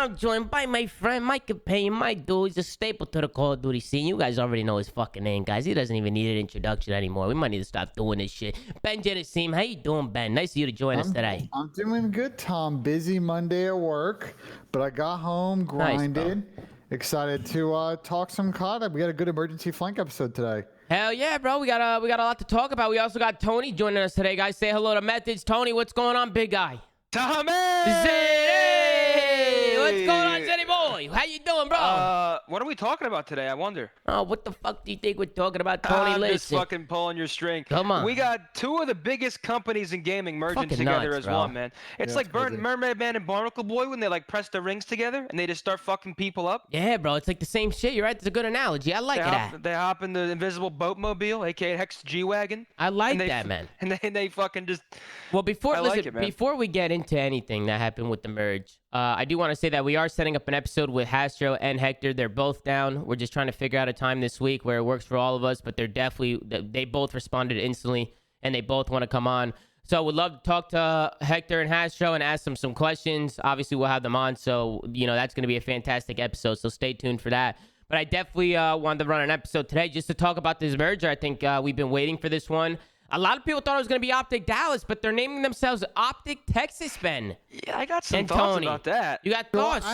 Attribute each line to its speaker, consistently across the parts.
Speaker 1: now joined by my friend, my companion, my dude. He's a staple to the Call of Duty scene. You guys already know his fucking name, guys. He doesn't even need an introduction anymore. We might need to stop doing this shit. Ben Genesim, how you doing, Ben? Nice of you to join us today.
Speaker 2: I'm doing good, Tom. Busy Monday at work, but I got home, grinded. Excited to talk some COD. We got a good emergency flank episode today.
Speaker 1: Hell yeah, bro. We got a lot to talk about. We also got Tony joining us today, guys. Say hello to Methods. Tony, what's going on, big guy?
Speaker 3: Tommy!
Speaker 1: Hey! What's going on, Jenny boy? How you doing, bro?
Speaker 3: What are we talking about today? I wonder.
Speaker 1: Oh, what the fuck do you think we're talking about, Tony?
Speaker 3: I'm
Speaker 1: Listen.
Speaker 3: just fucking pulling your string.
Speaker 1: Come on.
Speaker 3: We got two of the biggest companies in gaming merging
Speaker 1: Fucking
Speaker 3: together
Speaker 1: nuts,
Speaker 3: as
Speaker 1: bro.
Speaker 3: one, man. It's like Mermaid Man and Barnacle Boy when they like press their rings together and they just start fucking people up.
Speaker 1: Yeah, bro. It's like the same shit. You're right. It's a good analogy. I like that.
Speaker 3: They hop in the invisible boatmobile, aka Hex G-Wagon.
Speaker 1: I like that, man.
Speaker 3: And they fucking just...
Speaker 1: Well, before
Speaker 3: man.
Speaker 1: before we get into anything that happened with the merge, I do want to say that we are setting up an episode with Hastro and Hector. They're both down. We're just trying to figure out a time this week where it works for all of us, but they both responded instantly, and they both want to come on. So we'd love to talk to Hector and Hastro and ask them some questions. Obviously, we'll have them on, so, that's going to be a fantastic episode, so stay tuned for that. But I definitely wanted to run an episode today just to talk about this merger. I think we've been waiting for this one. A lot of people thought it was going to be OpTic Dallas, but they're naming themselves OpTic Texas, Ben.
Speaker 3: Yeah, I got some
Speaker 1: and
Speaker 3: thoughts
Speaker 1: Tony.
Speaker 3: about that.
Speaker 1: You got thoughts?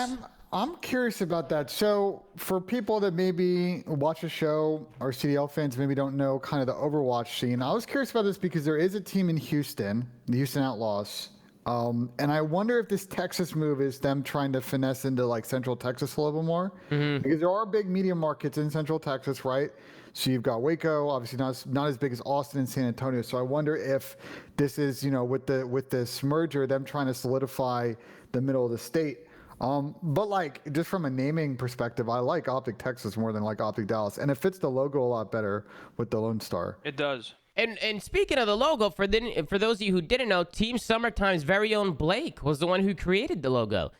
Speaker 2: I'm curious about that. So for people that maybe watch the show or CDL fans maybe don't know kind of the Overwatch scene, I was curious about this because there is a team in Houston, the Houston Outlaws. And I wonder if this Texas move is them trying to finesse into like Central Texas a little bit more, because there are big media markets in Central Texas, right? So you've got Waco, obviously not as big as Austin and San Antonio. So I wonder if this is, with this merger, them trying to solidify the middle of the state. But like just from a naming perspective, I like OpTic Texas more than like OpTic Dallas, and it fits the logo a lot better with the Lone Star.
Speaker 3: It does.
Speaker 1: And speaking of the logo, for those of you who didn't know, Team Summertime's very own Blake was the one who created the logo,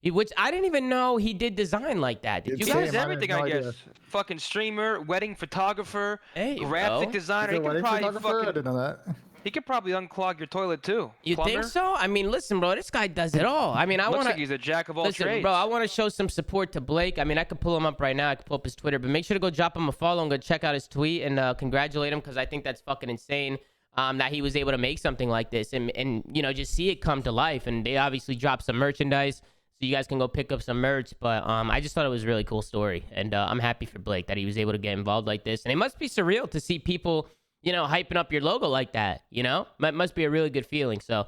Speaker 1: which I didn't even know he did design like that. Did you
Speaker 3: He
Speaker 1: guys?
Speaker 3: does everything, I guess. Fucking streamer, wedding photographer, graphic designer. He could probably
Speaker 2: I didn't know that.
Speaker 3: He could probably unclog your toilet too.
Speaker 1: You think so? I mean, listen, bro, this guy does it all. I mean,
Speaker 3: Looks like he's a jack of all trades.
Speaker 1: Bro, I want to show some support to Blake. I mean, I could pull him up right now. I could pull up his Twitter, but make sure to go drop him a follow and go check out his tweet and congratulate him, because I think that's fucking insane that he was able to make something like this and just see it come to life. And they obviously dropped some merchandise, so you guys can go pick up some merch. But I just thought it was a really cool story, and I'm happy for Blake that he was able to get involved like this. And it must be surreal to see people hyping up your logo like that, It must be a really good feeling. So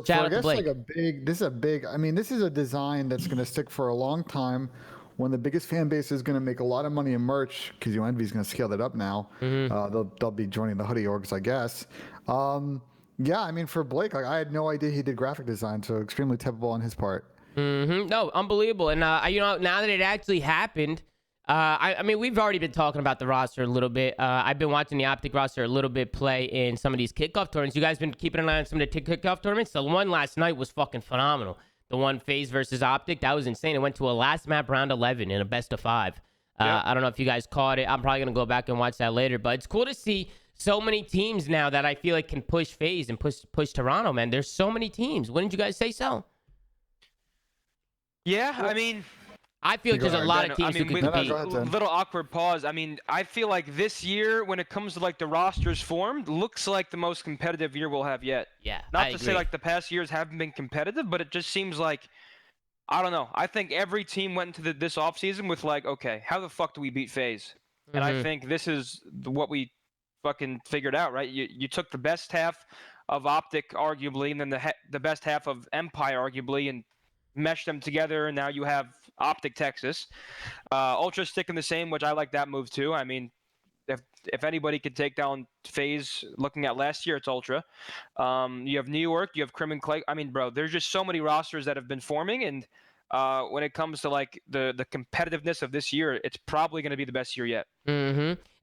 Speaker 1: shout out to Blake.
Speaker 2: This is a design that's going to stick for a long time. When the biggest fan base is going to make a lot of money in merch, because Envy's going to scale that up now. They'll be joining the hoodie orgs, I guess. Yeah, I mean, for Blake, I had no idea he did graphic design, so extremely tippable on his part.
Speaker 1: No, unbelievable. And now that it actually happened, I mean, we've already been talking about the roster a little bit. I've been watching the OpTic roster a little bit play in some of these kickoff tournaments. You guys been keeping an eye on some of the kickoff tournaments? The one last night was fucking phenomenal. The one FaZe versus OpTic, that was insane. It went to a last map round 11 in a best of 5. I don't know if you guys caught it. I'm probably going to go back and watch that later. But it's cool to see so many teams now that I feel like can push FaZe and push Toronto, man. There's so many teams. Wouldn't you guys say so?
Speaker 3: Yeah, I mean...
Speaker 1: I feel like there's a lot of teams who could compete.
Speaker 3: Little awkward pause. I mean, I feel like this year, when it comes to like the rosters formed, looks like the most competitive year we'll have yet.
Speaker 1: Yeah,
Speaker 3: Not to say like the past years haven't been competitive, but it just seems like, I don't know. I think every team went into this offseason with like, okay, how the fuck do we beat FaZe? And I think this is what we fucking figured out, right? You took the best half of OpTic, arguably, and then the best half of Empire, arguably, and mesh them together, and now you have OpTic Texas. Ultra sticking the same, which I like that move too. I mean, if anybody could take down FaZe looking at last year, it's Ultra. You have New York, you have Crim and Clay. I mean, bro, there's just so many rosters that have been forming, and when it comes to like the competitiveness of this year, it's probably going to be the best year yet.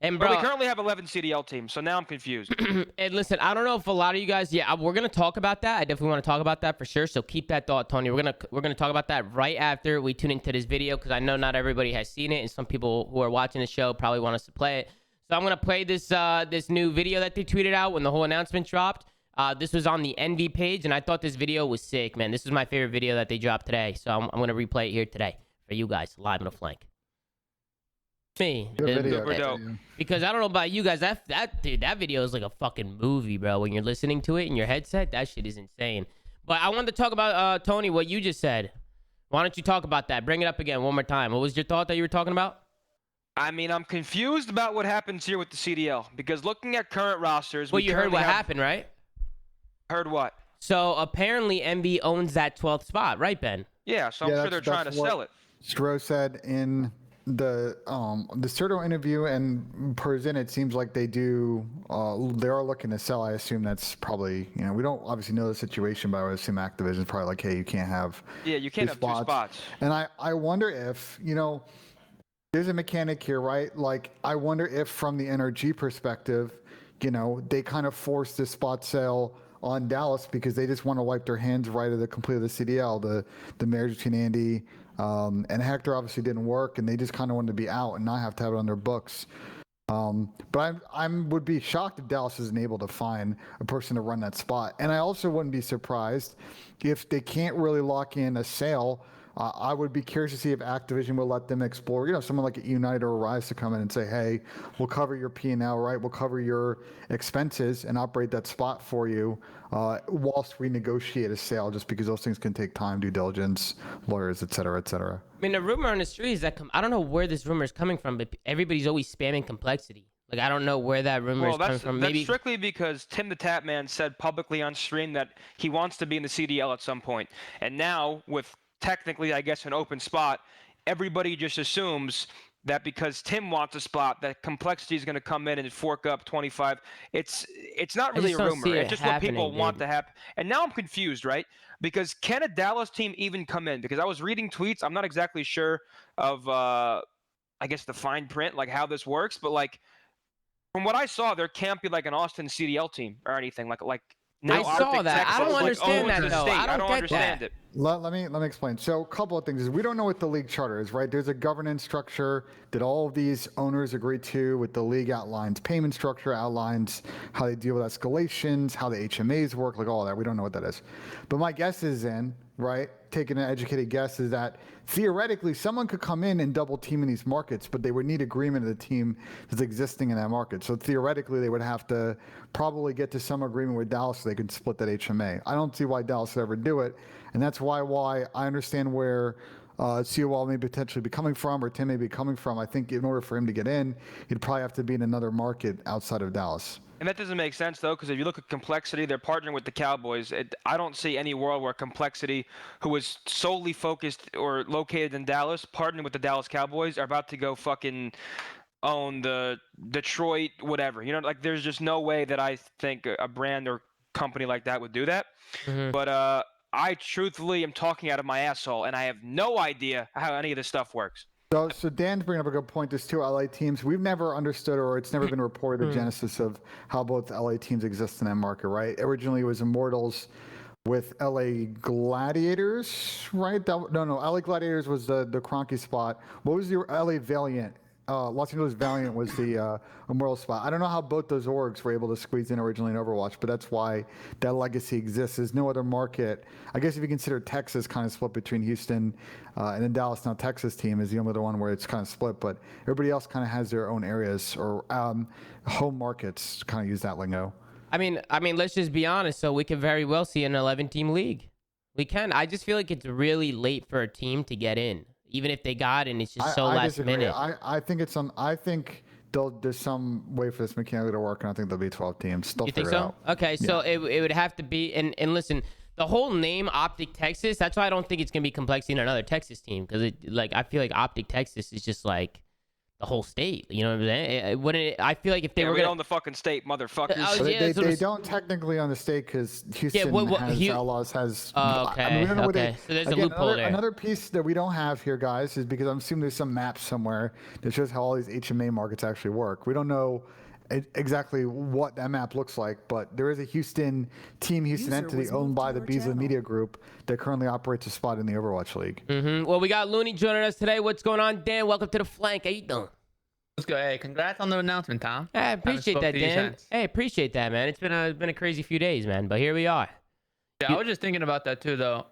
Speaker 1: And bro,
Speaker 3: but we currently have 11 CDL teams, so now I'm confused.
Speaker 1: And listen, I don't know if a lot of you guys, we're gonna talk about that. I definitely want to talk about that for sure. So keep that thought, Tony. We're gonna talk about that right after we tune into this video, because I know not everybody has seen it, and some people who are watching the show probably want us to play it. So I'm gonna play this this new video that they tweeted out when the whole announcement dropped. This was on the Envy page, and I thought this video was sick, man. This is my favorite video that they dropped today, so I'm going to replay it here today for you guys, live on the flank. Me.
Speaker 2: Good video.
Speaker 3: Super dope.
Speaker 1: Because I don't know about you guys, that video is like a fucking movie, bro. When you're listening to it in your headset, that shit is insane. But I wanted to talk about, Tony, what you just said. Why don't you talk about that? Bring it up again one more time. What was your thought that you were talking about?
Speaker 3: I mean, I'm confused about what happens here with the CDL because looking at current rosters,
Speaker 1: Well, you heard what happened, right?
Speaker 3: Heard what?
Speaker 1: So apparently Envy owns that 12th spot, right, Ben?
Speaker 3: Yeah, so I'm sure they're trying to sell it.
Speaker 2: Stro said in the Certo interview, and per in, it seems like they are looking to sell. I assume that's probably, we don't obviously know the situation, but I would assume Activision's probably like, hey, you can't have
Speaker 3: you can't have 2 spots.
Speaker 2: And I wonder if, there's a mechanic here, right? Like, I wonder if from the NRG perspective, they kind of force this spot sale on Dallas because they just want to wipe their hands right of the complete of the CDL. The marriage between Andy and Hector obviously didn't work, and they just kind of wanted to be out and not have to have it on their books. But I would be shocked if Dallas isn't able to find a person to run that spot. And I also wouldn't be surprised if they can't really lock in a sale. I would be curious to see if Activision will let them explore, someone like a United or a Rise to come in and say, hey, we'll cover your P&L, right? We'll cover your expenses and operate that spot for you whilst we negotiate a sale, just because those things can take time, due diligence, lawyers, et cetera, et cetera.
Speaker 1: I mean, the rumor on the street is that I don't know where this rumor is coming from, but everybody's always spamming complexity. Like, I don't know where that rumor is coming from.
Speaker 3: That's strictly because Tim the Tapman said publicly on stream that he wants to be in the CDL at some point. And now, with technically, I guess, an open spot, everybody just assumes that because Tim wants a spot, that complexity is going to come in and fork up 25. It's not really a rumor. It's just what people want to happen. And now I'm confused, right? Because can a Dallas team even come in? Because I was reading tweets. I'm not exactly sure of, I guess, the fine print, like how this works. But like, from what I saw, there can't be like an Austin CDL team or anything like.
Speaker 1: I saw that. I don't understand that though. I don't understand it.
Speaker 2: Let me explain. So a couple of things is we don't know what the league charter is, right? There's a governance structure that all of these owners agree to with the league outlines payment structure, outlines how they deal with escalations, how the HMAs work, like all that. We don't know what that is. But my guess is right, taking an educated guess, is that theoretically someone could come in and double team in these markets, but they would need agreement of the team that's existing in that market. So theoretically they would have to probably get to some agreement with Dallas so they could split that HMA. I don't see why Dallas would ever do it. And that's why I understand where COL may potentially be coming from, or Tim may be coming from. I think in order for him to get in, he'd probably have to be in another market outside of Dallas.
Speaker 3: And that doesn't make sense, though, because if you look at Complexity, they're partnering with the Cowboys. I don't see any world where Complexity, who is solely focused or located in Dallas, partnering with the Dallas Cowboys, are about to go fucking own the Detroit whatever. Like, there's just no way that I think a brand or company like that would do that. Mm-hmm. But I truthfully am talking out of my asshole, and I have no idea how any of this stuff works.
Speaker 2: So Dan's bringing up a good point. There's 2 LA teams. We've never understood, or it's never been reported, the genesis of how both LA teams exist in that market, right? Originally, it was Immortals with LA Gladiators, right? No, LA Gladiators was the Kroenke spot. What was the LA Valiant? Los Angeles Valiant was the Immortal spot. I don't know how both those orgs were able to squeeze in originally in Overwatch, but that's why that legacy exists. There's no other market. I guess if you consider Texas kind of split between Houston and then Dallas, now Texas team is the only one where it's kind of split, but everybody else kind of has their own areas or home markets, kind of use that lingo.
Speaker 1: I mean, let's just be honest. So we could very well see an 11-team league. We can. I just feel like it's really late for a team to get in. Even if they got in, it's just so last minute.
Speaker 2: I think it's some. I think there's some way for this mechanic to work, and I think there'll be 12 teams. You think so?
Speaker 1: Okay, so it would have to be. And listen, the whole name OpTic Texas. That's why I don't think it's gonna be Complexity in another Texas team, because I feel like OpTic Texas is just like the whole state. You know what I'm saying? I feel like if they were
Speaker 3: going
Speaker 1: to
Speaker 3: own the fucking state, motherfuckers.
Speaker 2: They don't technically own the state because Houston has Outlaws has.
Speaker 1: Okay.
Speaker 2: I mean, we don't know
Speaker 1: so there's a loophole there.
Speaker 2: Another piece that we don't have here, guys, is because I'm assuming there's some map somewhere that shows how all these HMA markets actually work. We don't know exactly what that map looks like, but there is a Houston entity owned by the Beasley Media Group that currently operates a spot in the Overwatch League.
Speaker 1: Mm-hmm. Well, we got Looney joining us today. What's going on, Dan? Welcome to the flank. How you doing?
Speaker 4: Let's go. Hey, congrats on the announcement, Tom.
Speaker 1: I appreciate
Speaker 4: spoke
Speaker 1: that,
Speaker 4: to you
Speaker 1: Dan.
Speaker 4: since.
Speaker 1: Hey, appreciate that, man. It's been a crazy few days, man, but here we are.
Speaker 4: Yeah, I was just thinking about that too, though.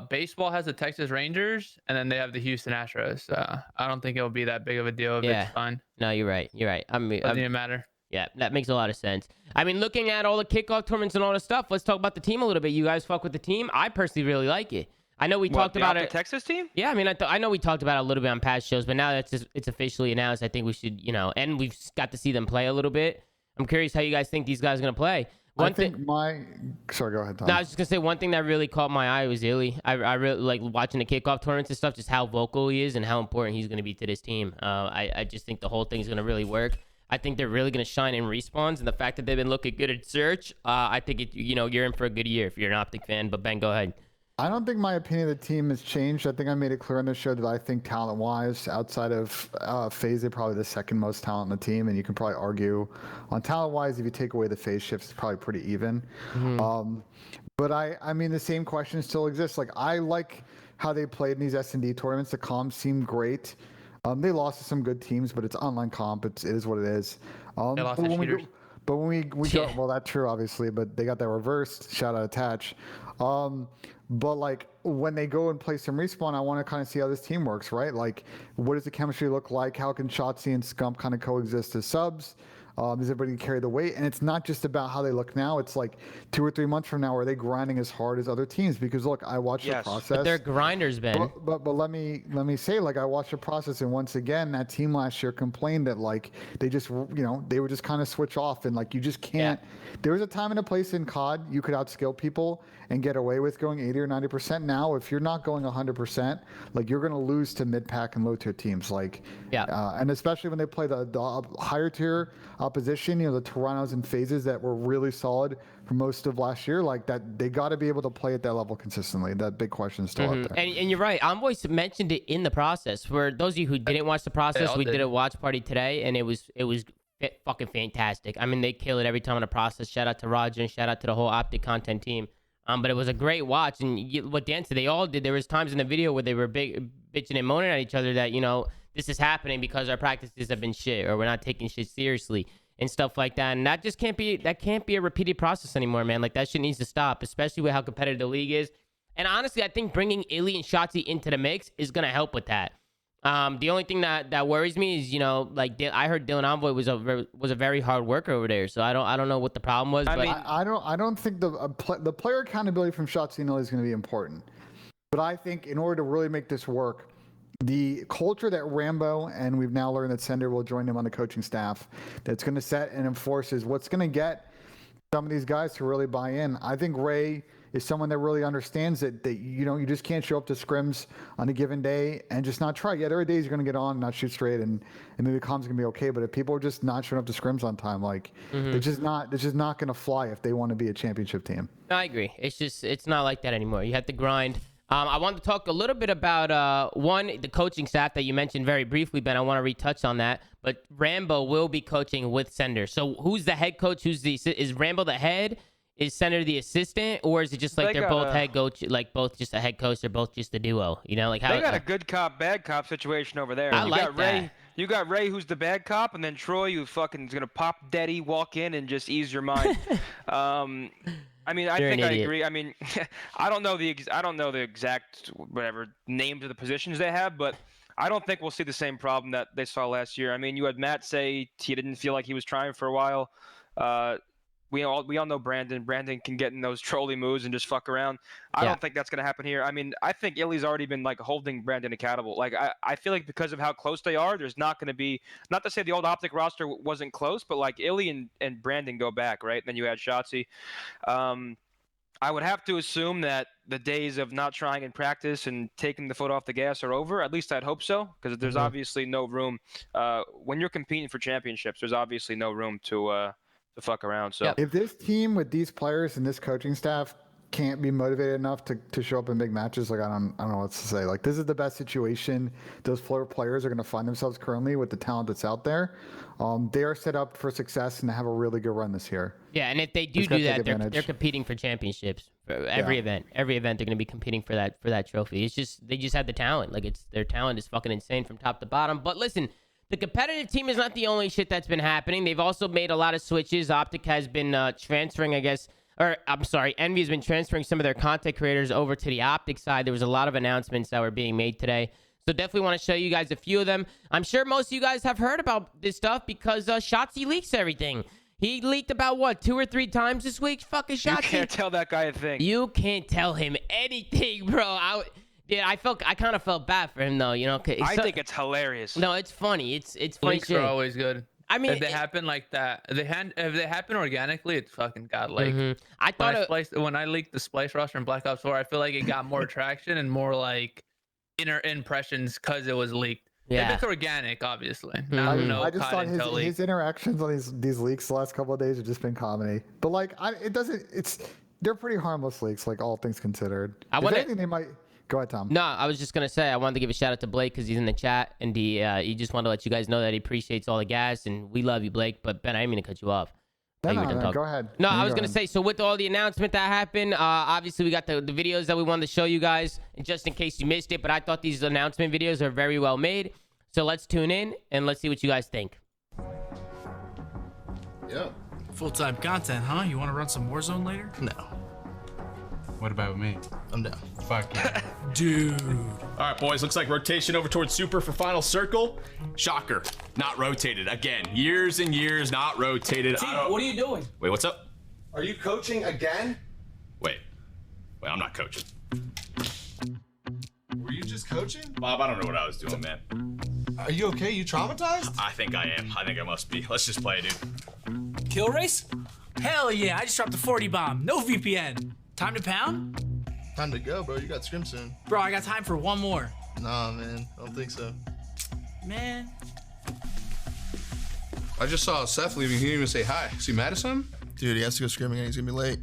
Speaker 4: Baseball has the Texas Rangers, and then they have the Houston Astros. I don't think it'll be that big of a deal if it's fun.
Speaker 1: No, you're right. You're right. I mean,
Speaker 4: Doesn't even matter.
Speaker 1: yeah, that makes a lot of sense. I mean, looking at all the kickoff tournaments and all the stuff, let's talk about the team a little bit. You guys fuck with the team? I personally really like it. I know we talked about it.
Speaker 3: The Texas team?
Speaker 1: Yeah, I mean, I know we talked about it a little bit on past shows, but now that it's officially announced, I think we should, and we've got to see them play a little bit. I'm curious how you guys think these guys are going to play.
Speaker 2: Sorry, go ahead, Tom.
Speaker 1: No, I was just gonna say one thing that really caught my eye was Illy. I really like watching the kickoff tournaments and stuff, just how vocal he is and how important he's gonna be to this team. I just think the whole thing's gonna really work. I think they're really gonna shine in respawns, and the fact that they've been looking good at search, I think you're in for a good year if you're an OpTic fan. But Ben, go ahead.
Speaker 2: I don't think my opinion of the team has changed. I think I made it clear on the show that I think talent-wise, outside of FaZe, they're probably the second most talent on the team, and you can probably argue on talent-wise, if you take away the FaZe shifts, it's probably pretty even. But I mean, the same question still exists. Like, I like how they played in these S&D tournaments. The comps seemed great. They lost to some good teams, but it's online comp. It is what it is.
Speaker 4: They lost to cheaters.
Speaker 2: But when we go, well, that's true, obviously, but they got that reversed. Shout out Attach. But like when they go and play some respawn, I want to kind of see how this team works, right? Like, what does the chemistry look like? How can Shotzzy and Scump kind of coexist as subs? Is everybody carry the weight? And it's not just about how they look now. It's like 2 or 3 months from now, are they grinding as hard as other teams? Because look, I watched the process.
Speaker 1: But they're grinders, Ben.
Speaker 2: But let me say, like, I watched the process, and once again, that team last year complained that like they just they would just kind of switch off, and like you just can't. Yeah. There was a time and a place in COD you could outskill people and get away with going 80 or 90%. Now, if you're not going 100%, like you're going to lose to mid-pack and low-tier teams. Like, and especially when they play the higher tier opposition, the Torontos and FaZes that were really solid for most of last year, like that, they got to be able to play at that level consistently. That big question is still out there.
Speaker 1: And you're right. Envoy mentioned it in the process. For those of you who didn't watch the process, we did a watch party today, and it was fucking fantastic. I mean, they kill it every time in the process. Shout out to Roger and shout out to the whole OpTic content team. But it was a great watch, and what Dan said, they all did. There was times in the video where they were bitching and moaning at each other that this is happening because our practices have been shit, or we're not taking shit seriously and stuff like that. And that just can't be a repeated process anymore, man. Like, that shit needs to stop, especially with how competitive the league is. And honestly, I think bringing Illy and Shotzzy into the mix is gonna help with that. The only thing that worries me is, I heard Dylan Envoy was a very hard worker over there. So I don't know what the problem was.
Speaker 2: I don't think the player accountability from Shotzzy and Illy is going to be important. But I think in order to really make this work, the culture that Rambo, and we've now learned that Censor will join him on the coaching staff, that's going to set and enforce is what's going to get some of these guys to really buy in. I think Ray is someone that really understands that you just can't show up to scrims on a given day and just not try. Yeah, there are days you're going to get on and not shoot straight, and maybe comms going to be okay. But if people are just not showing up to scrims on time, like it's just not going to fly if they want to be a championship team.
Speaker 1: I agree. It's not like that anymore. You have to grind. I wanted to talk a little bit about the coaching staff that you mentioned very briefly, Ben. I want to retouch on that. But Rambo will be coaching with Censor. So who's the head coach? Is Rambo the head? Is Censor the assistant, or is it just like they're both head coach, like both just a head coach, they're both just a duo? Like how
Speaker 3: they got a good cop, bad cop situation over there.
Speaker 1: I like that.
Speaker 3: You got Ray, who's the bad cop, and then Troy, who fucking is gonna pop Daddy, walk in, and just ease your mind. I mean, I think I agree. I mean, I don't know the exact whatever names of the positions they have, but I don't think we'll see the same problem that they saw last year. I mean, you had Matt say he didn't feel like he was trying for a while. We all know Brandon. Brandon can get in those trolley moves and just fuck around. I don't think that's going to happen here. I mean, I think Illy's already been like holding Brandon accountable. Like, I feel like because of how close they are, there's not going to be, not to say the old OpTic roster wasn't close, but like Illy and Brandon go back, right? And then you had Shotzzy. I would have to assume that the days of not trying in practice and taking the foot off the gas are over. At least I'd hope so, because there's obviously no room. When you're competing for championships, there's obviously no room to fuck around. So
Speaker 2: if this team with these players and this coaching staff can't be motivated enough to show up in big matches, like I don't know what to say. Like, this is the best situation those players are going to find themselves currently with the talent that's out there. They are set up for success and to have a really good run this year.
Speaker 1: Yeah, and if they do that, they're competing for championships for every event. Every event they're going to be competing for that trophy. It's just they just have the talent. Like, their talent is fucking insane from top to bottom. But listen, the competitive team is not the only shit that's been happening. They've also made a lot of switches. OpTic has been transferring, I guess, or I'm sorry, Envy has been transferring some of their content creators over to the OpTic side. There was a lot of announcements that were being made today. So definitely want to show you guys a few of them. I'm sure most of you guys have heard about this stuff because Shotzzy leaks everything. He leaked about, what, 2 or 3 times this week? Fucking Shotzzy.
Speaker 3: You can't tell that guy a thing.
Speaker 1: You can't tell him anything, bro. Dude, I kind of felt bad for him, though, you know?
Speaker 3: I think it's hilarious.
Speaker 1: No, it's funny. It's funny
Speaker 4: Leaks
Speaker 1: shit.
Speaker 4: are always good.
Speaker 1: I mean,
Speaker 4: if they happen like that, if they happen organically, it's fucking godlike.
Speaker 1: I thought
Speaker 4: when I leaked the Splice roster in Black Ops 4, I feel like it got more traction and more like inner impressions because it was leaked.
Speaker 1: Yeah.
Speaker 4: If it's organic, obviously.
Speaker 2: I just thought his interactions on these leaks the last couple of days have just been comedy. But like, they're pretty harmless leaks, like all things considered. If anything, they might. Go ahead, Tom.
Speaker 1: No, I was just gonna say I wanted to give a shout out to Blake because he's in the chat and he just wanted to let you guys know that he appreciates all the gas and we love you, Blake. But Ben, I didn't mean to cut you off.
Speaker 2: No, go ahead.
Speaker 1: No, I was gonna say, so with all the announcement that happened, obviously we got the videos that we wanted to show you guys, and just in case you missed it. But I thought these announcement videos are very well made. So let's tune in and let's see what you guys think.
Speaker 5: Yep.
Speaker 6: Full-time content, huh? You want to run some Warzone later?
Speaker 5: No.
Speaker 7: What about me?
Speaker 5: I'm down.
Speaker 7: Fuck yeah.
Speaker 6: Dude.
Speaker 8: All right, boys, looks like rotation over towards Super for final circle. Shocker, not rotated. Again, years and years not rotated.
Speaker 6: What are you doing?
Speaker 8: Wait, what's up?
Speaker 5: Are you coaching again?
Speaker 8: Wait, I'm not coaching.
Speaker 5: Were you just coaching?
Speaker 8: Bob, I don't know what I was doing, man.
Speaker 5: Are you okay? You traumatized?
Speaker 8: I think I am. I think I must be. Let's just play, dude.
Speaker 6: Kill race? Hell yeah, I just dropped a 40 bomb. No VPN. Time to pound?
Speaker 5: Time to go, bro. You got scrim soon.
Speaker 6: Bro, I got time for one more.
Speaker 5: Nah, man. I don't think so.
Speaker 6: Man.
Speaker 9: I just saw Seth leaving. He didn't even say hi. Is he mad at something?
Speaker 5: Dude, he has to go scrimming and he's gonna be late.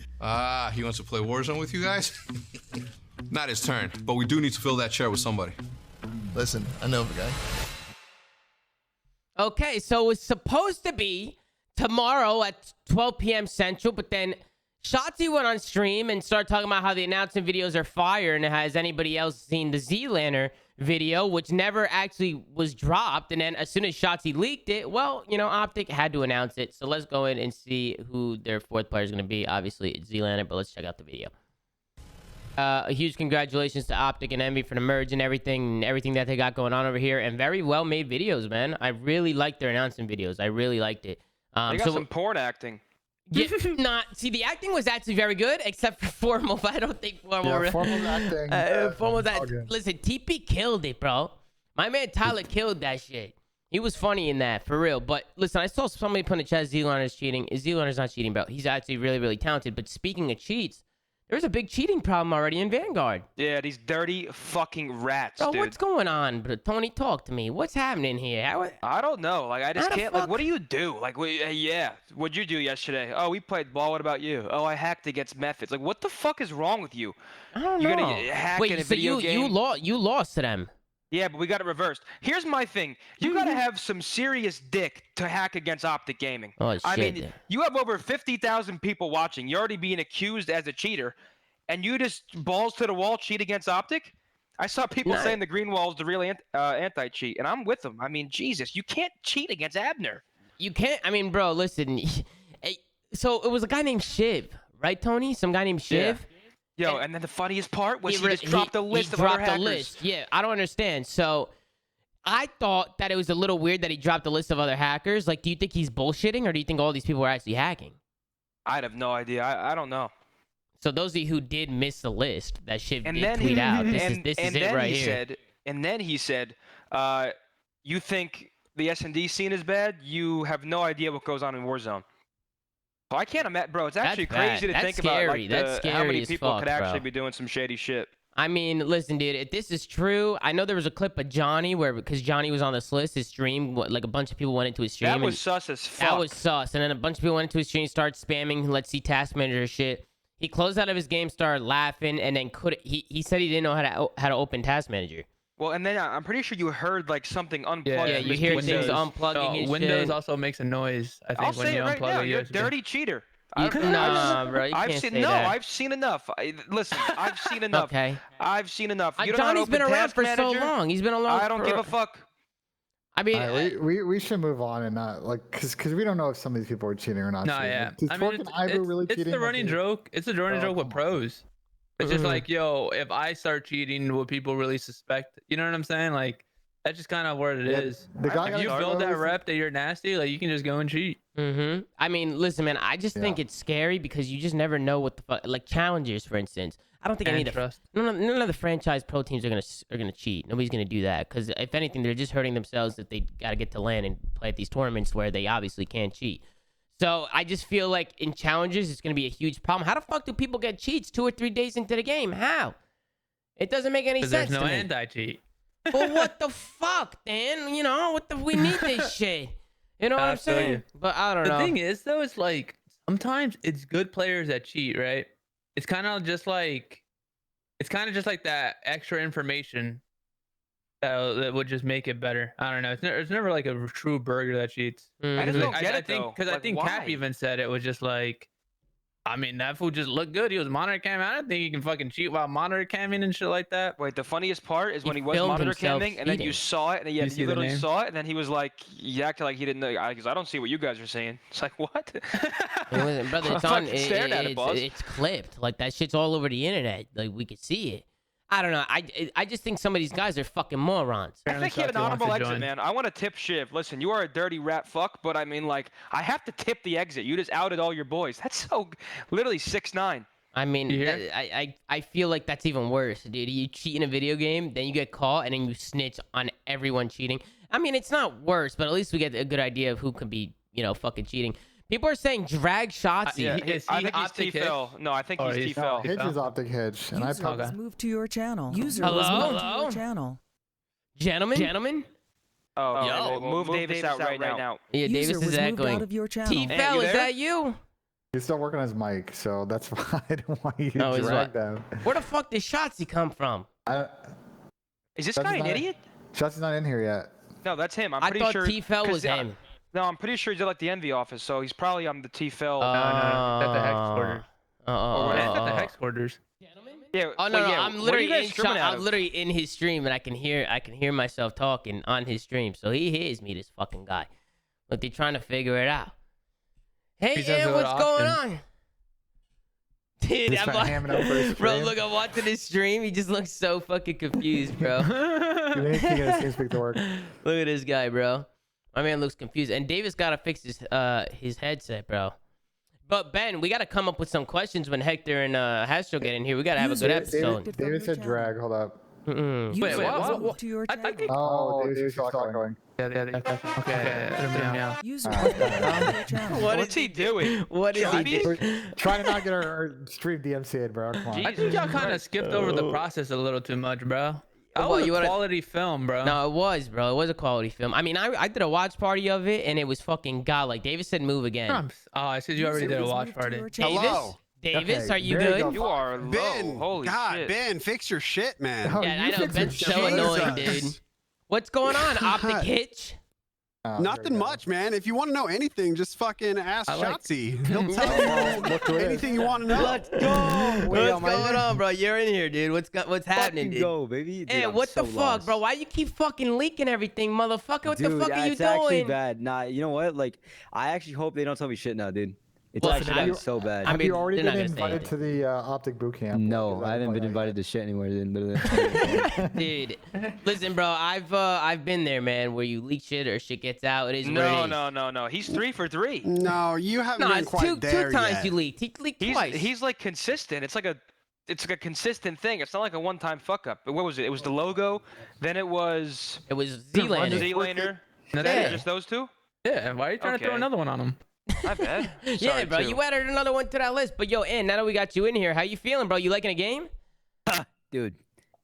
Speaker 9: He wants to play Warzone with you guys? Not his turn, but we do need to fill that chair with somebody.
Speaker 5: Listen, I know the guy.
Speaker 1: Okay, so it's supposed to be tomorrow at 12 p.m. Central, but then Shotzzy went on stream and started talking about how the announcement videos are fire, and has anybody else seen the ZLANER video, which never actually was dropped? And then as soon as Shotzzy leaked it, well, you know, OpTic had to announce it. So let's go in and see who their 4th player is going to be. Obviously, it's ZLANER, but let's check out the video. A huge congratulations to OpTic and Envy for the merge and everything that they got going on over here. And very well made videos, man. I really liked their announcement videos. I really liked it.
Speaker 3: They got some porn acting.
Speaker 1: Yeah, see, the acting was actually very good, except for formal. But I don't think formal.
Speaker 2: Yeah, formal acting.
Speaker 1: Formal acting. Listen, TP killed it, bro. My man Tyler killed that shit. He was funny in that, for real. But listen, I saw somebody put in the chat ZLANER's cheating. ZLANER's not cheating, bro. He's actually really, really talented. But speaking of cheats, there's a big cheating problem already in Vanguard.
Speaker 3: Yeah, these dirty fucking rats,
Speaker 1: bro,
Speaker 3: dude.
Speaker 1: what's going on? Bro? Tony, talk to me. What's happening here?
Speaker 3: I don't know. Like, I just can't.
Speaker 1: Fuck?
Speaker 3: Like, what do you do? Like, yeah. What'd you do yesterday? Oh, we played ball. What about you? Oh, I hacked against Methods. Like, what the fuck is wrong with you?
Speaker 1: I don't know.
Speaker 3: You're gonna hack in a video game?
Speaker 1: You lost to them.
Speaker 3: Yeah, but we got it reversed. Here's my thing. You gotta have some serious dick to hack against OpTic Gaming.
Speaker 1: Oh, shit.
Speaker 3: I mean, you have over 50,000 people watching. You're already being accused as a cheater, and you just balls to the wall cheat against OpTic? I saw people saying the green wall is the real anti-cheat, and I'm with them. I mean, Jesus, you can't cheat against Abner.
Speaker 1: You can't. I mean, bro, listen. So it was a guy named Shiv, right, Tony? Some guy named Shiv.
Speaker 3: Yeah. Yo, and then the funniest part was he just dropped a list of other hackers.
Speaker 1: List. Yeah, I don't understand. So I thought that it was a little weird that he dropped a list of other hackers. Like, do you think he's bullshitting, or do you think all these people are actually hacking?
Speaker 3: I'd have no idea. I don't know.
Speaker 1: So those of you who did miss the list that Shiv did tweet out, this is it right here.
Speaker 3: And then he said, you think the S&D scene is bad? You have no idea what goes on in Warzone. So I can't imagine, bro. It's actually crazy to think about like, how many people could actually be doing some shady shit.
Speaker 1: I mean, listen, dude, if this is true, I know there was a clip of Johnny because Johnny was on this list, his stream, like a bunch of people went into his stream.
Speaker 3: That was sus as fuck.
Speaker 1: That was sus. And then a bunch of people went into his stream, started spamming, let's see, task manager shit. He closed out of his game, started laughing, and then he said he didn't know how to open task manager.
Speaker 3: Well, and then I'm pretty sure you heard like something unplugged.
Speaker 1: Yeah, you hear things unplugging.
Speaker 4: Windows also makes a noise. I think when you unplug it,
Speaker 3: you're a dirty cheater.
Speaker 1: Nah, bro, you can't say that.
Speaker 3: I've seen enough. Listen, I've seen enough.
Speaker 1: Okay.
Speaker 3: I've seen enough.
Speaker 1: Johnny's been around for so long. He's been around.
Speaker 3: I don't give a fuck.
Speaker 1: I mean,
Speaker 2: we should move on and not like because we don't know if some of these people are cheating or not.
Speaker 4: No,
Speaker 2: cheating.
Speaker 4: yeah.
Speaker 2: Is
Speaker 4: I mean,
Speaker 2: Twerk and Ivo really
Speaker 4: it's
Speaker 2: cheating?
Speaker 4: the running joke. It's a running joke with
Speaker 2: come on.
Speaker 4: pros. It's just like, yo, if I start cheating, will people really suspect? You know what I'm saying? Like, that's just kind of what it is.
Speaker 2: The guy
Speaker 4: If
Speaker 2: got
Speaker 4: you
Speaker 2: a
Speaker 4: build that
Speaker 2: photo-
Speaker 4: rep that you're nasty, like you can just go and cheat.
Speaker 1: I mean, listen, man. I just think it's scary because you just never know what the fuck. Like challengers, for instance. I don't think any of the
Speaker 4: Trust.
Speaker 1: none of the franchise pro teams are gonna cheat. Nobody's gonna do that because if anything, they're just hurting themselves if they gotta get to LAN and play at these tournaments where they obviously can't cheat. So I just feel like in challenges, it's gonna be a huge problem. How the fuck do people get cheats 2 or 3 days into the game? How? It doesn't make any sense.
Speaker 4: There's no
Speaker 1: to me.
Speaker 4: anti-cheat.
Speaker 1: Well, what the fuck, Dan? You know what the we need this shit. You know what I'm
Speaker 4: feel
Speaker 1: saying?
Speaker 4: you.
Speaker 1: But I don't know.
Speaker 4: The thing is, though, it's like sometimes it's good players that cheat, right? It's kind of just like that extra information that would just make it better. I don't know. It's never like a true burger that cheats.
Speaker 3: I just don't get
Speaker 4: I
Speaker 3: it
Speaker 4: think
Speaker 3: though.
Speaker 4: because I
Speaker 3: Like,
Speaker 4: think Cap
Speaker 3: why?
Speaker 4: even said it was just like, I mean, that fool just looked good. He was monitor camming. I don't think he can fucking cheat while monitor camming and shit like that.
Speaker 3: Wait, the funniest part is when he was
Speaker 1: filmed
Speaker 3: monitor
Speaker 1: himself
Speaker 3: camming, and then you
Speaker 1: cheating.
Speaker 3: saw it, and then, yeah,
Speaker 4: see
Speaker 3: you
Speaker 4: the
Speaker 3: literally
Speaker 4: name?
Speaker 3: saw it, and then he was like, he acted like he didn't know. Because I don't see what you guys are saying. It's like, what?
Speaker 1: Listen, brother,
Speaker 3: I
Speaker 1: it's on.
Speaker 3: fucking stared at it, boss.
Speaker 1: It's clipped. Like that shit's all over the internet. Like we could see it. I don't know. I just think some of these guys are fucking morons.
Speaker 3: I think he had an
Speaker 4: Shotzzy wants
Speaker 3: honorable
Speaker 4: to
Speaker 3: exit,
Speaker 4: join.
Speaker 3: man. I want to tip Shiv. Listen, you are a dirty rat fuck, but I mean, like, I have to tip the exit. You just outed all your boys. That's so literally 6'9".
Speaker 1: I mean,
Speaker 4: You hear?
Speaker 1: I feel like that's even worse, dude. You cheat in a video game, then you get caught, and then you snitch on everyone cheating. I mean, it's not worse, but at least we get a good idea of who could be, fucking cheating. People are saying drag Shotzzy.
Speaker 3: Yeah,
Speaker 4: Is
Speaker 3: I
Speaker 4: he
Speaker 3: think he's
Speaker 4: OpTic Hitch?
Speaker 3: T-Fell. No, I think
Speaker 4: Oh,
Speaker 3: he's
Speaker 4: he's
Speaker 3: T-Fell.
Speaker 4: not.
Speaker 2: Hitch is OpTic Hitch, and I
Speaker 6: User
Speaker 2: probably
Speaker 6: was moved to your channel. User
Speaker 1: Hello?
Speaker 6: was moved to
Speaker 1: Hello?
Speaker 6: your channel.
Speaker 1: Gentlemen?
Speaker 3: Oh,
Speaker 1: Yo,
Speaker 3: okay, well, move Davis out right now.
Speaker 1: Yeah,
Speaker 6: User
Speaker 1: Davis
Speaker 6: was
Speaker 1: is
Speaker 6: moved
Speaker 1: echoing.
Speaker 6: out of your channel.
Speaker 1: T-Fell,
Speaker 3: you
Speaker 1: is
Speaker 3: there?
Speaker 1: that you?
Speaker 2: he's still working on his mic, so that's why I don't want you to
Speaker 1: No, he's
Speaker 2: drag
Speaker 1: what?
Speaker 2: them.
Speaker 1: Where the fuck did Shotzzy come from?
Speaker 3: Is this
Speaker 2: Shotzy's
Speaker 3: guy an
Speaker 2: not-
Speaker 3: idiot?
Speaker 2: Shotzy's not in here yet.
Speaker 3: No, that's him. I'm
Speaker 1: I
Speaker 3: pretty
Speaker 1: thought
Speaker 3: sure.
Speaker 1: T-Fell
Speaker 3: 'cause,
Speaker 1: was him.
Speaker 3: No, I'm pretty sure he's at like the Envy office, so he's probably on the T-Fell.
Speaker 4: No, that's the hex quarters.
Speaker 3: what is
Speaker 4: That's the hex quarters.
Speaker 3: Yeah.
Speaker 1: Oh no,
Speaker 3: wait,
Speaker 1: no,
Speaker 3: yeah,
Speaker 1: I'm
Speaker 3: what are
Speaker 1: literally
Speaker 3: you guys
Speaker 1: in
Speaker 3: screaming at
Speaker 1: I'm
Speaker 3: him?
Speaker 1: literally in his stream, and I can hear myself talking on his stream. So he hears me, this fucking guy. Look, they're trying to figure it out. Hey,
Speaker 4: He does
Speaker 1: yeah,
Speaker 4: it
Speaker 1: what's
Speaker 4: with
Speaker 1: going
Speaker 4: Austin.
Speaker 1: on? Dude,
Speaker 2: He's
Speaker 1: I'm
Speaker 2: trying to ham it up for his
Speaker 1: bro,
Speaker 2: stream.
Speaker 1: look, I'm watching his stream. He just looks so fucking confused, bro.
Speaker 2: You think he gets TeamSpeak to work?
Speaker 1: Look at this guy, bro. My man looks confused. And Davis gotta fix his headset, bro. But Ben, we gotta come up with some questions when Hector and Hastro get in here. We gotta have a good episode.
Speaker 2: David said drag. Hold up.
Speaker 1: Mm-mm.
Speaker 6: User
Speaker 4: wait,
Speaker 6: was
Speaker 4: what?
Speaker 6: moved to your
Speaker 4: I
Speaker 6: channel.
Speaker 4: think.
Speaker 2: Oh, David is going.
Speaker 4: Yeah. Okay.
Speaker 6: User was moved to your channel.
Speaker 3: What's he doing?
Speaker 1: What is he
Speaker 3: Chinese?
Speaker 1: doing?
Speaker 2: Trying to not get our stream DMCA'd, bro. Come on.
Speaker 4: I think y'all kind of skipped over the process a little too much, bro. That
Speaker 1: What,
Speaker 4: was
Speaker 1: you
Speaker 4: a
Speaker 1: wanna-
Speaker 4: quality film, bro.
Speaker 1: No, it was, bro. It was a quality film. I mean, I did a watch party of it, and it was fucking god. Like Davis said, move again.
Speaker 4: Oh, I said you already
Speaker 6: User
Speaker 4: did a
Speaker 6: was
Speaker 4: watch
Speaker 6: moved to
Speaker 4: party.
Speaker 6: your channel.
Speaker 1: Davis,
Speaker 10: Hello.
Speaker 1: Davis,
Speaker 2: Okay,
Speaker 1: are you
Speaker 2: there you
Speaker 1: good?
Speaker 2: go.
Speaker 3: You are low.
Speaker 10: Ben,
Speaker 3: Holy
Speaker 10: God,
Speaker 3: shit.
Speaker 10: Ben, fix your shit, man.
Speaker 2: Oh,
Speaker 1: Yeah,
Speaker 2: you
Speaker 1: I know.
Speaker 2: fixed
Speaker 1: Ben's
Speaker 2: it.
Speaker 1: so annoying,
Speaker 10: Jesus.
Speaker 1: dude. What's going on, OpTic
Speaker 10: God.
Speaker 1: Hitch?
Speaker 2: Oh, there we
Speaker 10: Nothing
Speaker 2: go.
Speaker 10: much, man. If you want to know anything, just fucking ask
Speaker 4: I like-
Speaker 10: Shotzzy. He'll tell
Speaker 2: Look who
Speaker 10: you
Speaker 2: it is.
Speaker 10: anything you want to know.
Speaker 1: Let's go.
Speaker 2: Wait,
Speaker 1: What's
Speaker 2: am I in
Speaker 1: going
Speaker 2: there?
Speaker 1: on, bro? You're in here, dude. What's happening, dude?
Speaker 11: Go, baby. Dude,
Speaker 1: Hey,
Speaker 11: I'm
Speaker 1: what
Speaker 11: so
Speaker 1: the fuck,
Speaker 11: lost.
Speaker 1: bro? Why you keep fucking leaking everything, motherfucker? What the
Speaker 11: Dude,
Speaker 1: fuck are you
Speaker 11: it's actually
Speaker 1: doing?
Speaker 11: bad. Nah, you know what? Like, I actually hope they don't tell me shit now, dude. It's
Speaker 1: Well,
Speaker 11: actually
Speaker 1: I-
Speaker 11: gotten so bad.
Speaker 1: I
Speaker 2: Have
Speaker 1: mean,
Speaker 2: you already
Speaker 1: they're not
Speaker 2: been
Speaker 1: gonna say
Speaker 2: invited to the OpTic boot camp?
Speaker 11: no,
Speaker 2: Because
Speaker 11: I haven't
Speaker 2: don't
Speaker 11: been
Speaker 2: know
Speaker 11: invited
Speaker 2: yet.
Speaker 11: to shit anywhere, dude. Literally.
Speaker 1: Dude, listen, bro. I've been there, man. Where you leak shit or shit gets out. It is what it is.
Speaker 3: No. He's 3 for 3.
Speaker 10: No, you haven't
Speaker 1: No,
Speaker 10: been
Speaker 1: it's
Speaker 10: quite
Speaker 1: two
Speaker 10: there
Speaker 1: times
Speaker 10: yet.
Speaker 1: you leaked. He leaked twice.
Speaker 3: He's like consistent. It's like a consistent thing. It's not like a one-time fuck up. But what was it? It was the logo. Then it was
Speaker 1: It was ZLANER.
Speaker 3: ZLANER.
Speaker 4: No,
Speaker 1: Yeah.
Speaker 3: Just those two?
Speaker 4: Yeah, why are you trying to throw
Speaker 3: Okay.
Speaker 4: another one on him?
Speaker 3: My bad.
Speaker 1: Yeah,
Speaker 3: Sorry,
Speaker 1: bro.
Speaker 3: too.
Speaker 1: You added another one to that list. But yo, now that we got you in here, how you feeling, bro? You liking the game?
Speaker 11: Dude,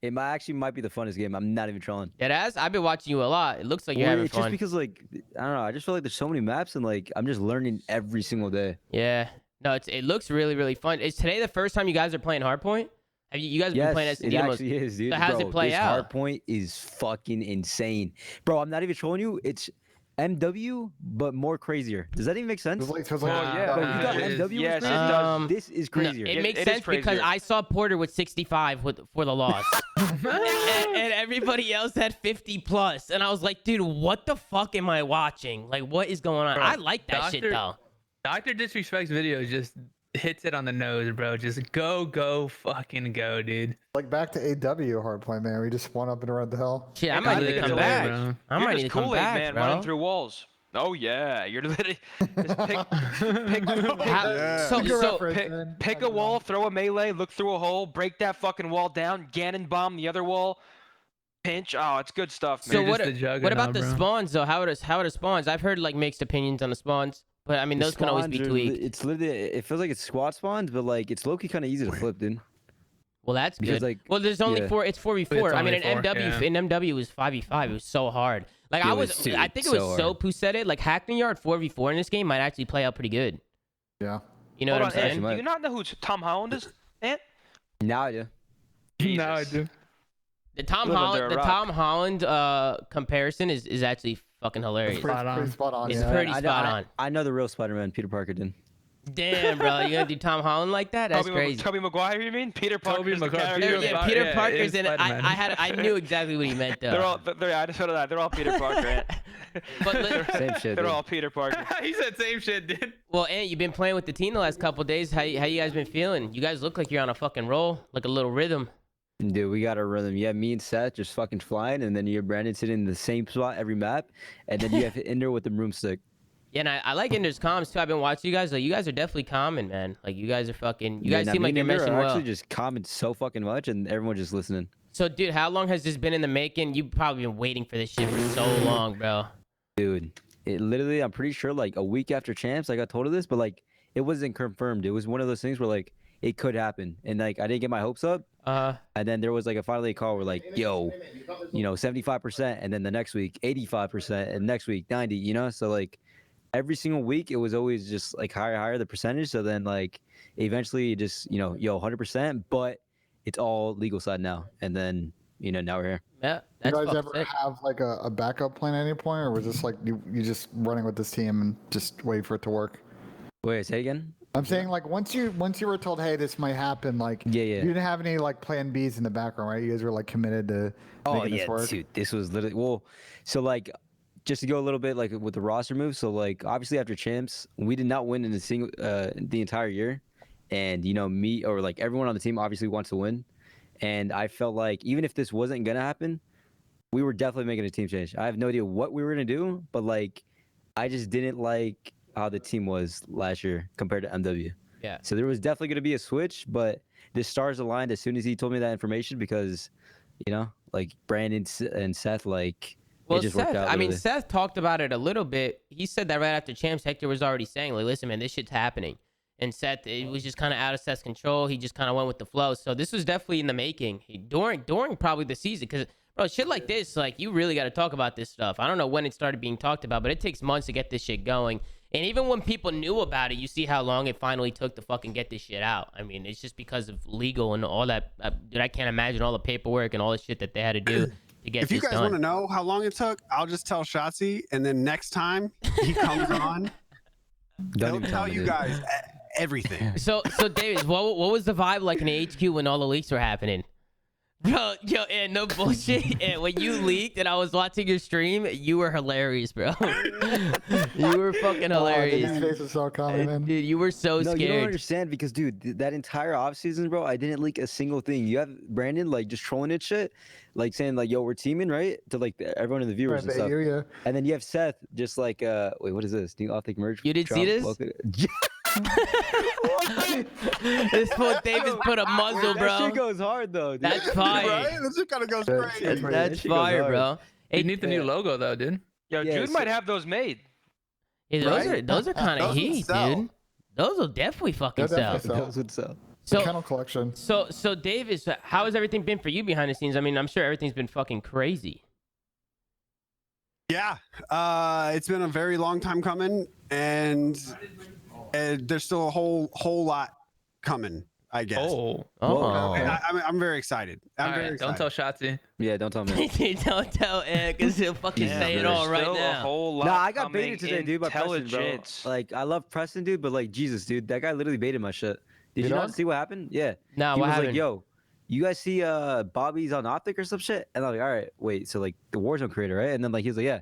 Speaker 11: it might be the funnest game. I'm not even trolling.
Speaker 1: It has. I've been watching you a lot. It looks like you're
Speaker 11: Well,
Speaker 1: having
Speaker 11: it's just
Speaker 1: fun.
Speaker 11: because, like, I don't know. I just feel like there's so many maps and, like, I'm just learning every single day.
Speaker 1: Yeah. No, it looks really, really fun. Is today the first time you guys are playing Hardpoint? Have you guys been
Speaker 11: Yes,
Speaker 1: playing
Speaker 11: it
Speaker 1: SND most?
Speaker 11: actually is, dude.
Speaker 1: So how does
Speaker 11: Bro,
Speaker 1: it play
Speaker 11: this
Speaker 1: out?
Speaker 11: Hardpoint is fucking insane. Bro, I'm not even trolling you. It's MW, but more crazier. Does that even make sense?
Speaker 2: It was like,
Speaker 3: yeah.
Speaker 11: Bro, you thought
Speaker 4: it is.
Speaker 11: MW was
Speaker 3: Yes, it
Speaker 11: crazy?
Speaker 3: does.
Speaker 11: This is crazier.
Speaker 1: No, it
Speaker 3: It-
Speaker 1: makes
Speaker 3: it is
Speaker 1: sense because
Speaker 3: crazier.
Speaker 1: I saw Porter with 65 for the loss. and everybody else had 50 plus, and I was like, dude, what the fuck am I watching? Like, what is going on?
Speaker 4: Bro,
Speaker 1: I like that shit though.
Speaker 4: Dr. Disrespect's videos just hits it on the nose, bro. Just go, fucking go, dude.
Speaker 2: Like back to AW hardplay, man. We just spun up and around the hell.
Speaker 1: Shit, I might need to come
Speaker 4: Literally,
Speaker 1: back.
Speaker 4: bro.
Speaker 1: I
Speaker 3: You're
Speaker 1: might
Speaker 3: just
Speaker 1: need to come
Speaker 3: Kool-Aid,
Speaker 1: back,
Speaker 3: man,
Speaker 1: bro.
Speaker 3: running through walls. Oh yeah, you're literally just pick a wall, throw a melee, look through a hole, break that fucking wall down, Ganon bomb the other wall, pinch. Oh, it's good stuff, man.
Speaker 1: So
Speaker 4: You're
Speaker 1: what?
Speaker 4: just a juggernaut,
Speaker 1: What about the
Speaker 4: bro.
Speaker 1: spawns though? How are the spawns? I've heard like mixed opinions on the spawns, but I mean
Speaker 11: The
Speaker 1: those can always be
Speaker 11: spawns are
Speaker 1: tweaked.
Speaker 11: It's literally, it feels like it's squad spawns, but like it's low-key kind of easy to flip, dude.
Speaker 1: Well, that's
Speaker 11: Because,
Speaker 1: good.
Speaker 11: like,
Speaker 1: Well, there's only
Speaker 11: yeah.
Speaker 1: four. It's 4v4.
Speaker 4: It's
Speaker 1: I mean,
Speaker 4: only
Speaker 1: in
Speaker 4: four,
Speaker 1: MW,
Speaker 4: yeah.
Speaker 1: in MW it was 5v5. It was so hard. Like
Speaker 11: It
Speaker 1: I
Speaker 11: was,
Speaker 1: was,
Speaker 11: dude,
Speaker 1: I think it was
Speaker 11: so
Speaker 1: so
Speaker 11: hard.
Speaker 1: who said it. Like Hackney Yard 4v4 in this game might actually play out pretty good.
Speaker 2: Yeah.
Speaker 1: You know
Speaker 3: Hold
Speaker 1: what
Speaker 3: on,
Speaker 1: I'm
Speaker 3: Ant,
Speaker 1: saying?
Speaker 11: Might.
Speaker 3: do you not know who Tom Holland is, Ant?
Speaker 11: Now I do.
Speaker 4: Now I do.
Speaker 1: The Tom
Speaker 3: Live under
Speaker 1: Holland,
Speaker 3: a
Speaker 1: the
Speaker 3: rock.
Speaker 1: Tom Holland comparison is actually fucking hilarious.
Speaker 2: It's pretty,
Speaker 4: Spot on.
Speaker 2: pretty spot on.
Speaker 1: It's
Speaker 2: Yeah.
Speaker 1: pretty
Speaker 11: I know,
Speaker 1: spot on.
Speaker 11: I know the real Spider-Man, Peter Parker did.
Speaker 1: Damn, bro, you gonna do Tom Holland like that? That's crazy.
Speaker 3: Toby Maguire, you mean? Peter Parker's the
Speaker 4: Maguire,
Speaker 3: character.
Speaker 4: Peter
Speaker 1: Yeah, Peter
Speaker 4: yeah,
Speaker 1: Parker's
Speaker 4: is
Speaker 1: in it.
Speaker 4: Spider-Man.
Speaker 1: I knew exactly what he meant though.
Speaker 3: They're all. I just heard of that. They're all Peter Parker. Ant.
Speaker 1: But
Speaker 11: Same shit,
Speaker 3: They're
Speaker 11: dude.
Speaker 3: all Peter Parker.
Speaker 4: He said same shit, dude.
Speaker 1: Well, Ant, you've been playing with the team the last couple days. How you guys been feeling? You guys look like you're on a fucking roll, like a little rhythm.
Speaker 11: Dude, we got a rhythm. Yeah, me and Seth just fucking flying, and then you have Brandon sitting in the same spot every map, and then you have Ender with the broomstick.
Speaker 1: Yeah, and I like Ender's comms too. I've been watching you guys. Like you guys are definitely common, man. Like you guys are fucking. You guys
Speaker 11: nah,
Speaker 1: seem
Speaker 11: me
Speaker 1: like you're
Speaker 11: and Ender
Speaker 1: meshing
Speaker 11: are
Speaker 1: well.
Speaker 11: actually just comment so fucking much, and everyone just listening.
Speaker 1: So, dude, how long has this been in the making? You've probably been waiting for this shit for so long, bro.
Speaker 11: Dude, it literally, I'm pretty sure like a week after champs, I got told of this, but like it wasn't confirmed. It was one of those things where like it could happen, and like I didn't get my hopes up. And then there was like finally a call where like, yo, 75%, and then the next week 85%, and next week 90. You know, so like every single week it was always just like higher the percentage. So then like eventually just yo 100%, but it's all legal side now. And then now we're here.
Speaker 1: Yeah,
Speaker 2: You
Speaker 1: that's
Speaker 2: guys
Speaker 1: fucking
Speaker 2: ever
Speaker 1: sick.
Speaker 2: have like a backup plan at any point, or was this like you just running with this team and just waiting for it to work?
Speaker 11: Wait, say again?
Speaker 2: I'm saying like once you were told, hey, this might happen, like
Speaker 11: Yeah.
Speaker 2: you didn't have any like plan Bs in the background, right? You guys were like committed to making this work.
Speaker 11: Dude, this was literally so like just to go a little bit like with the roster move. So like obviously after champs, we did not win in a single the entire year, and me or like everyone on the team obviously wants to win, and I felt like even if this wasn't gonna happen, we were definitely making a team change. I have no idea what we were gonna do, but like I just didn't like how the team was last year compared to MW.
Speaker 1: Yeah.
Speaker 11: So there was definitely gonna be a switch, but the stars aligned as soon as he told me that information because like Brandon and Seth, like
Speaker 1: Well,
Speaker 11: it just worked
Speaker 1: Seth,
Speaker 11: out.
Speaker 1: I mean,
Speaker 11: really.
Speaker 1: Seth talked about it a little bit. He said that right after champs, Hector was already saying, like, listen, man, this shit's happening. And Seth, it was just kind of out of Seth's control. He just kind of went with the flow. So this was definitely in the making during probably the season. Because, bro, shit like this, like, you really got to talk about this stuff. I don't know when it started being talked about, but it takes months to get this shit going. And even when people knew about it, you see how long it finally took to fucking get this shit out. I mean, it's just because of legal and all that. Dude, I can't imagine all the paperwork and all the shit that they had to do to get
Speaker 10: If
Speaker 1: this
Speaker 10: you guys
Speaker 1: done.
Speaker 10: want to know how long it took, I'll just tell Shotzzy, and then next time he comes on,
Speaker 11: Don't
Speaker 10: he'll
Speaker 11: even
Speaker 10: tell
Speaker 11: me,
Speaker 10: you
Speaker 11: dude.
Speaker 10: guys everything.
Speaker 1: So Davis, what was the vibe like in the HQ when all the leaks were happening? Bro, yo, and no bullshit. And when you leaked and I was watching your stream, you were hilarious, bro. You were fucking hilarious.
Speaker 2: His face was so common, man.
Speaker 1: Dude, you were so
Speaker 11: No, you don't
Speaker 1: scared.
Speaker 11: understand because, dude, that entire off season, bro, I didn't leak a single thing. You have Brandon like just trolling it shit, like saying like, "Yo, we're teaming," right? To like everyone in the viewers and stuff.
Speaker 2: Yeah.
Speaker 11: And then you have Seth just like, wait, what is this? New OpTic merch?
Speaker 1: You didn't see this? This fool Davis put a muzzle,
Speaker 11: That
Speaker 1: bro.
Speaker 11: shit goes hard though. Dude.
Speaker 1: That's fire.
Speaker 10: Right? This shit kind of goes crazy.
Speaker 11: That
Speaker 1: That's
Speaker 11: shit goes
Speaker 1: fire,
Speaker 11: hard.
Speaker 1: bro.
Speaker 4: You need the new logo though, dude.
Speaker 3: Yo,
Speaker 11: Yeah,
Speaker 3: Jude
Speaker 11: so-
Speaker 3: might have those made.
Speaker 1: Yeah,
Speaker 10: Right?
Speaker 1: those are kind of
Speaker 10: Those would
Speaker 1: heat,
Speaker 10: sell.
Speaker 1: dude. Those will definitely fucking
Speaker 2: They'll
Speaker 1: sell.
Speaker 2: definitely
Speaker 11: That would sell.
Speaker 2: The
Speaker 1: So,
Speaker 2: kennel collection.
Speaker 1: so Davis, how has everything been for you behind the scenes? I mean, I'm sure everything's been fucking crazy.
Speaker 10: Yeah, it's been a very long time coming, and there's still a whole lot coming, I guess.
Speaker 4: Oh.
Speaker 1: Oh.
Speaker 10: And I'm very excited. I'm very
Speaker 4: Don't
Speaker 10: excited.
Speaker 4: tell Shotzzy.
Speaker 11: Yeah, don't tell me.
Speaker 1: Don't tell Ed, because he'll fucking
Speaker 11: Yeah,
Speaker 1: say it
Speaker 11: there's
Speaker 1: all right
Speaker 3: Still a
Speaker 1: now.
Speaker 3: whole lot
Speaker 11: Nah, I got
Speaker 3: coming.
Speaker 11: baited today, dude, by Preston, bro.
Speaker 3: Intelligence.
Speaker 11: Like, I love Preston, dude, but like, Jesus, dude, that guy literally baited my shit. Did you
Speaker 2: Did I?
Speaker 11: not see what happened? Yeah.
Speaker 1: Nah,
Speaker 11: He
Speaker 1: what
Speaker 11: was
Speaker 1: happened?
Speaker 11: like, yo, you guys see Bobby's on OpTic or some shit? And I'm like, all right, wait, so like the Warzone creator, right? And then like he was like, yeah.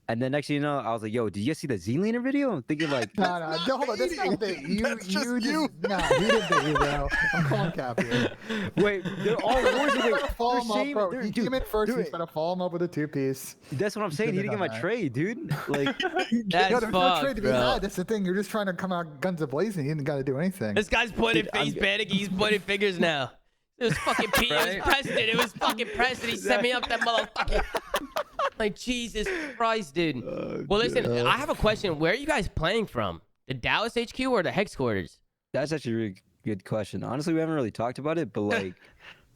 Speaker 11: And then next thing you know, I was like, yo, did you guys see the ZLANER video? I'm thinking like,
Speaker 2: no, hold on, that's not bait. You nah, he didn't bait you, bro. I'm calling cap here.
Speaker 11: wait, they're all Warzone. Wait,
Speaker 2: follow him up, bro. He
Speaker 11: dude,
Speaker 2: came in first.
Speaker 11: dude,
Speaker 2: He's gonna follow him up with a 2-piece.
Speaker 11: That's what I'm saying. He didn't get my trade, dude. Like,
Speaker 1: That's
Speaker 2: There's no
Speaker 1: fucked,
Speaker 2: trade to be
Speaker 1: bro.
Speaker 2: had. That's the thing. You're just trying to come out guns a blazing. You didn't got to do anything.
Speaker 1: This guy's pointing face panicking. He's pointing fingers now. It was fucking P. It was Preston. It was fucking Preston. He set me up that motherfucker. Like, Jesus Christ, dude. Well, listen, I have a question. Where are you guys playing from? The Dallas HQ or the Hex quarters?
Speaker 11: that's actually a really good question. Honestly, we haven't really talked about it, but like,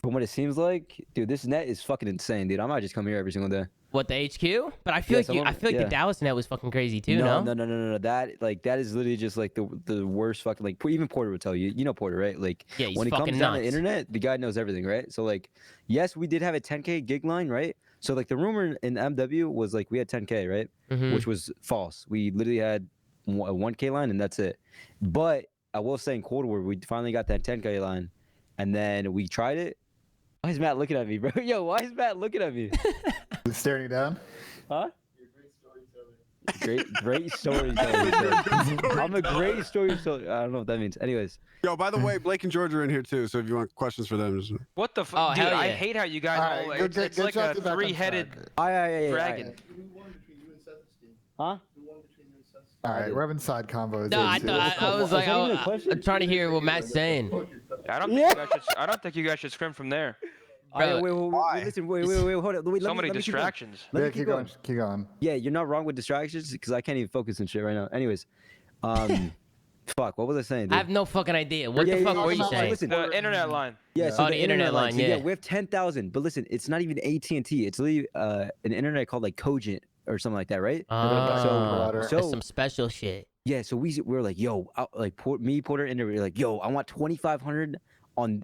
Speaker 11: from what it seems like, dude, this net is fucking insane, dude. I might just come here every single day.
Speaker 1: What, the HQ? But I feel like the Dallas net was fucking crazy too.
Speaker 11: No. That is literally just like the worst fucking, like, even Porter would tell you. You know Porter, right? Like,
Speaker 1: Yeah, he's
Speaker 11: when it
Speaker 1: fucking
Speaker 11: comes down to
Speaker 1: nuts.
Speaker 11: the internet, the guy knows everything, right? So like, yes, we did have a 10K gig line, right? So like the rumor in MW was like we had 10K, right?
Speaker 1: Mhm.
Speaker 11: Which was false. We literally had a 1K line and that's it. But I will say in Cold War, we finally got that 10K line, and then we tried it. Why is Matt looking at me, bro? Yo, why is Matt looking at me?
Speaker 2: He's staring you down.
Speaker 11: Huh? Great storyteller. I'm a great storyteller. I don't know what that means. Anyways.
Speaker 10: Yo, by the way, Blake and George are in here too, so if you want questions for them. Just...
Speaker 3: What the
Speaker 1: Oh,
Speaker 3: fuck? Dude,
Speaker 1: hell
Speaker 3: I
Speaker 1: yeah.
Speaker 3: hate how you guys
Speaker 2: All
Speaker 3: all.
Speaker 2: right,
Speaker 3: It's like a
Speaker 2: jump back on
Speaker 3: three-headed
Speaker 2: track.
Speaker 3: dragon.
Speaker 11: Huh?
Speaker 2: All right, we're having side combos.
Speaker 1: No, I was like, I'm trying to hear what Matt's saying.
Speaker 3: I don't think you guys should scrim from there.
Speaker 1: Bro,
Speaker 11: Wait, listen, wait, hold on. Wait,
Speaker 3: So
Speaker 11: let
Speaker 3: many
Speaker 11: me keep going.
Speaker 3: distractions.
Speaker 11: Let me
Speaker 2: Yeah,
Speaker 11: keep going.
Speaker 2: Keep going.
Speaker 11: Yeah, you're not wrong with distractions because I can't even focus and shit right now. Anyways, fuck, what was I saying, dude?
Speaker 1: I have no fucking idea. What the fuck were you saying?
Speaker 11: Listen,
Speaker 3: The internet line.
Speaker 11: yeah, so
Speaker 1: Oh, the internet line,
Speaker 11: so
Speaker 1: yeah.
Speaker 11: we have 10,000, but listen, it's not even AT&T. It's literally an internet called like Cogent or something like that, right?
Speaker 1: That's
Speaker 11: So
Speaker 1: some special shit.
Speaker 11: yeah, so we were like, yo, Porter, and we were like, yo, I want 2,500 on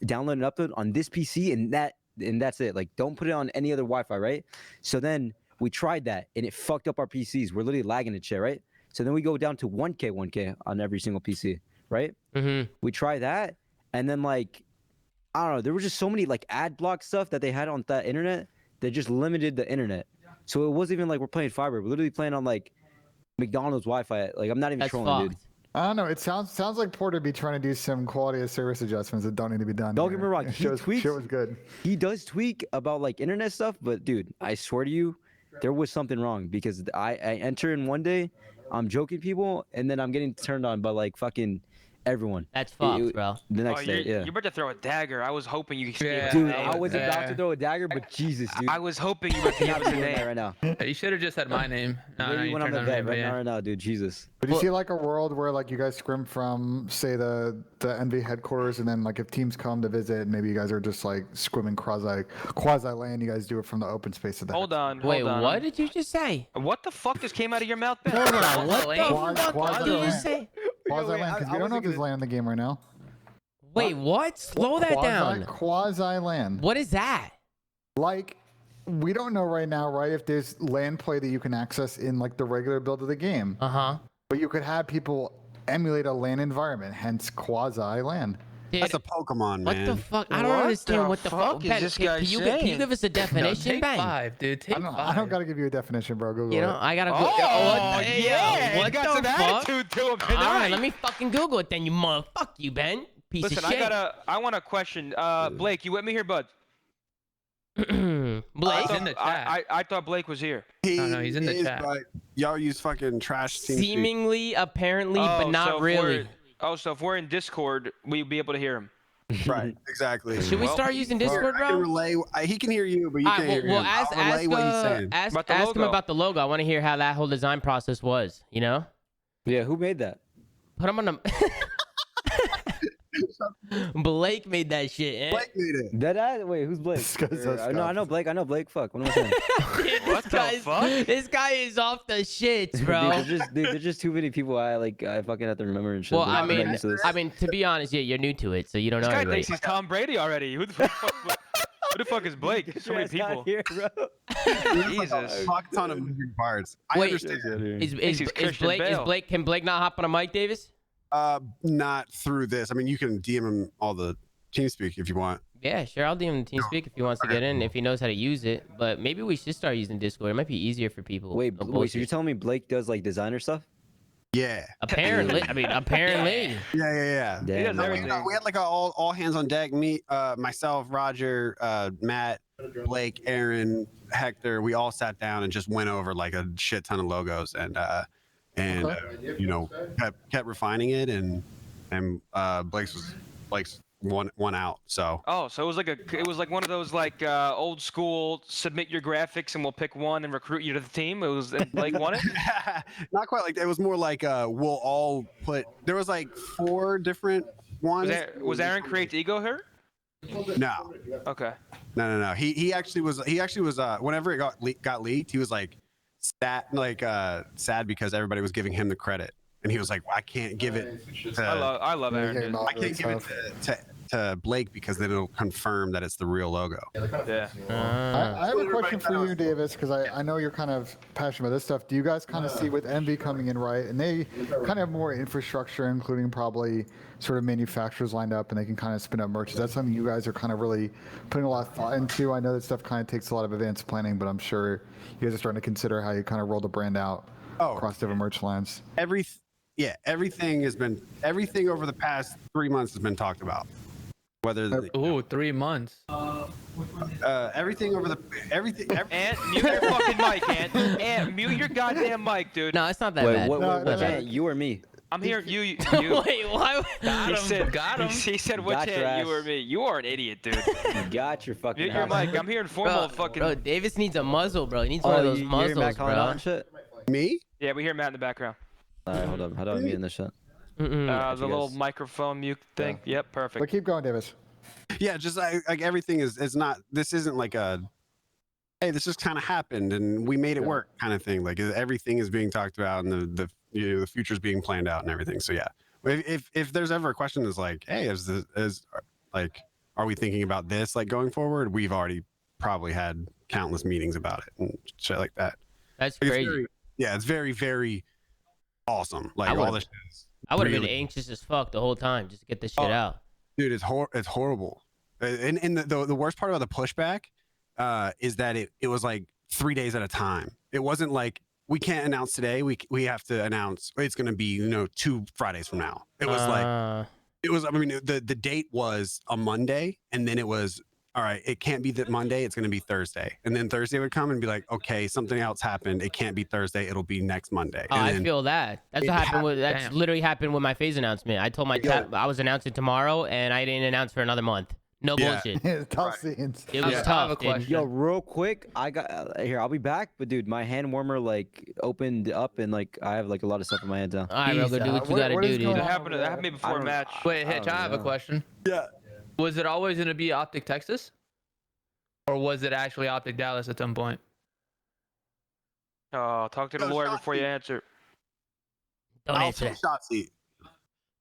Speaker 11: download and upload on this PC, and that's it. Like, don't put it on any other Wi-Fi, right? So then we tried that, and it fucked up our PCs. We're literally lagging and shit, right? So then we go down to 1K on every single PC, right?
Speaker 1: Mm-hmm.
Speaker 11: We try that, and then like, I don't know, there was just so many like ad block stuff that they had on that internet that just limited the internet. So it wasn't even like we're playing fiber. We're literally playing on like McDonald's Wi-Fi. Like, I'm not even
Speaker 1: That's
Speaker 11: trolling, dude.
Speaker 1: fucked.
Speaker 2: I don't know. It sounds like Porter be trying to do some quality of service adjustments that don't need to be done.
Speaker 11: Don't get me wrong, he tweets-
Speaker 2: Shit was good.
Speaker 11: He does tweak about like internet stuff, but dude, I swear to you, there was something wrong because I enter in one day, I'm joking people, and then I'm getting turned on by like fucking everyone.
Speaker 1: That's fucked, bro.
Speaker 11: The
Speaker 3: Oh,
Speaker 11: next day, yeah.
Speaker 3: you're about to throw a dagger. I was hoping you could
Speaker 4: Yeah.
Speaker 11: Dude,
Speaker 3: name.
Speaker 11: I was about to throw a dagger, but Jesus, dude.
Speaker 3: I was hoping you were to give us a
Speaker 11: doing that
Speaker 3: name.
Speaker 11: right now.
Speaker 4: You should have just said my name. No,
Speaker 11: Maybe
Speaker 4: you
Speaker 11: when I'm
Speaker 4: turned
Speaker 11: the
Speaker 4: on
Speaker 11: vet,
Speaker 4: me, but
Speaker 11: right now, dude, Jesus.
Speaker 2: Would you see like a world where like you guys scrim from, say, the NV headquarters, and then like if teams come to visit, maybe you guys are just like scrimming quasi land. You guys do it from the open space of the.
Speaker 3: Hold on.
Speaker 1: Wait,
Speaker 3: hold on.
Speaker 1: what did you just say?
Speaker 3: What the fuck just came out of your mouth, Ben?
Speaker 1: Hold on, what
Speaker 2: Quasi-
Speaker 1: the fuck
Speaker 2: quasi-
Speaker 1: did you just say?
Speaker 2: Quasi land, because we don't know if there's land in the game right now.
Speaker 1: Wait, what? Slow that down.
Speaker 2: Quasi land.
Speaker 1: What is that?
Speaker 2: Like, we don't know right now, right? If there's land play that you can access in like the regular build of the game,
Speaker 1: Uh-huh.
Speaker 2: but you could have people emulate a land environment, hence quasi land.
Speaker 1: Dude,
Speaker 10: That's a Pokemon,
Speaker 1: what
Speaker 10: man.
Speaker 1: the fuck? I don't
Speaker 3: What
Speaker 1: understand
Speaker 3: the
Speaker 1: what the
Speaker 3: fuck is
Speaker 1: Ben,
Speaker 3: this
Speaker 1: can
Speaker 3: guy
Speaker 1: you
Speaker 3: saying?
Speaker 1: give us a
Speaker 4: No,
Speaker 1: definition,
Speaker 4: take
Speaker 1: Bang?
Speaker 4: 5, dude. Take 5.
Speaker 2: I don't gotta give you a definition, bro. Google
Speaker 1: You know,
Speaker 2: it.
Speaker 1: I gotta go.
Speaker 3: Oh,
Speaker 1: what the,
Speaker 3: yeah.
Speaker 1: what
Speaker 3: you got
Speaker 1: the
Speaker 3: some
Speaker 1: fuck?
Speaker 3: attitude to him
Speaker 1: All
Speaker 3: tonight.
Speaker 1: right, let me fucking Google it then, you motherfuck you, Ben. Piece
Speaker 3: Listen,
Speaker 1: of shit.
Speaker 3: I want a question. Blake, you with me here, bud?
Speaker 1: Blake?
Speaker 4: He's in the chat.
Speaker 3: I thought Blake was here.
Speaker 4: No, he's in the
Speaker 10: is,
Speaker 4: chat.
Speaker 10: But y'all use fucking trash team speak.
Speaker 1: Seemingly, apparently, but
Speaker 3: so
Speaker 1: not
Speaker 3: if
Speaker 1: really.
Speaker 3: so if we're in Discord, we'll be able to hear him.
Speaker 10: Right, exactly.
Speaker 1: Should we start using Discord,
Speaker 10: I can
Speaker 1: bro?
Speaker 10: relay. He can hear you, but you
Speaker 1: All right,
Speaker 10: can't hear
Speaker 1: well,
Speaker 10: him.
Speaker 1: ask,
Speaker 10: I'll relay what he's saying.
Speaker 1: ask
Speaker 3: About the
Speaker 1: him
Speaker 3: logo.
Speaker 1: about the logo. I want to hear how that whole design process was, you know?
Speaker 11: Yeah, who made that?
Speaker 1: Put him on the... Blake made that shit, eh?
Speaker 10: Blake made it.
Speaker 11: That I Wait, who's Blake?
Speaker 2: This guy's so
Speaker 11: No, I know Blake. Fuck, what am I saying?
Speaker 1: Dude,
Speaker 3: What the fuck?
Speaker 1: This guy is off the shits, bro.
Speaker 11: Dude, there's just too many people I fucking have to remember and shit.
Speaker 1: Well,
Speaker 11: but
Speaker 1: I
Speaker 11: I'm not
Speaker 1: mean,
Speaker 11: used to this.
Speaker 1: to be honest, yeah, you're new to it, so you don't
Speaker 3: This
Speaker 1: know
Speaker 3: guy
Speaker 1: everybody.
Speaker 3: thinks he's Tom Brady already. Who the fuck is Blake? So many
Speaker 11: Yes, not
Speaker 3: people.
Speaker 11: here, bro.
Speaker 3: Jesus.
Speaker 10: Fuck ton of moving parts. I
Speaker 1: Wait.
Speaker 10: understand.
Speaker 1: Is
Speaker 3: Christian Bale.
Speaker 1: Blake? Can Blake not hop on a mic, Davis?
Speaker 10: Not through this. I mean, you can DM him all the TeamSpeak if you want.
Speaker 1: Yeah, sure. I'll DM him TeamSpeak if he wants to get in, if he knows how to use it. But maybe we should start using Discord. It might be easier for people.
Speaker 11: Wait, so you're telling me Blake does like designer stuff?
Speaker 10: Yeah.
Speaker 1: Apparently, I mean, apparently.
Speaker 10: Yeah.
Speaker 1: Damn,
Speaker 10: We had like a all hands on deck. Me, myself, Roger, Matt, Blake, Aaron, Hector. We all sat down and just went over like a shit ton of logos and you know, kept refining it and Blake's one out. So
Speaker 3: So it was like one of those like old school submit your graphics and we'll pick one and recruit you to the team. It was Blake won it.
Speaker 10: Not quite like that. It was more like we'll all put. There was like 4 different ones.
Speaker 3: Was Aaron Create's ego hurt?
Speaker 10: No.
Speaker 3: Okay.
Speaker 10: No. He actually was. Whenever it got leaked, he was like sad because everybody was giving him the credit. And he was like, well, I can't give it to.
Speaker 3: I love Aaron.
Speaker 10: I can't give it to Blake because then it'll confirm that it's the real logo.
Speaker 3: Yeah.
Speaker 2: I have a question for you, Davis, because I know you're kind of passionate about this stuff. Do you guys kind of see with Envy coming in, right? And they kind of have more infrastructure, including probably sort of manufacturers lined up, and they can kind of spin up merch. Is that something you guys are kind of really putting a lot of thought into? I know that stuff kind of takes a lot of advanced planning, but I'm sure you guys are starting to consider how you kind of roll the brand out across different merch lines.
Speaker 10: Everything over the past 3 months has been talked about. Whether
Speaker 4: 3 months.
Speaker 10: Everything.
Speaker 3: Ant, mute your fucking mic, Ant. Ant, mute your goddamn mic, dude.
Speaker 1: No, it's not that bad.
Speaker 11: Which Ant, you or me?
Speaker 3: I'm here. You.
Speaker 1: Wait, why?
Speaker 4: Got him.
Speaker 3: He said, which Ant, you or me? You are an idiot, dude.
Speaker 11: You got your fucking.
Speaker 3: Mute your mic. I'm hearing formal fucking.
Speaker 1: Bro, Davis needs a muzzle, bro. He needs one of those muzzles, bro.
Speaker 10: Me?
Speaker 3: Yeah, we hear Matt in the background.
Speaker 11: Alright, hold up. How do I mute in this shit?
Speaker 3: The little microphone mute thing.
Speaker 2: Yeah.
Speaker 3: Yep, perfect.
Speaker 2: But keep going, Davis.
Speaker 10: Yeah, just like everything is not. This isn't like a. Hey, this just kind of happened and we made it work kind of thing. Like everything is being talked about and the future's being planned out and everything. So yeah, if there's ever a question that's like, hey, are we thinking about this like going forward? We've already probably had countless meetings about it and shit like that.
Speaker 1: That's crazy.
Speaker 10: It's very, very awesome. Like all this.
Speaker 1: I would have been anxious as fuck the whole time just to get this shit out.
Speaker 10: Dude, it's horrible. And the worst part about the pushback is that it was like 3 days at a time. It wasn't like we can't announce today. We have to announce it's going to be 2 Fridays from now. It was I mean the date was a Monday and then it was all right. It can't be that Monday. It's going to be Thursday. And then Thursday would come and be like, okay, something else happened. It can't be Thursday. It'll be next Monday.
Speaker 1: Oh, I feel that. That's what happened with. That's literally happened with my phase announcement. I told my chat I was announcing tomorrow, and I didn't announce for another month. No bullshit.
Speaker 2: Tough scenes.
Speaker 1: It was tough.
Speaker 11: Yo, real quick, I got here. I'll be back, but dude, my hand warmer like opened up and like I have like a lot of stuff in my hands now.
Speaker 1: All right, bro, go do what you gotta do, dude.
Speaker 3: That happened to me before a match.
Speaker 4: Wait, Hitch, I have a question.
Speaker 10: Yeah.
Speaker 4: Was it always gonna be OpTic Texas? Or was it actually OpTic Dallas at some point?
Speaker 3: Oh, talk to the lawyer before you answer.
Speaker 1: Don't
Speaker 10: I'll
Speaker 1: answer.
Speaker 10: tell Shotzzy.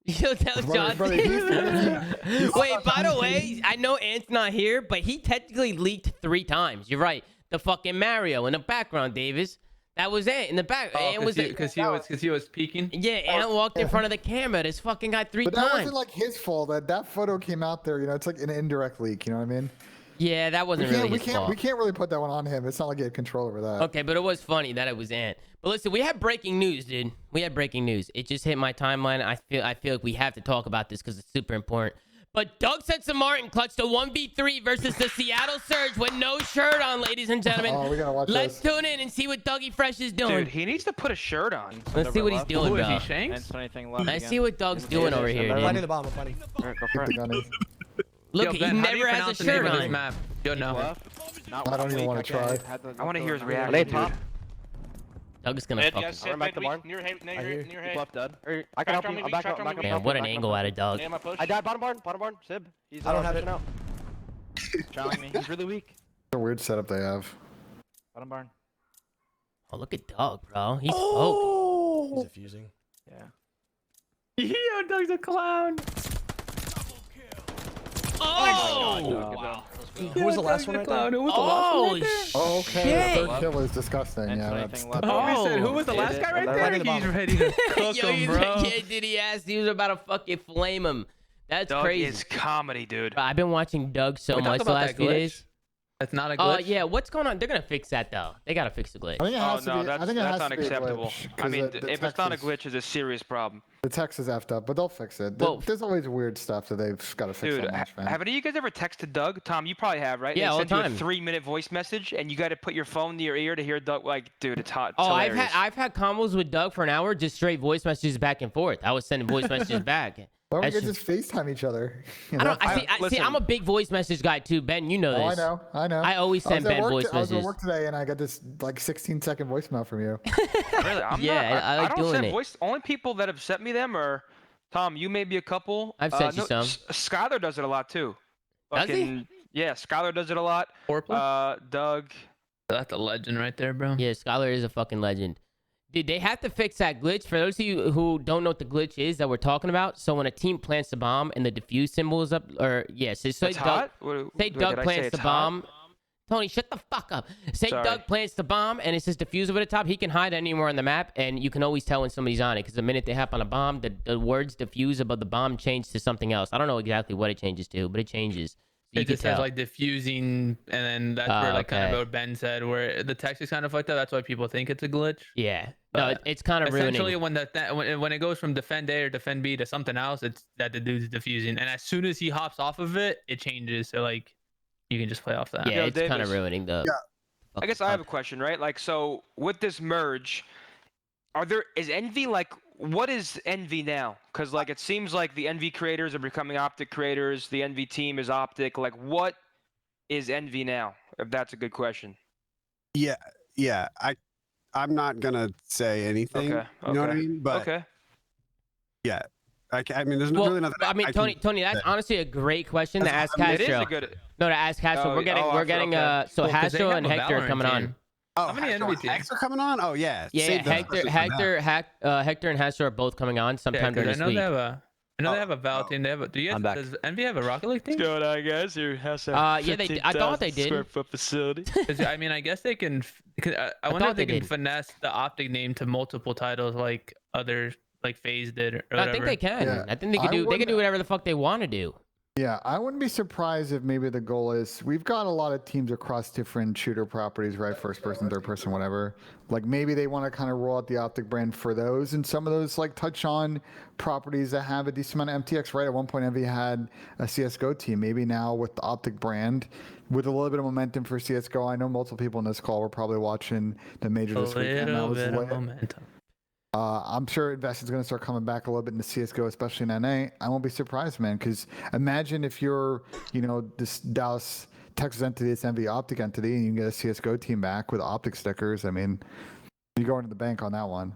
Speaker 1: You'll tell Shotzzy. Wait, by the way, I know Ant's not here, but he technically leaked 3 times. You're right. The fucking Mario in the background, Davis. That was Ant in the back. Ant was
Speaker 4: because he was peeking.
Speaker 1: Yeah, Ant walked in front of the camera. This fucking guy 3
Speaker 2: but
Speaker 1: times.
Speaker 2: That wasn't like his fault. That photo came out there. It's like an indirect leak. You know what I mean?
Speaker 1: Yeah, that wasn't really his fault.
Speaker 2: We can't really put that one on him. It's not like he had control over that.
Speaker 1: Okay, but it was funny that it was Ant. But listen, we had breaking news, dude. We had breaking news. It just hit my timeline. I feel like we have to talk about this because it's super important. But Doug Censor Martin clutched a 1v3 versus the Seattle Surge with no shirt on, ladies and gentlemen.
Speaker 2: Oh, we gotta watch
Speaker 1: Let's
Speaker 2: this.
Speaker 1: tune in and see what Dougie Fresh is doing.
Speaker 3: Dude, he needs to put a shirt on.
Speaker 1: Let's see what he's doing, bro.
Speaker 4: Is he Shanks?
Speaker 1: Let's see what Doug's doing over here, dude.
Speaker 6: the bomb, buddy.
Speaker 3: Alright, go for it.
Speaker 1: Look, he never has a shirt on.
Speaker 4: Map? Yo, no.
Speaker 2: I don't even want to try.
Speaker 3: I want to hear his reaction, dude.
Speaker 1: Doug's gonna fuck.
Speaker 12: I can help you. I'm back up.
Speaker 1: Man, what an angle out of Doug.
Speaker 12: I died. Bottom barn. Sib. He's
Speaker 6: I don't have it.
Speaker 12: now. Challenge me. He's really weak.
Speaker 2: It's a weird setup they have.
Speaker 12: Bottom barn.
Speaker 1: Oh, look at Doug, bro. He's focused.
Speaker 6: He's defusing.
Speaker 12: Yeah.
Speaker 4: Yo, Doug's a clown.
Speaker 1: Oh!
Speaker 12: Wow.
Speaker 6: Who was the last one right there?
Speaker 4: Who was the last one right there?
Speaker 2: Oh, okay.
Speaker 1: Shit.
Speaker 2: The third kill is disgusting. Yeah, that's
Speaker 4: Oh, we said, who was the last guy right there? He's ready to cook
Speaker 1: Yo,
Speaker 4: him, bro.
Speaker 1: yeah, did he ask? He was about to fucking flame him. That's
Speaker 3: Doug
Speaker 1: crazy.
Speaker 3: is comedy, dude.
Speaker 1: I've been watching Doug so
Speaker 4: Can we talk
Speaker 1: much the
Speaker 4: about
Speaker 1: last
Speaker 4: that
Speaker 1: few
Speaker 4: glitch?
Speaker 1: days.
Speaker 4: That's not a
Speaker 1: Oh
Speaker 4: glitch.
Speaker 1: yeah, what's going on? They're gonna fix that though. They gotta fix the glitch.
Speaker 2: I think it
Speaker 3: Oh
Speaker 2: has to
Speaker 3: no,
Speaker 2: be. I
Speaker 3: that's
Speaker 2: think it has to be a
Speaker 3: unacceptable.
Speaker 2: glitch,
Speaker 3: I
Speaker 2: 'cause
Speaker 3: mean,
Speaker 2: the
Speaker 3: if it's not a
Speaker 2: Texas-
Speaker 3: glitch, it's a serious problem.
Speaker 2: The text is effed up, but they'll fix it.
Speaker 1: Well-
Speaker 2: There's always weird stuff that they've got to fix
Speaker 3: Dude,
Speaker 2: on Match, man.
Speaker 3: have any of you guys ever texted Doug? Tom, you probably have, right?
Speaker 1: Yeah,
Speaker 3: they
Speaker 1: all the
Speaker 3: send
Speaker 1: time.
Speaker 3: you a 3-minute voice message, and you got to put your phone to your ear to hear Doug. Like, dude, it's hot. It's
Speaker 1: Oh,
Speaker 3: hilarious.
Speaker 1: I've had combos with Doug for an hour, just straight voice messages back and forth. I was sending voice messages back.
Speaker 2: Why don't we
Speaker 1: That's
Speaker 2: just FaceTime each other? You
Speaker 1: I
Speaker 2: know?
Speaker 1: don't. I see.
Speaker 3: listen.
Speaker 1: I'm a big voice message guy too, Ben. You know
Speaker 2: Oh,
Speaker 1: this.
Speaker 2: I know.
Speaker 1: I always
Speaker 2: I was
Speaker 1: send
Speaker 2: at
Speaker 1: Ben
Speaker 2: work
Speaker 1: voice
Speaker 2: I was at
Speaker 1: messages.
Speaker 2: work today, and I got this like 16-second voicemail from you.
Speaker 3: Really? I'm
Speaker 1: Yeah,
Speaker 3: not,
Speaker 1: I like
Speaker 3: don't
Speaker 1: doing
Speaker 3: send
Speaker 1: it.
Speaker 3: voice. Only people that have sent me them are Tom. You may be a couple.
Speaker 1: I've sent you some.
Speaker 3: Skylar does it a lot too.
Speaker 1: Does he?
Speaker 3: Fucking- Yeah, Skylar does it a lot. Doug.
Speaker 4: That's a legend right there, bro.
Speaker 1: Yeah, Skylar is a fucking legend. Dude, they have to fix that glitch. For those of you who don't know what the glitch is that we're talking about, so when a team plants the bomb and the defuse symbol is up, or yes, say
Speaker 3: It's
Speaker 1: Doug,
Speaker 3: hot?
Speaker 1: say
Speaker 3: Did
Speaker 1: Doug
Speaker 3: I say
Speaker 1: plants
Speaker 3: it's
Speaker 1: the
Speaker 3: hot?
Speaker 1: bomb. Tony, shut the fuck up. Say
Speaker 3: Sorry.
Speaker 1: Doug plants the bomb and it says defuse over the top. He can hide anywhere on the map, and you can always tell when somebody's on it because the minute they hop on a bomb, the words defuse above the bomb change to something else. I don't know exactly what it changes to, but it changes. So you
Speaker 4: It
Speaker 1: can
Speaker 4: just says
Speaker 1: tell.
Speaker 4: like diffusing, and then that's where like kind of
Speaker 1: okay.
Speaker 4: what Ben said, where the text is kind of fucked up. That's why people think it's a glitch.
Speaker 1: Yeah. No, it's kind of
Speaker 4: Essentially,
Speaker 1: ruining.
Speaker 4: when it goes from defend A or defend B to something else, it's that the dude's diffusing, and as soon as he hops off of it, it changes. So like, you can just play off that.
Speaker 1: Yeah,
Speaker 3: Yo,
Speaker 1: it's kind of
Speaker 3: Davis.
Speaker 1: ruining the.
Speaker 3: I guess I have a question, right? Like, so with this merge, is Envy like, what is Envy now? Because like, it seems like the Envy creators are becoming OpTic creators. The Envy team is OpTic. Like, what is Envy now? If that's a good question.
Speaker 10: Yeah. I'm not gonna say anything.
Speaker 3: Okay.
Speaker 10: You know what I
Speaker 3: okay,
Speaker 10: mean? But
Speaker 3: okay.
Speaker 10: yeah, I mean, there's
Speaker 1: Well,
Speaker 10: really nothing.
Speaker 1: I mean, Tony,
Speaker 10: can
Speaker 1: that's
Speaker 10: say.
Speaker 1: honestly a great question to
Speaker 10: That's-
Speaker 1: ask
Speaker 10: I mean,
Speaker 3: It is
Speaker 1: Castro.
Speaker 3: a good.
Speaker 1: No, to ask Castro.
Speaker 3: Oh,
Speaker 1: we're getting,
Speaker 3: oh,
Speaker 1: we're
Speaker 3: I
Speaker 1: getting.
Speaker 3: forgot.
Speaker 1: So
Speaker 4: Well, 'cause they
Speaker 1: Castro
Speaker 4: have
Speaker 1: and
Speaker 4: a
Speaker 1: Hector are
Speaker 4: Valorant
Speaker 1: coming on.
Speaker 4: team.
Speaker 10: Oh,
Speaker 4: How many
Speaker 10: Hector,
Speaker 4: Envy teams?
Speaker 10: Hector coming on? Oh yeah.
Speaker 1: Yeah,
Speaker 10: Save those
Speaker 1: Hector,
Speaker 10: questions for now.
Speaker 1: Hector and Hector are both coming on
Speaker 4: Yeah,
Speaker 1: sometime
Speaker 4: 'cause
Speaker 1: during
Speaker 4: I
Speaker 1: this
Speaker 4: know
Speaker 1: week.
Speaker 4: they have a. I know they have a Val team. They have a.
Speaker 11: I'm back.
Speaker 4: Does Envy have a Rocket League team?
Speaker 3: going on, guys? Your house
Speaker 1: Yeah, I thought they did.
Speaker 3: foot facility.
Speaker 4: 'Cause, I mean, I guess they can. I wonder
Speaker 1: thought
Speaker 4: if they
Speaker 1: they
Speaker 4: can
Speaker 1: did.
Speaker 4: finesse the OpTic name to multiple titles like other like FaZe did or
Speaker 1: I think
Speaker 4: whatever.
Speaker 1: they can.
Speaker 2: Yeah.
Speaker 1: I think they can
Speaker 2: I
Speaker 1: do. They can
Speaker 2: wouldn't-
Speaker 1: do whatever the fuck they want to do.
Speaker 2: Yeah, I wouldn't be surprised if maybe the goal is we've got a lot of teams across different shooter properties, right? First person, third person, whatever. Like maybe they want to kind of roll out the OpTic brand for those, and some of those like touch on properties that have a decent amount of MTX, right? At one point, Envy had a CS:GO team. Maybe now with the OpTic brand, with a little bit of momentum for CS:GO. I know multiple people in this call were probably watching the major
Speaker 4: A
Speaker 2: this weekend. That
Speaker 4: little
Speaker 2: was
Speaker 4: bit of
Speaker 2: lit.
Speaker 4: momentum.
Speaker 2: I'm sure investors going to start coming back a little bit into CS:GO, especially in NA. I won't be surprised, man, because imagine if you're, this Dallas, Texas entity, it's Envy OpTic entity, and you can get a CS:GO team back with OpTic stickers. I mean, you go into the bank on that one.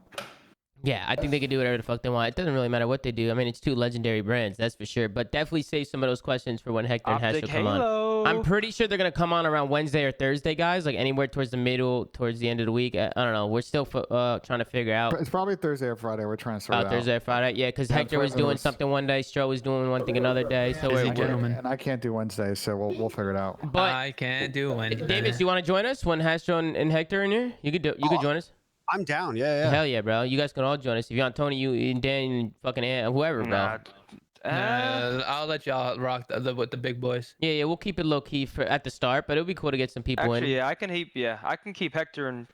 Speaker 1: Yeah, I think they can do whatever the fuck they want. It doesn't really matter what they do. I mean, it's two legendary brands, that's for sure. But definitely save some of those questions for when Hector and Hector come on. I'm pretty sure they're gonna come on around Wednesday or Thursday, guys. Like anywhere towards the middle, towards the end of the week. I don't know. We're still trying to figure out.
Speaker 2: It's probably Thursday or Friday. We're trying to sort it out.
Speaker 1: Thursday or Friday. Yeah, because
Speaker 2: Yeah,
Speaker 1: Hector was
Speaker 2: Friday
Speaker 1: doing
Speaker 2: was-
Speaker 1: something one day, Stro was doing one thing another day. So
Speaker 4: Busy
Speaker 1: we're.
Speaker 4: gentleman.
Speaker 2: And I can't do Wednesday, so we'll figure it out.
Speaker 1: But
Speaker 4: I can't do Wednesday.
Speaker 1: Davis, you want to join us when Hastro and Hector are in here? You could join us.
Speaker 10: I'm down. Yeah.
Speaker 1: Hell yeah, bro. You guys can all join us. If you want Tony, you and Dan, and fucking Ant, whoever, bro.
Speaker 4: I'll let y'all rock with the big boys.
Speaker 1: Yeah, we'll keep it low key for at the start, but it'll be cool to get some people
Speaker 3: Actually,
Speaker 1: in.
Speaker 3: yeah, I can keep Hector and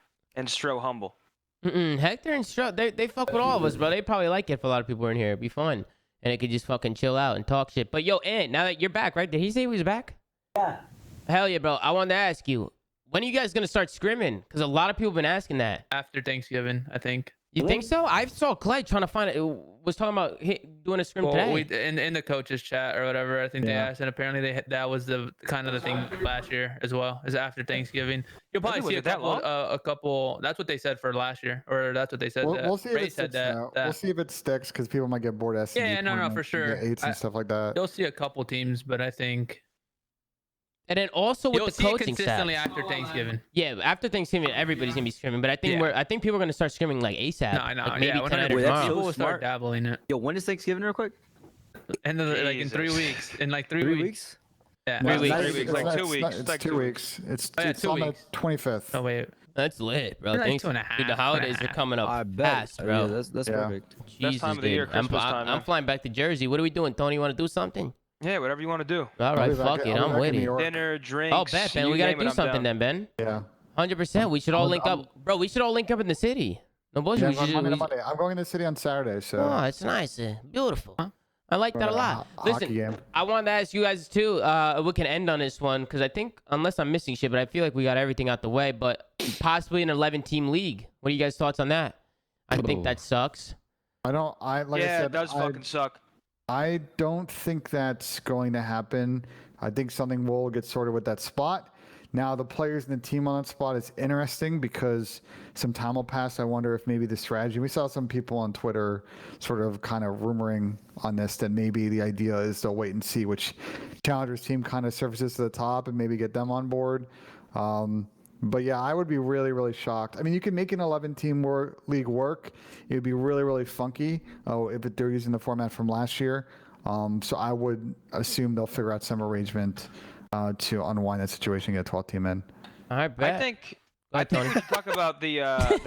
Speaker 3: Stro humble.
Speaker 1: Hector and Stro, they fuck with all of us, bro. They probably like it if a lot of people are in here. It'd be fun, and it could just fucking chill out and talk shit. But yo, Ant, now that you're back, right? Did he say he was back?
Speaker 13: Yeah.
Speaker 1: Hell yeah, bro. I wanted to ask you, when are you guys gonna start scrimming? Because a lot of people have been asking that.
Speaker 4: After Thanksgiving, I think.
Speaker 1: You think so? I saw Clay trying to find it. Was talking about doing a scrim today.
Speaker 4: We in the coaches chat or whatever. I think they asked, and apparently that was the kind of the thing last year as well. Is after Thanksgiving, you'll probably
Speaker 3: Was
Speaker 4: see
Speaker 3: it that long?
Speaker 4: a couple. That's what they said for last year, or that's what they said.
Speaker 2: We'll see if
Speaker 4: Ray
Speaker 2: it
Speaker 4: said
Speaker 2: sticks now. We'll see if it sticks because people might get bored of SCG
Speaker 4: Yeah, no, for
Speaker 2: tournaments and
Speaker 4: sure.
Speaker 2: get eights and stuff like that.
Speaker 4: You'll see a couple teams, but I think.
Speaker 1: And then also with
Speaker 4: You'll
Speaker 1: the
Speaker 4: see it
Speaker 1: coaching
Speaker 4: consistently
Speaker 1: staff.
Speaker 4: after Thanksgiving.
Speaker 1: Yeah, after Thanksgiving, everybody's gonna be scrimming. But I think
Speaker 4: Yeah.
Speaker 1: I think people are gonna start scrimming like ASAP.
Speaker 4: No, I know.
Speaker 1: Like maybe
Speaker 4: Yeah,
Speaker 1: tonight or
Speaker 4: 100%.
Speaker 1: tomorrow.
Speaker 4: People will start
Speaker 11: smart.
Speaker 4: dabbling in it.
Speaker 11: Yo, when is Thanksgiving real quick?
Speaker 4: And then, like in 3
Speaker 3: Jesus.
Speaker 4: weeks. In like 3
Speaker 11: 3
Speaker 4: weeks.
Speaker 11: weeks?
Speaker 4: Yeah.
Speaker 2: No,
Speaker 1: Three
Speaker 2: it's
Speaker 1: weeks.
Speaker 2: not-
Speaker 3: 3 weeks, like
Speaker 2: it's
Speaker 3: 2
Speaker 2: not-
Speaker 3: weeks.
Speaker 2: It's
Speaker 3: Like
Speaker 2: 2
Speaker 3: 2
Speaker 2: weeks. It's
Speaker 4: Oh, yeah,
Speaker 2: it's
Speaker 4: 2
Speaker 2: on the
Speaker 4: weeks.
Speaker 2: 25th.
Speaker 4: Oh wait.
Speaker 1: That's lit, bro.
Speaker 4: Like
Speaker 1: Thanks.
Speaker 4: 2.5,
Speaker 1: Dude, the holidays are
Speaker 4: 2.5.
Speaker 1: coming up
Speaker 11: I bet.
Speaker 1: fast, bro.
Speaker 11: Yeah, that's perfect.
Speaker 1: Jesus,
Speaker 3: time of the year,
Speaker 1: dude.
Speaker 3: Christmas time,
Speaker 1: I'm
Speaker 3: man.
Speaker 1: flying back to Jersey. What are we doing, Tony? You want to do something?
Speaker 3: Yeah, whatever you want to do.
Speaker 1: All right, fuck it. I'm with it.
Speaker 3: Dinner, drinks.
Speaker 1: Oh, bet, Ben. We gotta do something then, Ben.
Speaker 2: Yeah.
Speaker 1: 100%. We should all link up, bro. We should all link up in the city. No bullshit.
Speaker 2: Yeah, Monday. I'm going to the city on Saturday, so.
Speaker 1: Oh, it's nice. Beautiful. I like that a lot.
Speaker 2: Hockey
Speaker 1: Listen,
Speaker 2: game.
Speaker 1: I wanted to ask you guys too. We can end on this one because I think, unless I'm missing shit, but I feel like we got everything out the way. But possibly an 11-team league. What are you guys' thoughts on that? I think that sucks.
Speaker 2: I said,
Speaker 3: it does fucking suck.
Speaker 2: I don't think that's going to happen. I think something will get sorted with that spot. Now, the players in the team on that spot is interesting because some time will pass. I wonder if maybe the strategy. We saw some people on Twitter sort of kind of rumoring on this that maybe the idea is to wait and see which challengers team kind of surfaces to the top and maybe get them on board. But yeah, I would be really, really shocked. I mean, you can make an 11-team league work. It would be really, really funky if they're using the format from last year. So I would assume they'll figure out some arrangement to unwind that situation, get a 12-team in.
Speaker 1: All right, bet.
Speaker 3: I think we should talk about the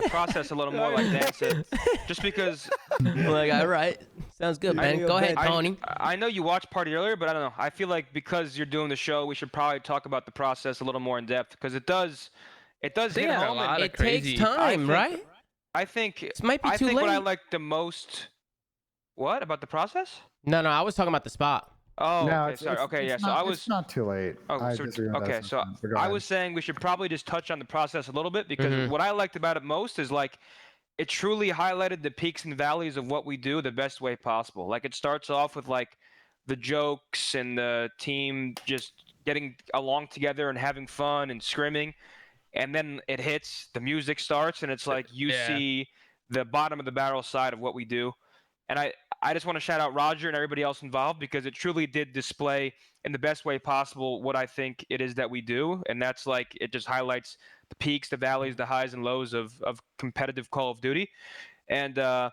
Speaker 3: process a little more, like Dan said, just because.
Speaker 1: Like, all right, sounds good, man. Go ahead, Tony.
Speaker 3: I know you watched party earlier, but I don't know. I feel like because you're doing the show, we should probably talk about the process a little more in depth because it does hit home. And
Speaker 1: it takes time, right?
Speaker 3: I think
Speaker 1: this might be too late.
Speaker 3: What I like the most. What about the process?
Speaker 1: No, I was talking about the spot.
Speaker 3: Oh,
Speaker 2: No,
Speaker 3: okay, sorry. Okay, yeah. So I was.
Speaker 2: It's not too late.
Speaker 3: Oh, okay. So I was saying we should probably just touch on the process a little bit because what I liked about it most is like it truly highlighted the peaks and valleys of what we do the best way possible. Like it starts off with like the jokes and the team just getting along together and having fun and scrimming, and then it hits. The music starts and it's like you see the bottom of the barrel side of what we do, and I just want to shout out Roger and everybody else involved because it truly did display in the best way possible what I think it is that we do. And that's like, it just highlights the peaks, the valleys, the highs and lows of competitive Call of Duty. And to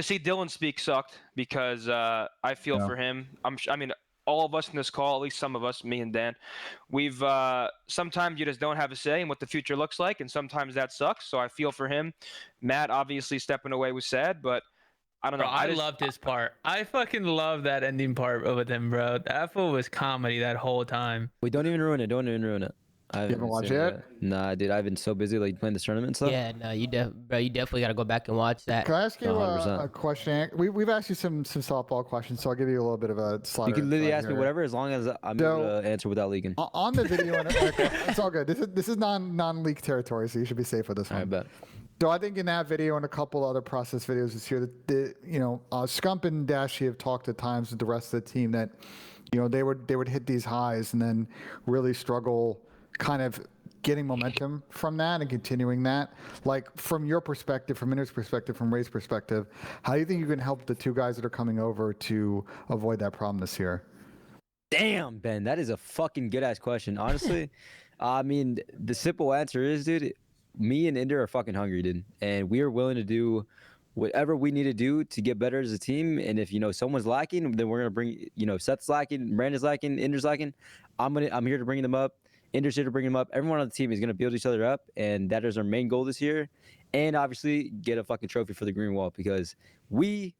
Speaker 3: see Dylan speak sucked because I feel for him. I mean, all of us in this call, at least some of us, me and Dan, we've sometimes you just don't have a say in what the future looks like. And sometimes that sucks. So I feel for him. Matt obviously stepping away was sad, but I don't know.
Speaker 4: Bro, I loved his part. I fucking love that ending part with him, bro. That fool was comedy that whole time.
Speaker 11: Wait, don't even ruin it. Don't even ruin it.
Speaker 2: You haven't watched it yet?
Speaker 11: Nah, dude. I've been so busy like playing this tournament and stuff.
Speaker 1: Yeah, no, you definitely got to go back and watch that.
Speaker 2: Can I ask you a question? We've asked you some softball questions, so I'll give you a little bit of a slider.
Speaker 11: You can literally ask me whatever as long as I'm able to answer without leaking.
Speaker 2: On the video, it's all good. This is non-leak territory, so you should be safe with this one.
Speaker 11: I bet.
Speaker 2: So I think in that video and a couple other process videos this year, Scump and Dashy have talked at times with the rest of the team that, they would hit these highs and then really struggle kind of getting momentum from that and continuing that. Like from your perspective, from Inner's perspective, from Ray's perspective, how do you think you can help the two guys that are coming over to avoid that problem this year?
Speaker 11: Damn, Ben, that is a fucking good ass question. Honestly, I mean, the simple answer is, dude, me and Inder are fucking hungry, dude, and we are willing to do whatever we need to do to get better as a team. And if someone's lacking, then we're gonna bring. Seth's lacking, Brandon's lacking, Inder's lacking. I'm here to bring them up. Inder's here to bring them up. Everyone on the team is gonna build each other up, and that is our main goal this year. And obviously, get a fucking trophy for the Green Wall because the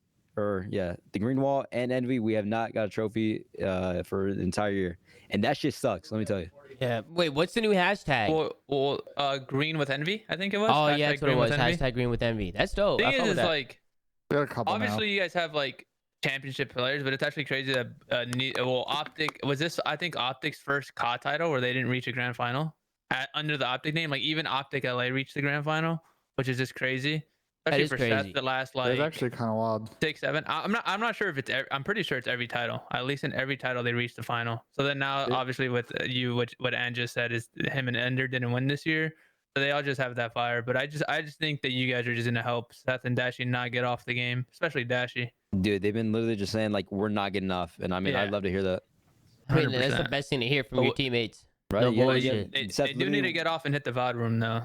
Speaker 11: Green Wall and Envy, we have not got a trophy for the entire year, and that shit sucks. Let me tell you.
Speaker 1: Yeah. Wait, what's the new hashtag?
Speaker 4: Well, Green with Envy, I think it was.
Speaker 1: Oh, yeah, that's what it was. Hashtag Green with Envy. That's dope.
Speaker 4: The thing is, like,
Speaker 2: a couple
Speaker 4: obviously
Speaker 2: now.
Speaker 4: you guys have like championship players, but it's actually crazy that OpTic was this. I think OpTic's first COD title where they didn't reach a grand final under the OpTic name. Like even OpTic LA reached the grand final, which is just crazy. Especially for
Speaker 1: crazy.
Speaker 4: Seth, the last like
Speaker 2: It's actually kind of wild.
Speaker 4: 6, 7. I'm not sure if it's. I'm pretty sure it's every title. At least in every title they reached the final. So then now, obviously, with what Ann just said is him and Ender didn't win this year, so they all just have that fire. But I just think that you guys are just gonna help Seth and Dashy not get off the game, especially Dashy.
Speaker 11: Dude, they've been literally just saying like we're not getting off, and I mean I'd love to hear that.
Speaker 1: I mean, that's the best thing to hear from your teammates.
Speaker 11: Right?
Speaker 1: No
Speaker 11: Yeah,
Speaker 1: bullshit.
Speaker 4: They do need to get off and hit the VOD room though,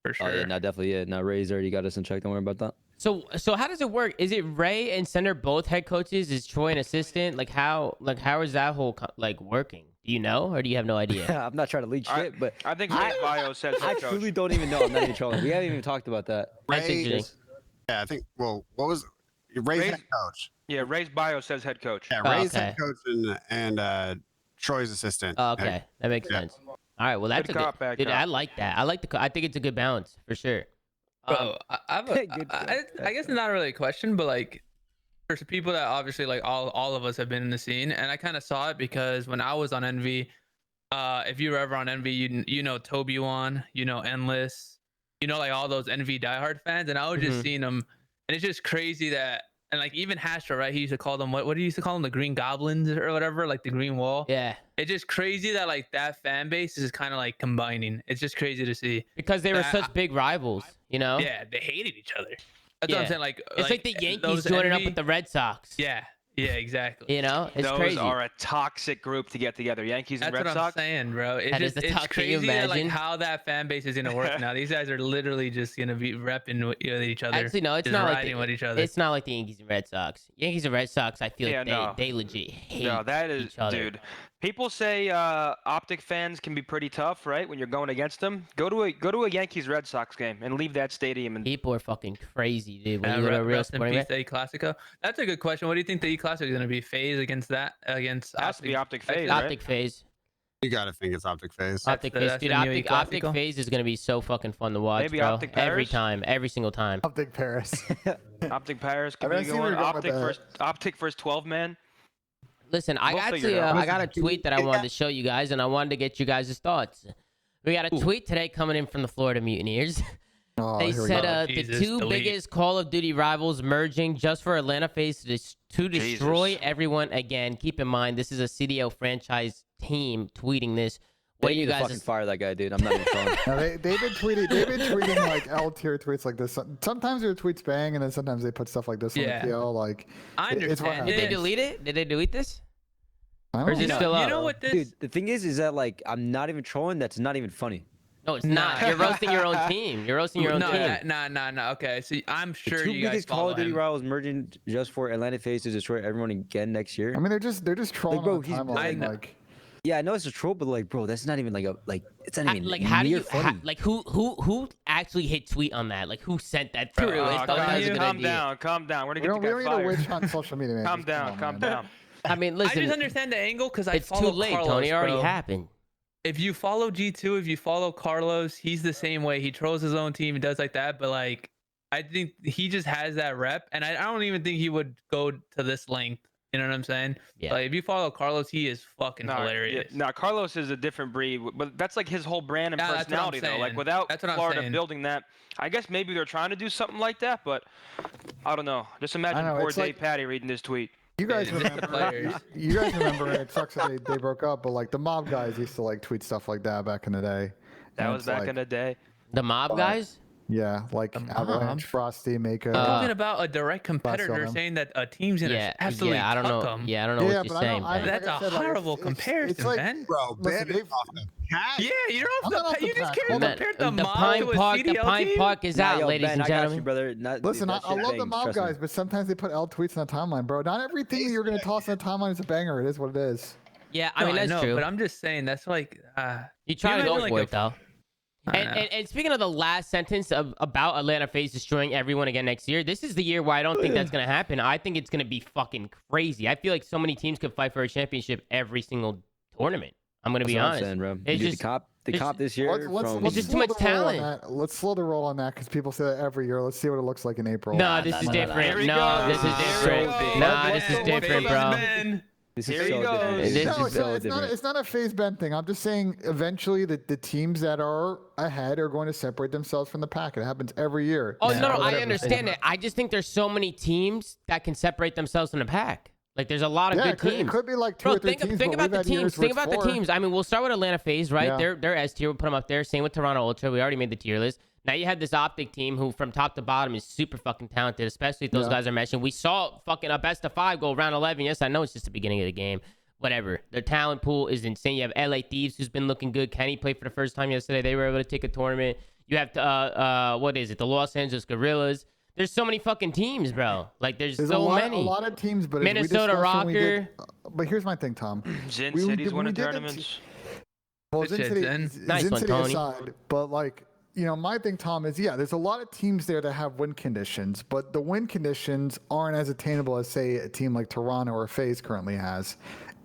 Speaker 4: for sure.
Speaker 11: Oh yeah, no, definitely. Yeah, now Ray's already got us in check. Don't worry about that.
Speaker 1: So how does it work? Is it Ray and Center both head coaches? Is Troy an assistant? Like how is that whole working? Do you know, or do you have no idea?
Speaker 11: I'm not trying to leak shit, but
Speaker 3: I think Ray's bio says
Speaker 11: I
Speaker 3: head coach.
Speaker 11: truly don't even know. I'm not even trolling. We haven't even talked about that.
Speaker 1: That's
Speaker 10: Ray,
Speaker 1: interesting.
Speaker 10: yeah, I think. Well, what was Ray's head coach?
Speaker 3: Yeah, Ray's bio says head coach.
Speaker 10: Yeah,
Speaker 1: Oh,
Speaker 10: Ray's
Speaker 1: okay.
Speaker 10: head coach and Troy's assistant.
Speaker 1: Oh, okay, that makes sense. All right, well that's
Speaker 3: Good
Speaker 1: a
Speaker 3: cop,
Speaker 1: good.
Speaker 3: bad
Speaker 1: Dude,
Speaker 3: cop.
Speaker 1: I like that. I think it's a good balance for sure.
Speaker 4: Bro, I have a,
Speaker 11: Good
Speaker 4: I guess it's not really a question, but like, there's people that obviously like all of us have been in the scene, and I kind of saw it because when I was on Envy, if you were ever on Envy, you know Toby Wan, you know Endless, you know like all those Envy diehard fans, and I was just seeing them, and it's just crazy that, and like even Hastro, right? He used to call them what do you used to call them, the Green Goblins or whatever, like the Green Wall.
Speaker 1: Yeah,
Speaker 4: It's just crazy that like that fan base is kind of like combining. It's just crazy to see.
Speaker 1: because they were
Speaker 4: that-
Speaker 1: such big rivals, you know.
Speaker 4: Yeah, they hated each other. That's what I'm
Speaker 1: Yeah.
Speaker 4: saying. Like
Speaker 1: It's like the Yankees
Speaker 4: those
Speaker 1: joining up
Speaker 4: Envy-
Speaker 1: with the Red Sox.
Speaker 4: Yeah, exactly.
Speaker 1: You know, it's
Speaker 3: Those
Speaker 1: crazy.
Speaker 3: are a toxic group to get together. Yankees and
Speaker 4: That's
Speaker 3: Red
Speaker 4: what I'm
Speaker 3: Sox.
Speaker 4: saying, bro. It's
Speaker 1: That is
Speaker 4: just
Speaker 1: the
Speaker 4: it's
Speaker 1: talk. Can you
Speaker 4: crazy that, like
Speaker 1: imagine?
Speaker 4: how that fan base is gonna work now. These guys are literally just gonna be repping with each other.
Speaker 1: Actually, no, it's
Speaker 4: just
Speaker 1: not like
Speaker 4: riding
Speaker 1: the,
Speaker 4: with each other.
Speaker 1: it's not like the Yankees and Red Sox. Yankees and Red Sox, I feel
Speaker 3: Yeah,
Speaker 1: like
Speaker 3: no.
Speaker 1: they legit hate
Speaker 3: No, that is,
Speaker 1: each other.
Speaker 3: dude. People say OpTic fans can be pretty tough, right? When you're going against them, go to a Yankees Red Sox game and leave that stadium. And
Speaker 1: People are fucking crazy, dude. When
Speaker 4: Yeah,
Speaker 1: you go to a real
Speaker 4: rest in
Speaker 1: sporting
Speaker 4: peace,
Speaker 1: event.
Speaker 4: E Clasico. That's a good question. What do you think the E Clasico is gonna be? Phase against that? Against
Speaker 3: has to be
Speaker 4: Optic?
Speaker 3: OpTic phase, right?
Speaker 1: Optic phase.
Speaker 10: You gotta think it's optic phase.
Speaker 1: Optic
Speaker 4: the-
Speaker 1: phase,
Speaker 4: that's
Speaker 1: dude.
Speaker 4: the new
Speaker 1: Optic
Speaker 4: E-Clasico?
Speaker 1: phase is gonna be so fucking fun to watch,
Speaker 3: Maybe
Speaker 1: bro.
Speaker 3: Optic
Speaker 1: Every
Speaker 3: Paris?
Speaker 1: time, every single time.
Speaker 2: OpTic Paris.
Speaker 3: OpTic Paris
Speaker 2: I
Speaker 3: can
Speaker 2: mean, I
Speaker 3: be
Speaker 2: see where
Speaker 3: going.
Speaker 2: you're going with
Speaker 3: OpTic first 12 man.
Speaker 1: Listen, I
Speaker 3: We'll
Speaker 1: got
Speaker 3: figure it
Speaker 1: to,
Speaker 3: out.
Speaker 1: I got a tweet that I wanted to show you guys, and I wanted to get you guys' thoughts. We got a tweet today coming in from the Florida Mutineers.
Speaker 2: Oh,
Speaker 1: They
Speaker 2: here we
Speaker 1: said
Speaker 2: go.
Speaker 1: the
Speaker 4: Jesus,
Speaker 1: two
Speaker 4: delete.
Speaker 1: biggest Call of Duty rivals merging just for Atlanta FaZe to destroy
Speaker 3: Jesus.
Speaker 1: everyone again. Keep in mind, this is a CDL franchise team tweeting this. What
Speaker 11: They
Speaker 1: do you
Speaker 11: need to
Speaker 1: guys?
Speaker 11: fucking fire that guy, dude. I'm not even trolling.
Speaker 2: No, they've been tweeting like L tier tweets like this. Sometimes their tweets bang, and then sometimes they put stuff like this on
Speaker 4: Yeah.
Speaker 2: the TL. Like,
Speaker 4: I
Speaker 2: it's what
Speaker 4: understand.
Speaker 1: Did they
Speaker 2: happens.
Speaker 1: delete it? Did they delete this?
Speaker 2: I
Speaker 1: Or is
Speaker 2: don't
Speaker 1: it
Speaker 2: know.
Speaker 1: still up?
Speaker 4: You know what this?
Speaker 11: Dude, the thing is that like I'm not even trolling. That's not even funny.
Speaker 1: No, it's not. You're roasting your own team. You're roasting your own
Speaker 4: no,
Speaker 1: team.
Speaker 4: no. Okay, so I'm
Speaker 11: The
Speaker 4: sure
Speaker 11: two
Speaker 4: you guys
Speaker 11: biggest Call
Speaker 4: follow
Speaker 11: of Duty
Speaker 4: him.
Speaker 11: rivals merging just for Atlanta FaZe to destroy everyone again next year.
Speaker 2: I mean, they're just trolling
Speaker 11: bro,
Speaker 2: on the
Speaker 11: he's-
Speaker 2: timeline.
Speaker 4: I-
Speaker 2: Like,
Speaker 11: Yeah, I know it's a troll, but like, bro, that's not even it's not even
Speaker 1: Like, how do
Speaker 11: near
Speaker 1: you
Speaker 11: funny.
Speaker 1: like who actually hit tweet on that? Like, who sent that through?
Speaker 3: Oh,
Speaker 1: and thought that was a good
Speaker 3: calm
Speaker 1: idea?
Speaker 3: down, calm down. We're
Speaker 2: we
Speaker 3: gonna
Speaker 2: don't,
Speaker 3: get
Speaker 2: we
Speaker 3: the
Speaker 2: don't
Speaker 3: guy
Speaker 2: need a
Speaker 3: fired.
Speaker 2: witch hunt on social media, man.
Speaker 3: Calm
Speaker 2: Just come
Speaker 3: down,
Speaker 2: on,
Speaker 3: calm
Speaker 2: man.
Speaker 3: down.
Speaker 1: I mean,
Speaker 4: I
Speaker 1: listen,
Speaker 4: just understand the angle because I
Speaker 1: it's
Speaker 4: follow
Speaker 1: too late,
Speaker 4: Carlos,
Speaker 1: Tony. It already
Speaker 4: bro.
Speaker 1: happened.
Speaker 4: If you follow G2, if you follow Carlos, he's the same way. He trolls his own team. He does like that, but like, I think he just has that rep, and I don't even think he would go to this length. You know what I'm saying?
Speaker 1: Yeah.
Speaker 4: Like, if you follow Carlos, he is fucking hilarious.
Speaker 3: No, Carlos is a different breed, but that's like his whole brand and
Speaker 4: Yeah, that's what I'm
Speaker 3: personality, though. Like
Speaker 4: saying.
Speaker 3: without
Speaker 4: That's what I'm
Speaker 3: Florida
Speaker 4: saying.
Speaker 3: building that, I guess maybe they're trying to do something like that, but I don't know. Just imagine
Speaker 2: know,
Speaker 3: poor
Speaker 2: it's
Speaker 3: Dave
Speaker 2: like-
Speaker 3: Patty reading this tweet.
Speaker 2: You guys
Speaker 4: Yeah, just the
Speaker 2: remember?
Speaker 4: players.
Speaker 2: You guys remember? It sucks that they broke up, but like the mob guys used to like tweet stuff like that back in the day.
Speaker 3: That
Speaker 2: And
Speaker 3: was
Speaker 2: it's
Speaker 3: back
Speaker 2: like,
Speaker 3: in the day.
Speaker 1: The mob guys?
Speaker 2: Yeah, like Avalanche, Frosty, Mako.
Speaker 4: We're talking about a direct competitor
Speaker 2: them.
Speaker 4: saying that a team's gonna
Speaker 1: Yeah,
Speaker 4: absolutely
Speaker 1: yeah. I don't
Speaker 4: cuck
Speaker 1: know.
Speaker 4: 'em.
Speaker 1: Yeah, I don't know what you're saying,
Speaker 2: I,
Speaker 1: Ben.
Speaker 4: That's
Speaker 2: like I
Speaker 4: a
Speaker 2: said, like,
Speaker 4: horrible
Speaker 2: it's
Speaker 4: comparison,
Speaker 2: like,
Speaker 4: Ben.
Speaker 10: Bro,
Speaker 2: Listen,
Speaker 10: ban
Speaker 2: they've-
Speaker 10: off the cat.
Speaker 4: Yeah, you're off
Speaker 2: I'm
Speaker 4: the
Speaker 2: not off
Speaker 4: pack.
Speaker 2: the
Speaker 4: You just
Speaker 2: pack.
Speaker 4: can't
Speaker 1: Man,
Speaker 4: compare the
Speaker 1: the
Speaker 4: mob
Speaker 1: Pine
Speaker 4: to a
Speaker 1: Park, the
Speaker 4: CDL
Speaker 1: Pine
Speaker 4: team?
Speaker 1: Park is
Speaker 11: Nah,
Speaker 1: out,
Speaker 11: yo,
Speaker 1: ladies
Speaker 11: Ben,
Speaker 1: and
Speaker 11: I got you,
Speaker 1: gentlemen.
Speaker 11: brother. Not,
Speaker 2: Listen,
Speaker 11: that
Speaker 2: I
Speaker 11: shit
Speaker 2: love the
Speaker 11: bangs,
Speaker 2: mob
Speaker 11: trust me.
Speaker 2: guys, but sometimes they put L tweets on the timeline, bro. Not everything you're gonna toss on the timeline is a banger. It is what it is.
Speaker 1: Yeah, I mean
Speaker 4: No,
Speaker 1: that's
Speaker 4: know,
Speaker 1: true.
Speaker 4: but I'm just saying that's like
Speaker 1: You try
Speaker 4: you
Speaker 1: to go
Speaker 4: imagine,
Speaker 1: for
Speaker 4: like,
Speaker 1: it though.
Speaker 4: I
Speaker 1: And,
Speaker 4: know.
Speaker 1: and speaking of the last sentence about Atlanta FaZe destroying everyone again next year, this is the year where I don't think that's going to happen. I think it's going to be fucking crazy. I feel like so many teams could fight for a championship every single tournament. I'm going to
Speaker 11: That's
Speaker 1: be
Speaker 11: what I'm
Speaker 1: honest.
Speaker 11: saying, bro.
Speaker 1: It's
Speaker 11: Dude,
Speaker 1: just-
Speaker 11: the
Speaker 1: it's-
Speaker 11: cop this year from
Speaker 1: It's just too
Speaker 2: slow
Speaker 1: much
Speaker 2: the roll on
Speaker 1: talent.
Speaker 2: that. Let's slow the roll on that because people say that every year. Let's see what it looks like in April.
Speaker 1: No, this is different.
Speaker 3: Here he
Speaker 1: No,
Speaker 3: goes.
Speaker 1: this is
Speaker 3: Here he
Speaker 1: different.
Speaker 3: goes.
Speaker 1: Nah, this is
Speaker 3: Let's
Speaker 1: different,
Speaker 3: go,
Speaker 1: bro.
Speaker 3: Ben.
Speaker 11: this is
Speaker 3: Here he
Speaker 11: so
Speaker 3: goes.
Speaker 11: different.
Speaker 1: This
Speaker 11: This
Speaker 2: No,
Speaker 11: is
Speaker 2: it's,
Speaker 11: so
Speaker 2: not, it's, not,
Speaker 11: different.
Speaker 2: it's not a phase bend thing. I'm just saying eventually the teams that are ahead are going to separate themselves from the pack. It happens every year.
Speaker 1: Oh,
Speaker 2: Yeah,
Speaker 1: no, I
Speaker 2: whatever.
Speaker 1: understand it. I just think there's so many teams that can separate themselves from the pack. Like, there's a lot of
Speaker 2: Yeah,
Speaker 1: good
Speaker 2: it could,
Speaker 1: teams.
Speaker 2: it could be like two
Speaker 1: Bro,
Speaker 2: or three
Speaker 1: think
Speaker 2: teams.
Speaker 1: about
Speaker 2: but we've
Speaker 1: the
Speaker 2: had years
Speaker 1: teams.
Speaker 2: where
Speaker 1: Think
Speaker 2: it's
Speaker 1: about the
Speaker 2: four.
Speaker 1: teams. I mean, we'll start with Atlanta FaZe, right?
Speaker 2: Yeah.
Speaker 1: They're S tier. We'll put them up there. Same with Toronto Ultra. We already made the tier list. Now you have this OpTic team who, from top to bottom, is super fucking talented, especially if those
Speaker 2: Yeah.
Speaker 1: guys are mentioned. We saw fucking a best of 5 go round 11. Yes, I know it's just the beginning of the game. Whatever. Their talent pool is insane. You have LA Thieves, who's been looking good. Kenny played for the first time yesterday. They were able to take a tournament. You have what is it? The Los Angeles Gorillas. there's so many fucking teams, bro. Like there's
Speaker 2: There's
Speaker 1: so
Speaker 2: a
Speaker 1: many.
Speaker 2: lot of teams, but as we
Speaker 1: Minnesota
Speaker 2: discussed when we did-
Speaker 1: Rocker.
Speaker 2: But here's my thing, Tom.
Speaker 3: Zin
Speaker 2: We-
Speaker 3: City's
Speaker 2: when
Speaker 3: winning
Speaker 2: we did the
Speaker 3: tournaments.
Speaker 2: Well,
Speaker 4: Good
Speaker 2: Zin
Speaker 4: shit,
Speaker 2: City,
Speaker 4: Zin.
Speaker 1: Nice
Speaker 2: Zin
Speaker 1: one,
Speaker 2: City
Speaker 1: Tony.
Speaker 2: aside, but like, my thing, Tom, is there's a lot of teams there that have win conditions, but the win conditions aren't as attainable as, say, a team like Toronto or FaZe currently has.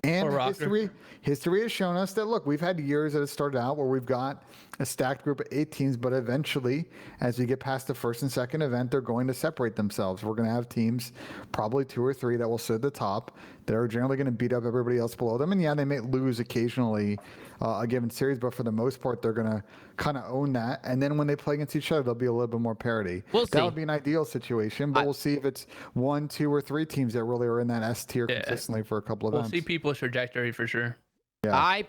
Speaker 2: And
Speaker 4: Or Rocker.
Speaker 2: history has shown us that, look, we've had years that have started out where we've got a stacked group of 8 teams, but eventually, as you get past the first and second event, they're going to separate themselves. We're going to have teams, probably 2 or 3, that will sit at the top that are generally going to beat up everybody else below them. And yeah, they may lose occasionally a given series, but for the most part, they're going to kind of own that. And then when they play against each other, there'll be a little bit more parity.
Speaker 1: We'll
Speaker 2: That
Speaker 1: see.
Speaker 2: would be an ideal situation, but we'll see if it's 1, 2, or 3 teams that really are in that S tier consistently for a couple of
Speaker 4: We'll
Speaker 2: events.
Speaker 4: see people's trajectory for sure.
Speaker 2: Yeah.
Speaker 1: I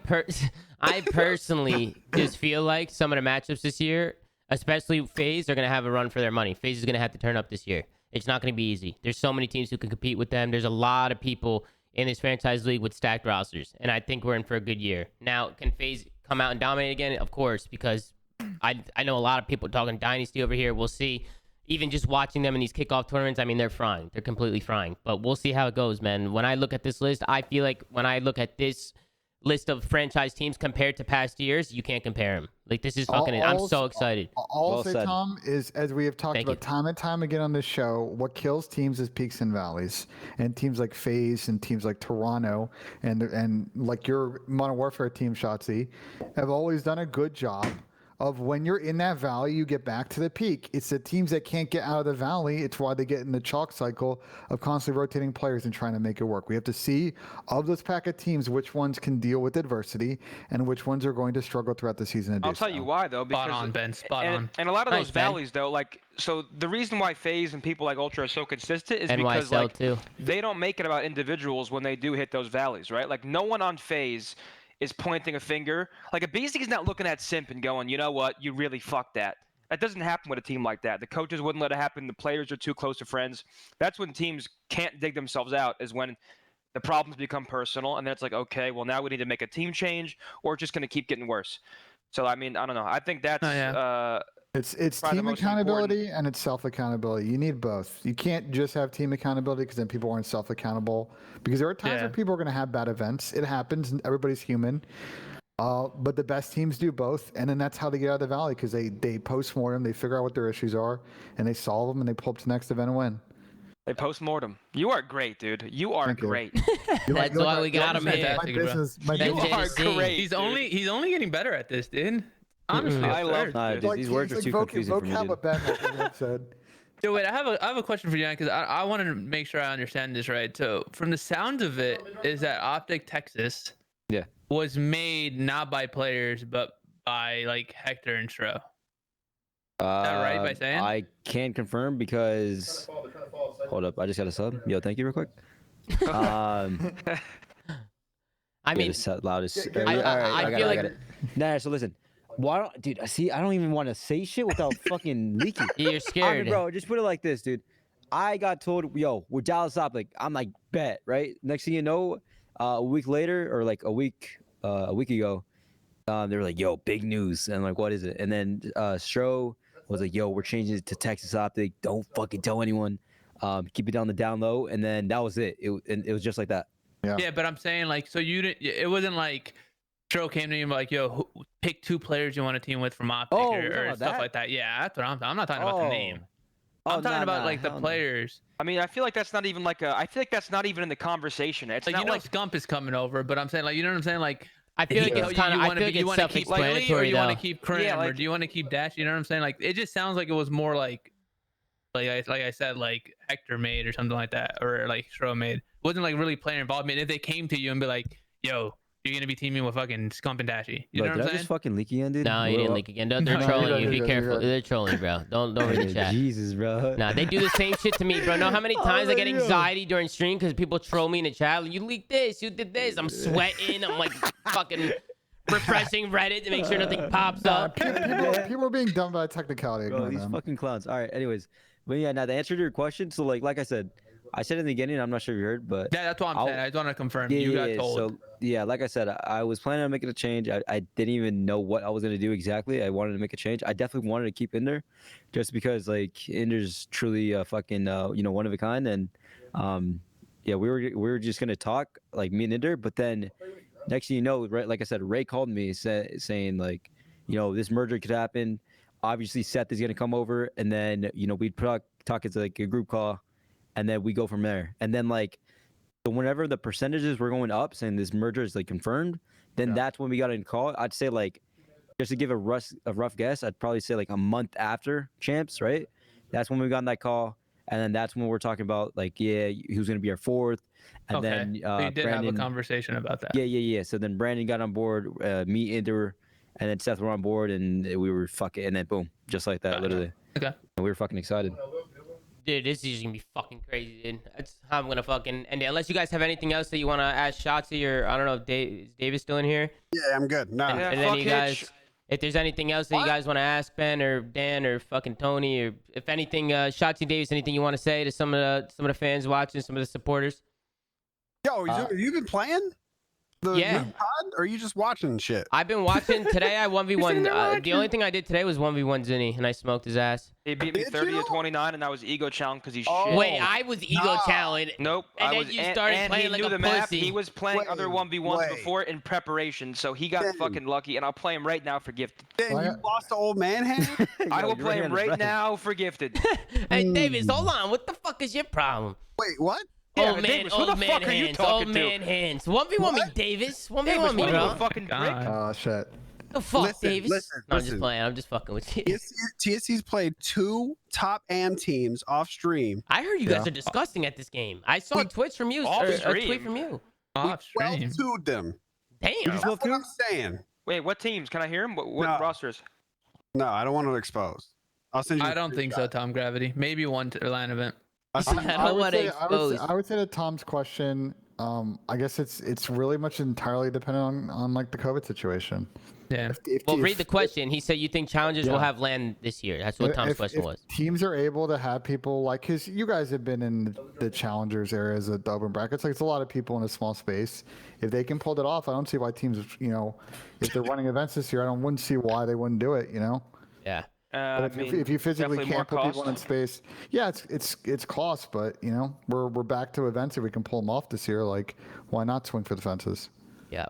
Speaker 1: personally just feel like some of the matchups this year, especially FaZe, are going to have a run for their money. FaZe is going to have to turn up this year. It's not going to be easy. There's so many teams who can compete with them. There's a lot of people in this franchise league with stacked rosters, and I think we're in for a good year. Now, can FaZe come out and dominate again? Of course, because I know a lot of people talking Dynasty over here. We'll see. Even just watching them in these kickoff tournaments, I mean, they're frying. They're completely frying. But we'll see how it goes, man. When I look at this list, I feel like when I look at this list of franchise teams compared to past years, you can't compare them. Like, this is fucking, I'm so excited.
Speaker 2: All I'll say,
Speaker 11: said.
Speaker 2: Tom, is as we have talked
Speaker 1: Thank
Speaker 2: about
Speaker 1: you.
Speaker 2: time and time again on this show, what kills teams is peaks and valleys. And teams like FaZe and teams like Toronto and like your Modern Warfare team, Shotzzy, have always done a good job of when you're in that valley, you get back to the peak. It's the teams that can't get out of the valley. It's why they get in the chalk cycle of constantly rotating players and trying to make it work. We have to see of those pack of teams which ones can deal with adversity and which ones are going to struggle throughout the season.
Speaker 3: I'll tell you why though. Because
Speaker 4: Spot on, Ben. Spot on.
Speaker 3: And a lot of
Speaker 1: Nice,
Speaker 3: those
Speaker 1: Ben.
Speaker 3: valleys though, like, so the reason why FaZe and people like Ultra are so consistent is
Speaker 1: NYSL
Speaker 3: because like
Speaker 1: too.
Speaker 3: they don't make it about individuals when they do hit those valleys, right? Like no one on FaZe is pointing a finger. Like a Beastie is not looking at Simp and going, you know what, you really fucked that. That doesn't happen with a team like that. The coaches wouldn't let it happen. The players are too close to friends. That's when teams can't dig themselves out, is when the problems become personal. And then it's like, okay, well, now we need to make a team change or it's just going to keep getting worse. So, I mean, I don't know. I think that's
Speaker 2: It's
Speaker 3: probably the
Speaker 2: team
Speaker 3: most
Speaker 2: accountability and it's self accountability. You need both. You can't just have team accountability because then people aren't self accountable. Because there are times where people are going to have bad events. It happens. And everybody's human. But the best teams do both, and then that's how they get out of the valley because they post-mortem, they figure out what their issues are, and they solve them, and they pull up to the next event and win.
Speaker 3: They post-mortem. You are great, dude. You are
Speaker 2: Thank you.
Speaker 3: great.
Speaker 1: That's why we got him here.
Speaker 2: My business, my
Speaker 3: You
Speaker 2: business.
Speaker 3: are
Speaker 1: JDC.
Speaker 3: great.
Speaker 4: He's
Speaker 3: dude.
Speaker 4: only getting better at this, dude. Honestly,
Speaker 3: I love it.
Speaker 11: Nah,
Speaker 3: dude.
Speaker 11: dude, these words are too confusing for me,
Speaker 2: vocab
Speaker 11: dude.
Speaker 2: what Ben had said.
Speaker 4: So wait, I have a question for you, because I want to make sure I understand this right. So from the sound of it, is that OpTic Texas
Speaker 11: Yeah.
Speaker 4: was made not by players but by like Hector and Stro. Is that right by saying?
Speaker 11: I can't confirm because. Hold up, I just got a sub. Yo, thank you real quick.
Speaker 1: I mean,
Speaker 11: loudest.
Speaker 1: I feel like-
Speaker 11: got it. Nah, so listen. Why don't, dude? See, I don't even want to say shit without fucking leaking.
Speaker 1: you're
Speaker 11: I
Speaker 1: scared.
Speaker 11: mean, bro, just put it like this, dude. I got told, yo, we're Dallas OpTic. I'm like, bet, right? Next thing you know, a week later or like a week ago, they were like, yo, big news. And I'm like, what is it? And then Stro was like, yo, we're changing it to Texas OpTic. Don't fucking tell anyone. Keep it on the down low. And then that was it. It was just like that.
Speaker 4: Yeah, but I'm saying like, so you didn't. It wasn't like Stro came to you and be like, yo, pick 2 players you want a team with from OpTic
Speaker 11: Oh,
Speaker 4: or
Speaker 11: no,
Speaker 4: stuff
Speaker 11: that?
Speaker 4: like that. Yeah, that's what I'm not talking about the name.
Speaker 11: Oh,
Speaker 4: I'm talking
Speaker 11: nah,
Speaker 4: about
Speaker 11: nah,
Speaker 4: like the
Speaker 11: hell no.
Speaker 4: players.
Speaker 3: I mean, I feel like that's not even like a. I feel like that's not even in the conversation. It's
Speaker 4: Like,
Speaker 3: not
Speaker 4: you know,
Speaker 3: like
Speaker 4: Scump is coming over, but I'm saying like, you know what I'm saying? Like,
Speaker 1: I feel like
Speaker 4: you
Speaker 1: it's kind of. I feel like it's
Speaker 4: keep Lately, or
Speaker 1: self-explanatory
Speaker 4: you want
Speaker 1: though.
Speaker 4: to keep Krim,
Speaker 3: Yeah,
Speaker 4: or
Speaker 3: like-
Speaker 4: do you want to keep Dash? You know what I'm saying? Like, it just sounds like it was more like I said, like Hector made or something like that, or like Stro made. It wasn't like really player involvement. If they came to you and be like, yo, you're gonna be teaming with fucking Scump and Dashy. You
Speaker 11: Bro,
Speaker 4: know
Speaker 11: did
Speaker 4: what
Speaker 11: I
Speaker 4: I'm saying?
Speaker 11: just fucking leak again, dude?
Speaker 1: No, you didn't leak again. They're trolling you. Be careful. They're trolling, bro. Don't read the chat.
Speaker 11: Jesus, bro.
Speaker 1: Nah, they do the same shit to me, bro. Know how many times I get anxiety during stream because people troll me in the chat? You leaked this, you did this. I'm sweating. I'm like fucking refreshing Reddit to make sure nothing pops up.
Speaker 2: People are being dumb by technicality.
Speaker 11: Bro,
Speaker 2: Ignore
Speaker 11: these
Speaker 2: them.
Speaker 11: fucking clowns. All right, anyways. But yeah, now to answer your question, so like I said, I said in the beginning. I'm not sure if you heard, but
Speaker 4: Yeah, that's what I'm saying. I just want to confirm.
Speaker 11: Yeah,
Speaker 4: You got
Speaker 11: yeah,
Speaker 4: told.
Speaker 11: So yeah, like I said, I was planning on making a change. I didn't even know what I was gonna do exactly. I wanted to make a change. I definitely wanted to keep Ender, just because like Ender's truly a fucking one of a kind. And yeah, we were just gonna talk like me and Ender, but then next thing you know, right, like I said, Ray called me saying like, this merger could happen. Obviously, Seth is gonna come over, and then we'd talk as like a group call, and then we go from there. And then like. So whenever the percentages were going up, saying this merger is like confirmed, then that's when we got in call. I'd say like, just to give a rough guess, I'd probably say like a month after champs, right? That's when we got in that call, and then that's when we're talking about like, yeah, who's gonna be our fourth, and then
Speaker 4: So you did
Speaker 11: Brandon,
Speaker 4: have a conversation about that.
Speaker 11: Yeah. So then Brandon got on board, me, Ender, and then Seth were on board, and we were fucking, and then boom, just like that, literally.
Speaker 4: Okay.
Speaker 11: And we were fucking excited.
Speaker 1: Dude, this is gonna be fucking crazy, dude. That's how I'm gonna fucking end it. Unless you guys have anything else that you wanna ask Shotzzy, or I don't know if is Davis still in here.
Speaker 10: Yeah, I'm good. No.
Speaker 1: And then you guys, if there's anything else that you guys wanna ask Ben or Dan or fucking Tony, or if anything, Shotzzy, Davis, anything you wanna say to some of the fans watching, some of the supporters.
Speaker 10: Yo, you been playing?
Speaker 1: Yeah.
Speaker 10: New pod, or are you just watching shit?
Speaker 1: I've been watching. Today I 1v1. The only thing I did today was 1v1 Zuni, and I smoked his ass.
Speaker 3: He beat me 30-29, and I was ego challenged because he's shit.
Speaker 1: Wait, I was ego challenged.
Speaker 3: Nope.
Speaker 1: And then you started playing
Speaker 3: he
Speaker 1: like
Speaker 3: knew
Speaker 1: a
Speaker 3: the map.
Speaker 1: pussy.
Speaker 3: He was playing other 1v1s before in preparation, so he got fucking lucky, and I'll play him right now for Gifted.
Speaker 10: Then you lost the old man hand?
Speaker 3: I will play him right now for Gifted.
Speaker 1: Hey, Davis, hold on. What the fuck is your problem?
Speaker 10: Wait, what?
Speaker 3: Yeah,
Speaker 1: Old man,
Speaker 3: Davis, who the
Speaker 1: old man
Speaker 3: fuck are you
Speaker 1: hands,
Speaker 3: talking
Speaker 1: old
Speaker 3: to?
Speaker 1: man hands. 1v1 me, Davis. 1v1 me,
Speaker 3: what are you,
Speaker 1: bro.
Speaker 3: a fucking prick?
Speaker 2: Oh shit.
Speaker 1: The fuck,
Speaker 10: Listen,
Speaker 1: Davis?
Speaker 10: listen,
Speaker 1: No, I'm just
Speaker 10: listen.
Speaker 1: playing. I'm just fucking with you.
Speaker 10: TSC's played 2 top AM teams off stream.
Speaker 1: I heard you guys are disgusting at this game. I saw tweets from you,
Speaker 3: Off
Speaker 1: or a
Speaker 3: stream?
Speaker 1: tweet from you.
Speaker 4: Off stream.
Speaker 10: 12-2'd them.
Speaker 1: Damn.
Speaker 10: That's what I'm saying.
Speaker 3: Wait, what teams? Can I hear him? What
Speaker 10: No.
Speaker 3: rosters?
Speaker 10: No, I don't want to expose. I'll send you.
Speaker 4: I don't think so, Tom Gravity. Maybe one LAN event.
Speaker 1: I don't want to expose.
Speaker 2: I would say to Tom's question, I guess it's really much entirely dependent on like the COVID situation.
Speaker 4: Yeah.
Speaker 1: Well, read the question. He said you think challengers will have land this year. That's what Tom's question was.
Speaker 2: Teams are able to have people like, because you guys have been in the challengers areas of the open brackets. Like, it's a lot of people in a small space. If they can pull it off, I don't see why teams, if they're running events this year, wouldn't see why they wouldn't do it.
Speaker 1: Yeah.
Speaker 2: But if you physically
Speaker 3: definitely
Speaker 2: can't
Speaker 3: more
Speaker 2: put people
Speaker 3: cost.
Speaker 2: in space, yeah, it's cost, but we're back to events. If we can pull them off this year, like, why not swing for the fences?
Speaker 1: Yeah.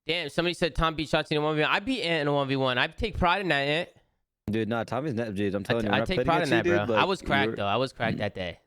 Speaker 1: Damn, somebody said Tom beat Shotzzy in a 1v1. I beat Ant in a 1v1. I take pride in that, Ant.
Speaker 11: Dude, nah, Tommy's not, dude. I'm telling you, when
Speaker 1: I take
Speaker 11: played
Speaker 1: pride in
Speaker 11: against
Speaker 1: that,
Speaker 11: you,
Speaker 1: bro.
Speaker 11: dude,
Speaker 1: I
Speaker 11: like,
Speaker 1: was cracked, though. I was cracked that day.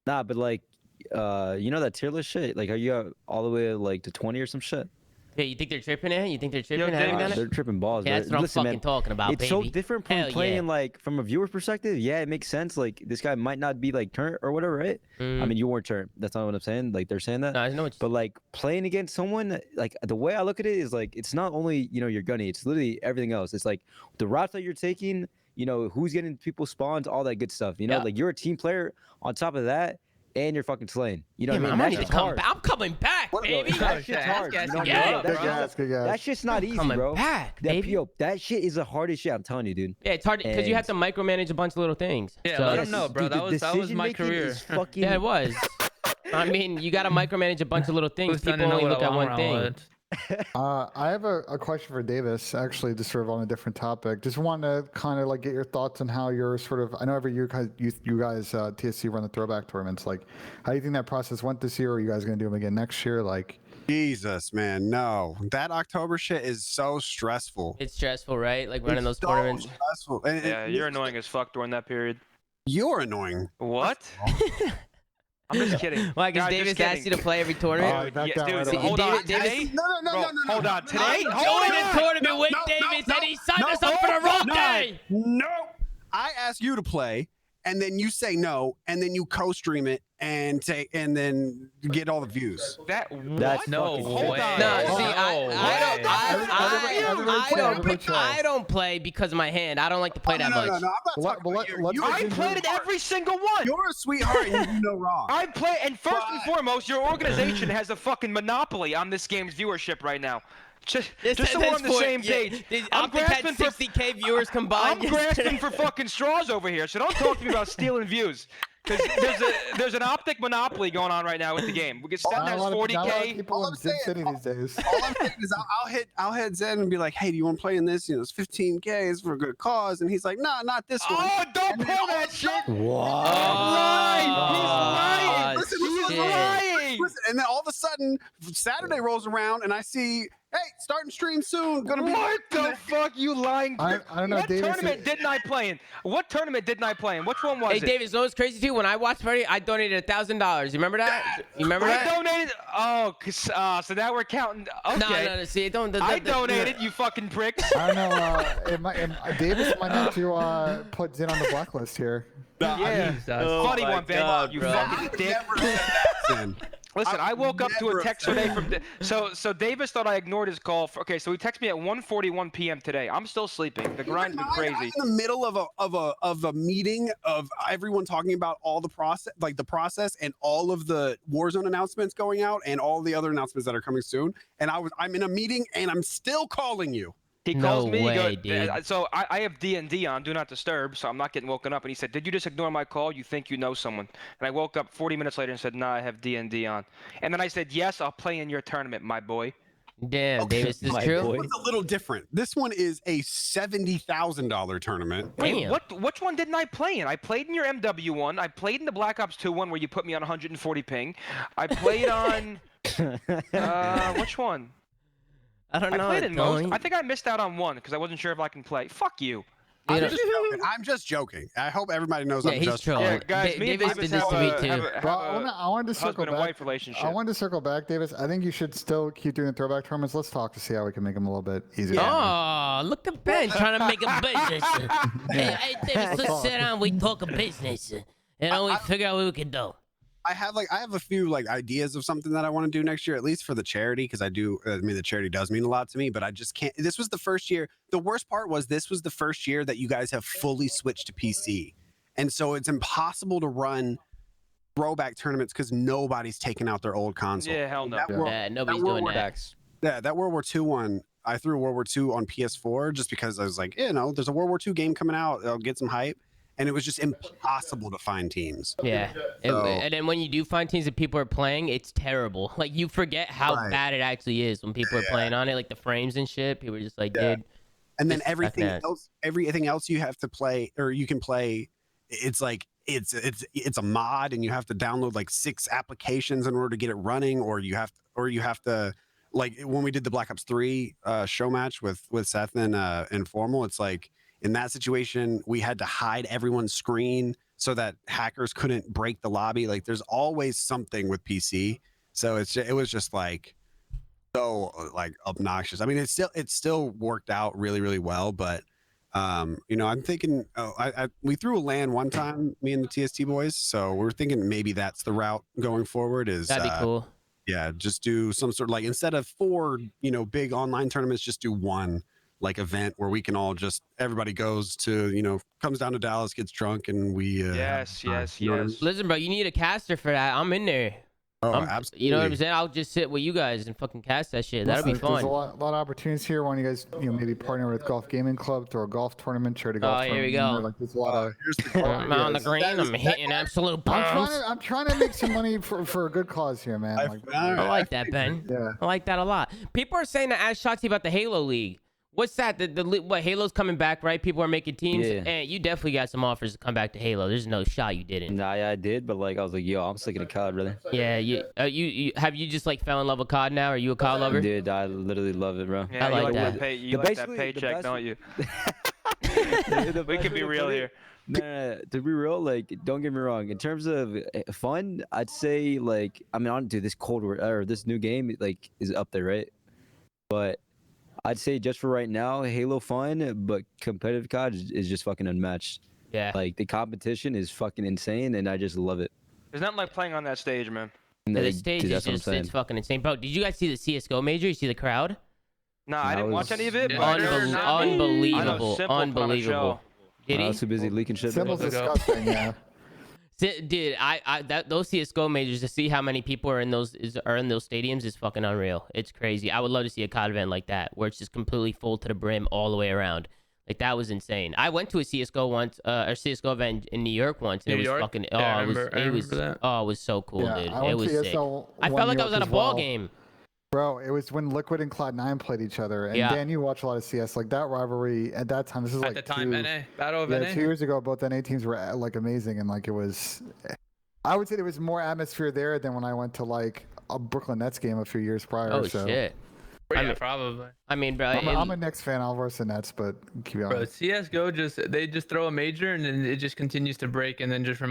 Speaker 11: Nah, but like, that tier list shit. Like, are you all the way like to 20 or some shit?
Speaker 1: Yeah, you think they're tripping, Ant? You think they're tripping? Having done it?
Speaker 11: They're tripping balls.
Speaker 1: Yeah,
Speaker 11: bro.
Speaker 1: that's what I'm
Speaker 11: Listen,
Speaker 1: fucking
Speaker 11: man,
Speaker 1: talking about,
Speaker 11: it's so
Speaker 1: baby.
Speaker 11: different from
Speaker 1: Hell
Speaker 11: playing
Speaker 1: yeah.
Speaker 11: like from a viewer's perspective. Yeah, it makes sense. Like, this guy might not be like turnt or whatever, right? I mean, you weren't turnt. That's not what I'm saying. Like, they're saying that.
Speaker 1: No, I know what
Speaker 11: But like playing against someone, like the way I look at it is like it's not only your gunny. It's literally everything else. It's like the routes that you're taking. Who's getting people spawns, all that good stuff.
Speaker 1: Yeah.
Speaker 11: Like you're a team player on top of that, and you're fucking slaying. You know
Speaker 1: Damn,
Speaker 11: what I
Speaker 1: I
Speaker 11: mean?
Speaker 1: might
Speaker 11: That
Speaker 1: need to
Speaker 11: shit's
Speaker 1: come
Speaker 11: hard.
Speaker 1: back. I'm coming back, baby.
Speaker 11: That shit's hard.
Speaker 4: Gas,
Speaker 11: You know,
Speaker 4: gas,
Speaker 11: bro,
Speaker 2: Good
Speaker 11: that-
Speaker 2: guys, good guys.
Speaker 11: that shit's not easy,
Speaker 1: Coming
Speaker 11: bro.
Speaker 1: back,
Speaker 11: That,
Speaker 1: baby.
Speaker 11: yo, that shit is the hardest shit. I'm telling you, dude.
Speaker 1: Yeah, it's hard because you have
Speaker 11: And-
Speaker 1: to micromanage a bunch of little things.
Speaker 4: Yeah,
Speaker 1: So-
Speaker 4: let him know, bro.
Speaker 11: Dude,
Speaker 4: That
Speaker 11: the
Speaker 4: was my
Speaker 11: decision-making
Speaker 4: career.
Speaker 11: is fucking.
Speaker 1: Yeah, it was. I mean, you got to micromanage a bunch of little things.
Speaker 4: Who's
Speaker 1: People
Speaker 4: starting to know
Speaker 1: only
Speaker 4: what
Speaker 1: look
Speaker 4: a
Speaker 1: at
Speaker 4: long
Speaker 1: one
Speaker 4: round
Speaker 1: thing.
Speaker 4: was?
Speaker 2: I have a question for Davis, actually, just sort of on a different topic. Just want to kind of like get your thoughts on how you're sort of. I know every year you guys TSC run the throwback tournaments. Like, how do you think that process went this year? Are you guys going to do them again next year? Like,
Speaker 10: Jesus, man, no. That October shit is so stressful.
Speaker 1: It's stressful, right? Like running those
Speaker 10: It's so
Speaker 1: tournaments.
Speaker 10: stressful. And
Speaker 3: Yeah, you're annoying as fuck during that period.
Speaker 10: You're annoying.
Speaker 3: What? I'm just kidding.
Speaker 1: Why? Because
Speaker 3: Guys,
Speaker 1: Davis
Speaker 3: just
Speaker 1: asked you to
Speaker 3: kidding.
Speaker 1: play every tournament.
Speaker 2: back
Speaker 3: Yeah,
Speaker 2: down
Speaker 3: dude,
Speaker 2: right
Speaker 1: See,
Speaker 2: away.
Speaker 3: hold on.
Speaker 1: Davis-
Speaker 3: Today?
Speaker 10: No.
Speaker 3: Hold on. Today?
Speaker 1: Joined
Speaker 3: Hold
Speaker 1: the
Speaker 3: on.
Speaker 1: tournament with Davis, and he signed us up for the wrong day.
Speaker 10: No. I asked you to play, and then you say no, and then you co-stream it and then get all the views.
Speaker 3: That
Speaker 11: That's
Speaker 3: what?
Speaker 4: No
Speaker 11: fucking
Speaker 4: way.
Speaker 3: Hold on.
Speaker 1: No,
Speaker 3: Hold
Speaker 1: see,
Speaker 3: on.
Speaker 1: I don't play because of my hand. I don't like to play that much.
Speaker 10: No. I'm not talking
Speaker 2: well,
Speaker 10: about you.
Speaker 2: let's-
Speaker 10: You're
Speaker 3: I
Speaker 10: a
Speaker 3: played at every single one.
Speaker 10: You're a sweetheart and you do no wrong.
Speaker 3: I play, and first and foremost, your organization has a fucking monopoly on this game's viewership right now. Just so we're on the same page. I'm
Speaker 1: OpTic had
Speaker 3: grasping for
Speaker 1: 60K viewers combined.
Speaker 3: I'm grasping for fucking straws over here, so don't talk to me about stealing views. Because there's an OpTic monopoly going on right now with the game. We get Zen has 40K.
Speaker 2: People in Zip City these days.
Speaker 10: All I'm saying is I'll hit Zen and be like, hey, do you want to play in this? You know, it's 15K, it's for a good cause. And he's like, nah, not this one.
Speaker 3: Oh, don't pull that shit.
Speaker 11: What?
Speaker 3: He's lying.
Speaker 10: Listen,
Speaker 3: He's lying.
Speaker 10: Listen, and then all of a sudden, Saturday rolls around and I see, hey, starting stream soon. Gonna be
Speaker 3: What the fuck, you lying?
Speaker 2: I don't know,
Speaker 3: What
Speaker 2: Davis.
Speaker 3: tournament didn't I play in? What tournament didn't I play in? Which one was
Speaker 1: Hey,
Speaker 3: it?
Speaker 1: Davis, you know what's crazy too? When I watched Party, I donated $1,000. You remember that? You remember
Speaker 3: I
Speaker 1: that?
Speaker 3: donated. Oh, so now we're counting. Okay.
Speaker 1: No. See, don't.
Speaker 3: I donated, you fucking pricks.
Speaker 2: I don't know. Davis might have to put Zin on the blacklist here.
Speaker 3: Yeah. Funny one, Ben. You fucking dick. Listen, I woke up to a text today from so Davis thought I ignored his call. Okay, so he texted me at 1:41 p.m. today. I'm still sleeping. The grind's been crazy.
Speaker 10: I'm in the middle of a meeting of everyone talking about all the process and all of the Warzone announcements going out and all the other announcements that are coming soon. And I'm in a meeting and I'm still calling you.
Speaker 3: He calls me.
Speaker 1: Way,
Speaker 3: dude. So I have D&D on, do not disturb, so I'm not getting woken up. And he said, "Did you just ignore my call? You think you know someone?" And I woke up 40 minutes later and said, "Nah, I have D&D on." And then I said, "Yes, I'll play in your tournament, my boy."
Speaker 1: Damn, Davis, this is
Speaker 11: My
Speaker 1: true.
Speaker 11: boy.
Speaker 10: It's a little different. This one is a $70,000 tournament.
Speaker 3: Wait,
Speaker 1: Damn.
Speaker 3: which one didn't I play in? I played in your MW one. I played in the Black Ops 2 one where you put me on 140 ping. I played on which one?
Speaker 1: I don't know.
Speaker 3: I played in most.
Speaker 1: Tony.
Speaker 3: I think I missed out on one because I wasn't sure if I can play. Fuck you.
Speaker 10: I'm just joking. I hope everybody knows
Speaker 1: Yeah,
Speaker 10: I'm
Speaker 1: he's
Speaker 10: just
Speaker 1: trolling.
Speaker 3: Yeah, guys, me and
Speaker 1: Davis
Speaker 3: Davis
Speaker 1: did this
Speaker 3: have
Speaker 1: to me
Speaker 3: a,
Speaker 1: too.
Speaker 3: have a, have
Speaker 2: Well,
Speaker 3: a
Speaker 2: I wanted to circle
Speaker 3: husband and
Speaker 2: back.
Speaker 3: wife relationship.
Speaker 2: I wanted to circle back, Davis. I think you should still keep doing the throwback tournaments. Let's talk to see how we can make them a little bit easier.
Speaker 1: Oh, look at Ben trying to make a business. Hey, Davis, let's sit down. We talk a business, and then we figure out what we can do.
Speaker 10: I have a few ideas of something that I want to do next year, at least for the charity, because the charity does mean a lot to me, but I just can't. This was the first year. The worst part was this was the first year that you guys have fully switched to PC. And so it's impossible to run throwback tournaments because nobody's taking out their old console.
Speaker 3: Yeah, hell no.
Speaker 1: Nobody's doing that.
Speaker 10: Yeah, that World War II one, I threw World War II on PS4 just because I was like, there's a World War II game coming out. I'll get some hype. And it was just impossible to find teams.
Speaker 1: Yeah. And then when you do find teams that people are playing, it's terrible. Like, you forget how bad it actually is when people are playing on it, like the frames and shit. People are just like, dude.
Speaker 10: And then everything else you have to play, or you can play, it's like it's a mod, and you have to download like 6 applications in order to get it running, or you have to like when we did the Black Ops 3 show match with Seth and Informal, it's like, in that situation, we had to hide everyone's screen so that hackers couldn't break the lobby. Like, there's always something with PC. So it was just like so like obnoxious. I mean, it still worked out really, really well. But I'm thinking, we threw a LAN one time, me and the TST boys. So we're thinking maybe that's the route going forward. That'd
Speaker 1: be cool.
Speaker 10: Yeah, just do some sort of like, instead of 4 big online tournaments, just do one event where we can all everybody goes to, comes down to Dallas, gets drunk, and we
Speaker 3: yes.
Speaker 1: Listen, bro, you need a caster for that. I'm in there.
Speaker 10: Absolutely.
Speaker 1: You know what I'm saying? I'll just sit with you guys and fucking cast that shit. That'll be fun.
Speaker 2: There's a lot of opportunities here. Why don't you guys, maybe partner with Golf Gaming Club, throw a golf tournament, charity golf tournament.
Speaker 1: Here we go.
Speaker 2: Like, there's a lot of.
Speaker 1: I'm on the green. I'm hitting absolute bombs.
Speaker 2: I'm trying to make some money for a good cause here, man.
Speaker 1: I like that, Ben.
Speaker 2: Yeah.
Speaker 1: I like that a lot. People are saying to ask Shotzzy about the Halo League. What's that? What, Halo's coming back, right? People are making teams.
Speaker 11: Yeah.
Speaker 1: And you definitely got some offers to come back to Halo. There's no shot you didn't.
Speaker 11: Nah, yeah, I did, but I was like, yo, I'm sick of the COD, brother.
Speaker 1: Yeah, you have you just fell in love with COD now? Are you a COD lover?
Speaker 11: Dude, I literally love it, bro.
Speaker 3: Yeah,
Speaker 1: I like that.
Speaker 3: You like that paycheck, don't you? We can be real here.
Speaker 11: No, to be real, don't get me wrong. In terms of fun, I'd say dude, this Cold War or this new game is up there, right? But I'd say just for right now, Halo fun, but competitive COD is just fucking unmatched.
Speaker 1: Yeah.
Speaker 11: The competition is fucking insane, and I just love it.
Speaker 3: There's nothing like playing on that stage, man.
Speaker 1: The stage is it's fucking insane. Bro, did you guys see the CSGO major? You see the crowd?
Speaker 3: No, I didn't watch any of it.
Speaker 1: Unbelievable. Unbelievable.
Speaker 11: Did he? I was too busy leaking shit.
Speaker 2: Symbol's disgusting, yeah.
Speaker 1: Dude, those CSGO majors, to see how many people are in those stadiums is fucking unreal. It's crazy. I would love to see a COD event like that where it's just completely full to the brim all the way around. Like that was insane. I went to a CS:GO once, or CS:GO event in New York once, and
Speaker 4: New
Speaker 1: it was
Speaker 4: York?
Speaker 1: fucking.
Speaker 4: Yeah, I
Speaker 1: Oh,
Speaker 4: remember
Speaker 1: it was so cool,
Speaker 2: Yeah,
Speaker 1: dude.
Speaker 2: I
Speaker 1: It
Speaker 2: went
Speaker 1: was
Speaker 2: to
Speaker 1: sick.
Speaker 2: ESL
Speaker 1: I
Speaker 2: one
Speaker 1: felt like
Speaker 2: New
Speaker 1: I was
Speaker 2: York
Speaker 1: at a
Speaker 2: as
Speaker 1: ball
Speaker 2: well.
Speaker 1: game.
Speaker 2: Bro, it was when Liquid and Cloud9 played each other. And
Speaker 1: Yeah.
Speaker 2: Dan, you watch a lot of CS. Like that rivalry at that time, this is
Speaker 4: At
Speaker 2: like
Speaker 4: the time, NA battle of
Speaker 2: yeah,
Speaker 4: NA.
Speaker 2: 2 years ago, both NA teams were like amazing. And like it was, I would say there was more atmosphere there than when I went to like a Brooklyn Nets game a few years prior.
Speaker 1: Oh
Speaker 2: so.
Speaker 1: shit.
Speaker 4: Yeah, probably.
Speaker 1: I mean, bro,
Speaker 2: I'm a Knicks fan. I'll verse the Nets, but keep
Speaker 4: Bro,
Speaker 2: going.
Speaker 4: CS:GO they just throw a major and then it just continues to break and then just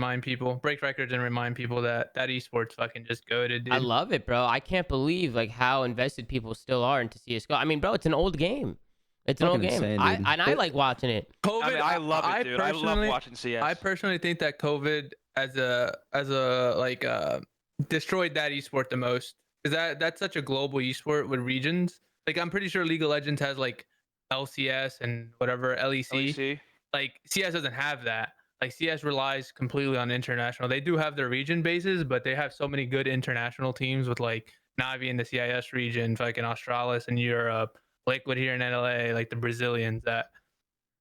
Speaker 4: break records and remind people that esports fucking just goated, dude.
Speaker 1: I love it, bro. I can't believe like how invested people still are into CS:GO. I mean, bro, it's an old game. It's an old
Speaker 11: Fucking
Speaker 1: game.
Speaker 11: insane, dude.
Speaker 1: I like watching it.
Speaker 4: COVID,
Speaker 3: I mean, I love it, dude. I love watching CS.
Speaker 4: I personally think that COVID as a like destroyed that esport the most because that's such a global esport with regions. Like I'm pretty sure League of Legends has like LCS and whatever LEC. Like CS doesn't have that. Like CS relies completely on international. They do have their region bases, but they have so many good international teams with like Navi in the CIS region, fucking Australis in Europe, Liquid here in LA, like the Brazilians that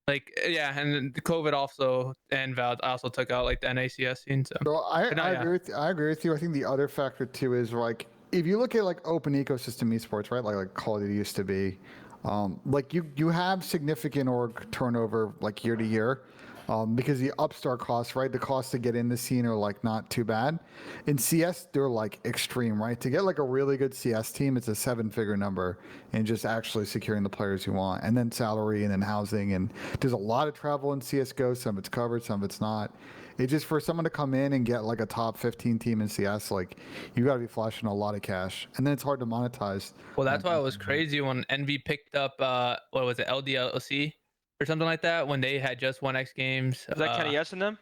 Speaker 4: like yeah, and the COVID also and Valve also took out like the NACS scene. So
Speaker 2: I agree with you. I agree with you. I think the other factor too is like if you look at like open ecosystem esports, right? Like Call of Duty used to be, like you have significant org turnover like year to year. Because the upstart costs, right? The costs to get in the scene are like not too bad. In CS, they're like extreme, right? To get like a really good CS team, it's a 7-figure number and just actually securing the players you want. And then salary and then housing. And there's a lot of travel in CSGO. Some of it's covered, some of it's not. It's just for someone to come in and get like a top 15 team in CS, like you got to be flashing a lot of cash. And then it's hard to monetize.
Speaker 4: Well, that's why it was crazy when Envy picked up, what was it, LDLC? Or something like that when they had just won X Games.
Speaker 3: Was that Kenny S in them?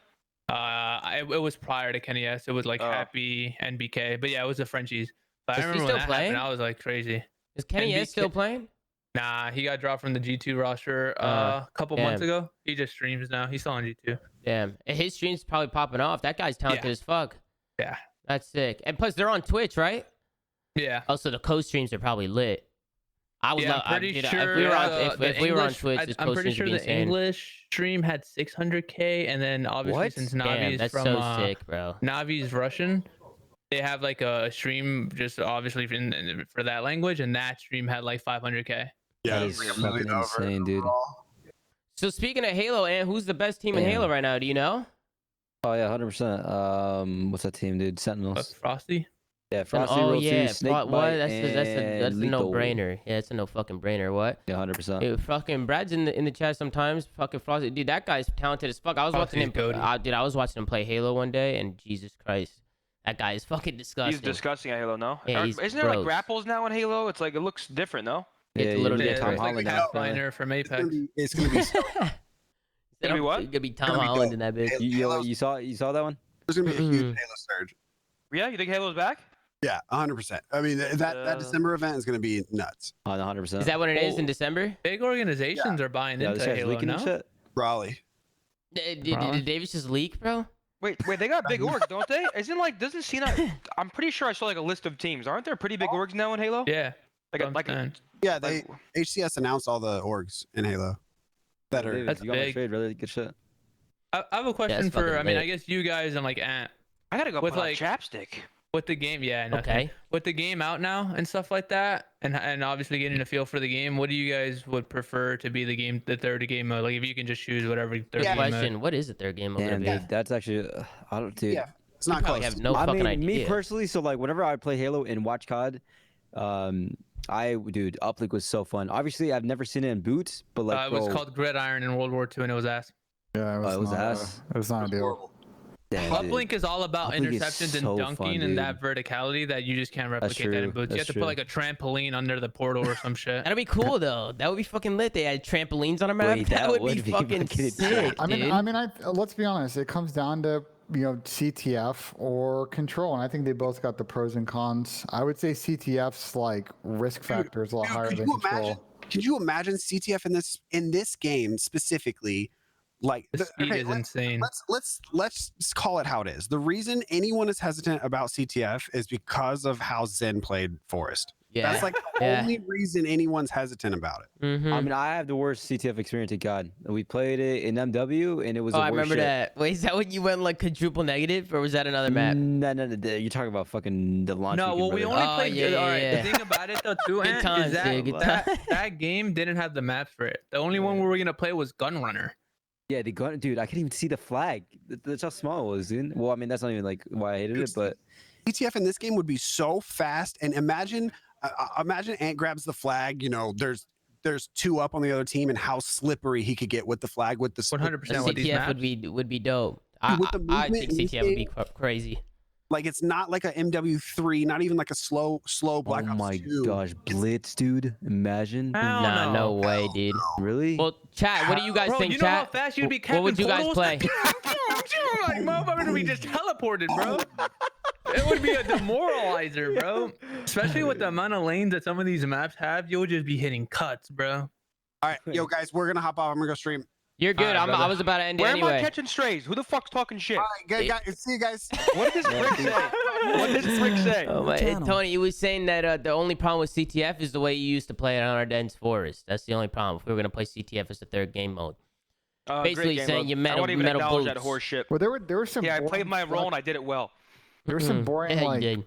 Speaker 4: It was prior to Kenny S. It was like Happy NBK, but yeah, it was the Frenchies. But
Speaker 1: Is
Speaker 4: I
Speaker 1: he
Speaker 4: remember
Speaker 1: still
Speaker 4: when that
Speaker 1: playing?
Speaker 4: happened, I was like crazy.
Speaker 1: Is Kenny S still playing?
Speaker 4: Nah, he got dropped from the G2 roster a couple months ago. He just streams now. He's still on G2.
Speaker 1: Damn, and his stream's probably popping off. That guy's talented as fuck.
Speaker 4: Yeah,
Speaker 1: that's sick. And plus, they're on Twitch, right?
Speaker 4: Yeah.
Speaker 1: Also, the co-streams are probably lit. I was
Speaker 4: I'm pretty sure
Speaker 1: if we were on Twitch,
Speaker 4: I'm pretty sure the English stream had 600K, and then obviously since Navi's
Speaker 1: that's
Speaker 4: from
Speaker 1: so sick, bro.
Speaker 4: Navi's Russian, they have like a stream just obviously for that language, and that stream had like 500K.
Speaker 11: Yeah, that's fucking insane, dude.
Speaker 1: So speaking of Halo, and who's the best team in Halo right now? Do you know?
Speaker 11: Oh yeah, 100%. What's that team, dude? Sentinels.
Speaker 4: Frosty.
Speaker 11: Yeah, Frosty.
Speaker 1: Oh
Speaker 11: Roll
Speaker 1: yeah,
Speaker 11: Snakebite,
Speaker 1: what? That's a
Speaker 11: Lethal.
Speaker 1: no-brainer. Yeah, it's a no fucking brainer. What?
Speaker 11: Yeah, 100%.
Speaker 1: Fucking Brad's in the chat sometimes. Fucking Frosty, dude, that guy's talented as fuck. I was watching him. Dude, I was watching him play Halo one day, and Jesus Christ, that guy is fucking disgusting.
Speaker 3: He's disgusting at Halo, no?
Speaker 1: Yeah,
Speaker 3: Isn't there like grapples now in Halo? It's like it looks different, no?
Speaker 1: It's a little
Speaker 11: Tom
Speaker 1: different.
Speaker 11: Holland.
Speaker 4: Pathfinder from Apex.
Speaker 10: It's gonna be.
Speaker 3: It's gonna be what?
Speaker 1: It's gonna be Tom Holland in that bitch.
Speaker 11: You saw that one?
Speaker 10: There's gonna be a huge Halo surge.
Speaker 3: Yeah, you think Halo's back?
Speaker 10: Yeah, 100%. I mean, that December event is gonna be nuts.
Speaker 11: 100%.
Speaker 1: Is that what it is in December?
Speaker 4: Big organizations are buying into Halo now.
Speaker 10: Raleigh.
Speaker 1: Did Davis just leak, bro?
Speaker 3: Wait, they got big orgs, don't they? Doesn't Cena? I'm pretty sure I saw like a list of teams. Aren't there pretty big orgs now in Halo?
Speaker 4: Yeah.
Speaker 10: Yeah, HCS announced all the orgs in Halo. That are
Speaker 11: That's big. Trade, really good shit.
Speaker 4: I have a question for. I mean, I guess you guys and like Ant.
Speaker 3: I gotta go
Speaker 4: with
Speaker 3: put
Speaker 4: like
Speaker 3: on chapstick.
Speaker 4: With the game, yeah.
Speaker 1: Okay.
Speaker 4: With the game out now and stuff like that, and obviously getting a feel for the game, what do you guys would prefer to be the third game mode? Like if you can just choose whatever third game
Speaker 1: question.
Speaker 4: mode.
Speaker 1: What is the third game mode?
Speaker 11: Damn, dude, that's actually I don't, dude.
Speaker 10: Yeah, it's not
Speaker 1: probably
Speaker 10: close.
Speaker 1: have no fucking idea.
Speaker 11: Me personally, so like whenever I play Halo and watch COD, dude, Uplink was so fun. Obviously, I've never seen it in boots, but like
Speaker 4: it was called Gridiron in World War II, and it was ass.
Speaker 2: Yeah, it was
Speaker 11: ass.
Speaker 2: It was not a deal.
Speaker 4: Uplink is all about
Speaker 11: Uplink is
Speaker 4: interceptions and
Speaker 11: so
Speaker 4: dunking
Speaker 11: fun,
Speaker 4: and
Speaker 11: dude.
Speaker 4: that verticality that you just can't replicate that in boots. You have to put like a trampoline under the portal or some shit.
Speaker 1: That'd be cool though. That would be fucking lit. They had trampolines on a map.
Speaker 11: Wait,
Speaker 1: that would be fucking sick.
Speaker 2: I mean, let's be honest. It comes down to CTF or Control, and I think they both got the pros and cons. I would say CTF's like risk factor is a lot higher than Control.
Speaker 10: Could you imagine CTF in this game specifically? Like
Speaker 4: the speed is insane.
Speaker 10: Let's call it how it is. The reason anyone is hesitant about CTF is because of how Zen played Forest.
Speaker 1: Yeah.
Speaker 10: That's like the only reason anyone's hesitant about it.
Speaker 11: I mean, I have the worst CTF experience in COD. We played it in MW, and it was the
Speaker 1: I
Speaker 11: worst
Speaker 1: remember
Speaker 11: shit.
Speaker 1: that. Wait, is that when you went like quadruple negative, or was that another map?
Speaker 11: No, you're talking about fucking the launch.
Speaker 4: No, well, we only played.
Speaker 1: yeah,
Speaker 4: all right,
Speaker 1: yeah.
Speaker 4: the thing about it though, too,
Speaker 1: Good
Speaker 4: Ant,
Speaker 1: times,
Speaker 4: is that,
Speaker 1: dude, good
Speaker 4: that game didn't have the maps for it. The only one we were gonna play was Gunrunner.
Speaker 11: Yeah, the gun, dude. I couldn't even see the flag. That's how small it was, dude. Well, I mean, that's not even like why I hated it, but
Speaker 10: CTF in this game would be so fast. And imagine Ant grabs the flag. You know, there's 2 up on the other team, and how slippery he could get with the flag with the
Speaker 4: 100% with these
Speaker 1: CTF
Speaker 4: maps.
Speaker 1: would be dope.
Speaker 10: With the
Speaker 1: I
Speaker 10: movement
Speaker 1: think
Speaker 10: in this
Speaker 1: CTF would be
Speaker 10: game,
Speaker 1: crazy.
Speaker 10: Like it's not like a MW3, not even like a slow Black Ops 2.
Speaker 11: oh my gosh, Blitz, dude. Imagine.
Speaker 4: Hell
Speaker 1: Nah, no way, dude.
Speaker 11: Really?
Speaker 1: Well, chat, what do you guys
Speaker 4: Bro,
Speaker 1: think,
Speaker 4: you know how
Speaker 1: chat?
Speaker 4: fast you'd be
Speaker 1: What would you guys
Speaker 4: capping
Speaker 1: play?
Speaker 4: Like, motherfucker, we just teleported, bro. It would be a demoralizer, bro. Especially with the amount of lanes that some of these maps have, you'll just be hitting cuts, bro.
Speaker 10: All right, yo guys, we're gonna hop off. I'm gonna go stream.
Speaker 1: You're good.
Speaker 4: All right,
Speaker 1: I was about to end it
Speaker 3: Where
Speaker 1: anyway.
Speaker 3: am I catching strays? Who the fuck's talking shit?
Speaker 10: All right, guys, see you guys.
Speaker 3: What did this prick say? What did this prick say?
Speaker 1: Oh my, Tony, you was saying that the only problem with CTF is the way you used to play it on our dense forest. That's the only problem. If we were gonna play CTF as the third game mode, basically
Speaker 3: Great game
Speaker 1: saying
Speaker 3: mode.
Speaker 1: you
Speaker 3: I
Speaker 1: metal
Speaker 3: won't even
Speaker 1: metal
Speaker 3: acknowledge
Speaker 1: boots.
Speaker 3: that horse shit.
Speaker 2: Well, there were some.
Speaker 3: Yeah, I played
Speaker 2: boring
Speaker 3: my role and
Speaker 2: Black-
Speaker 3: I did it well.
Speaker 2: There were some boring
Speaker 1: Yeah, you
Speaker 2: like
Speaker 1: did.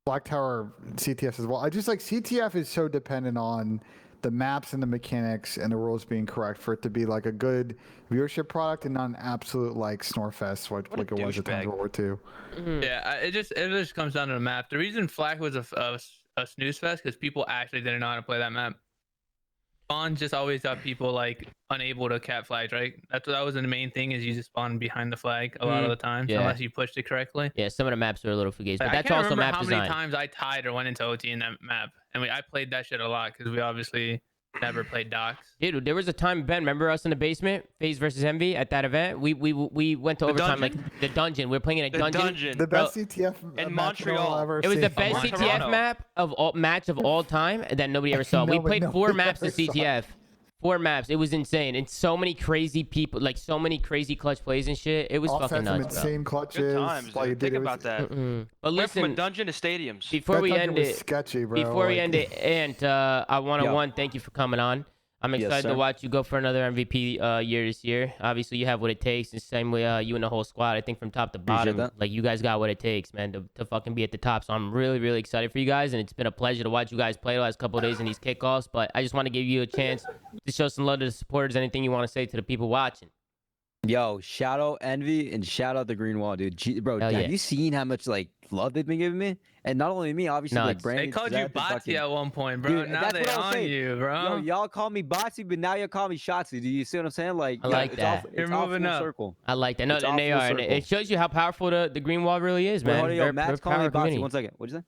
Speaker 2: Black Tower CTFs as well. I just like CTF is so dependent on the maps and the mechanics and the rules being correct for it to be like a good viewership product and not an absolute like snore fest like it was at times World War II.
Speaker 4: Yeah, it just comes down to the map. The reason Flak was a snooze fest because people actually didn't know how to play that map. Spawn just always got people like unable to cap flags, right? That was the main thing is you just spawn behind the flag a lot of the time unless you pushed it correctly.
Speaker 1: Yeah, some of the maps are a little fugazi, but
Speaker 4: I
Speaker 1: that's
Speaker 4: can't
Speaker 1: also
Speaker 4: remember
Speaker 1: map
Speaker 4: how
Speaker 1: design.
Speaker 4: many times I tied or went into OT in that map, and I played that shit a lot because we obviously never played docs.
Speaker 1: Dude, there was a time, Ben, remember us in the basement, FaZe versus Envy at that event? We went to overtime,
Speaker 3: dungeon?
Speaker 1: like the dungeon. We were playing in a
Speaker 3: The
Speaker 1: dungeon.
Speaker 3: dungeon.
Speaker 2: The best CTF
Speaker 3: in
Speaker 2: match I've
Speaker 3: Montreal.
Speaker 2: ever
Speaker 1: It was
Speaker 2: seen.
Speaker 1: the best CTF
Speaker 3: Toronto.
Speaker 1: map of all match of all time that nobody ever saw. We played 4 maps in CTF. 4 maps. It was insane. And so many crazy people, like so many crazy clutch plays and shit. It was
Speaker 2: All
Speaker 1: fucking
Speaker 2: sets some
Speaker 1: nuts, bro.
Speaker 2: insane clutches.
Speaker 3: Good times,
Speaker 2: like,
Speaker 3: dude.
Speaker 2: dude,
Speaker 3: Think
Speaker 2: it was-
Speaker 3: about that.
Speaker 1: But
Speaker 3: Went from a
Speaker 1: listen,
Speaker 3: dungeon to stadiums.
Speaker 1: before
Speaker 2: that
Speaker 1: we
Speaker 2: dungeon
Speaker 1: end
Speaker 2: was
Speaker 1: it,
Speaker 2: sketchy, bro.
Speaker 1: before we
Speaker 2: like-
Speaker 1: end it, and I want to
Speaker 11: Yeah.
Speaker 1: thank you for coming on. I'm
Speaker 11: Yes,
Speaker 1: excited to
Speaker 11: sir.
Speaker 1: watch you go for another MVP year this year. Obviously, you have what it takes. The same way you and the whole squad. I think from top to bottom,
Speaker 11: that.
Speaker 1: like you guys got what it takes, man, to fucking be at the top. So I'm really, really excited for you guys, and it's been a pleasure to watch you guys play the last couple of days in these kickoffs. But I just want to give you a chance to show some love to the supporters. Anything you want to say to the people watching?
Speaker 11: Yo, shout out Envy and shout out the Green Wall, dude. Bro,
Speaker 1: Hell
Speaker 11: have
Speaker 1: yeah.
Speaker 11: you seen how much like love they've been giving me? And not only me, obviously like
Speaker 1: Nuts.
Speaker 11: Brandon.
Speaker 4: They called you
Speaker 11: Zach, and
Speaker 4: Botsy
Speaker 11: fucking-
Speaker 4: at one point, bro.
Speaker 11: Dude,
Speaker 4: now
Speaker 11: that's
Speaker 4: they
Speaker 11: what I was
Speaker 4: on
Speaker 11: saying.
Speaker 4: you, bro.
Speaker 11: Yo, y'all call me Botsy, but now y'all call me Shotzzy. Do you see what I'm saying? Like,
Speaker 1: I like
Speaker 11: it's
Speaker 1: that.
Speaker 11: All,
Speaker 4: You're
Speaker 11: it's all
Speaker 4: moving
Speaker 11: full
Speaker 4: up.
Speaker 11: circle.
Speaker 1: I like that. No,
Speaker 11: It's
Speaker 1: and
Speaker 11: all
Speaker 1: they
Speaker 11: full
Speaker 1: are. And
Speaker 11: circle.
Speaker 1: it shows you how powerful the green wall really is,
Speaker 11: Wait,
Speaker 1: man.
Speaker 11: hold on, yo, Matt's calling me Botsy.
Speaker 1: community.
Speaker 11: 1 second. What'd you say?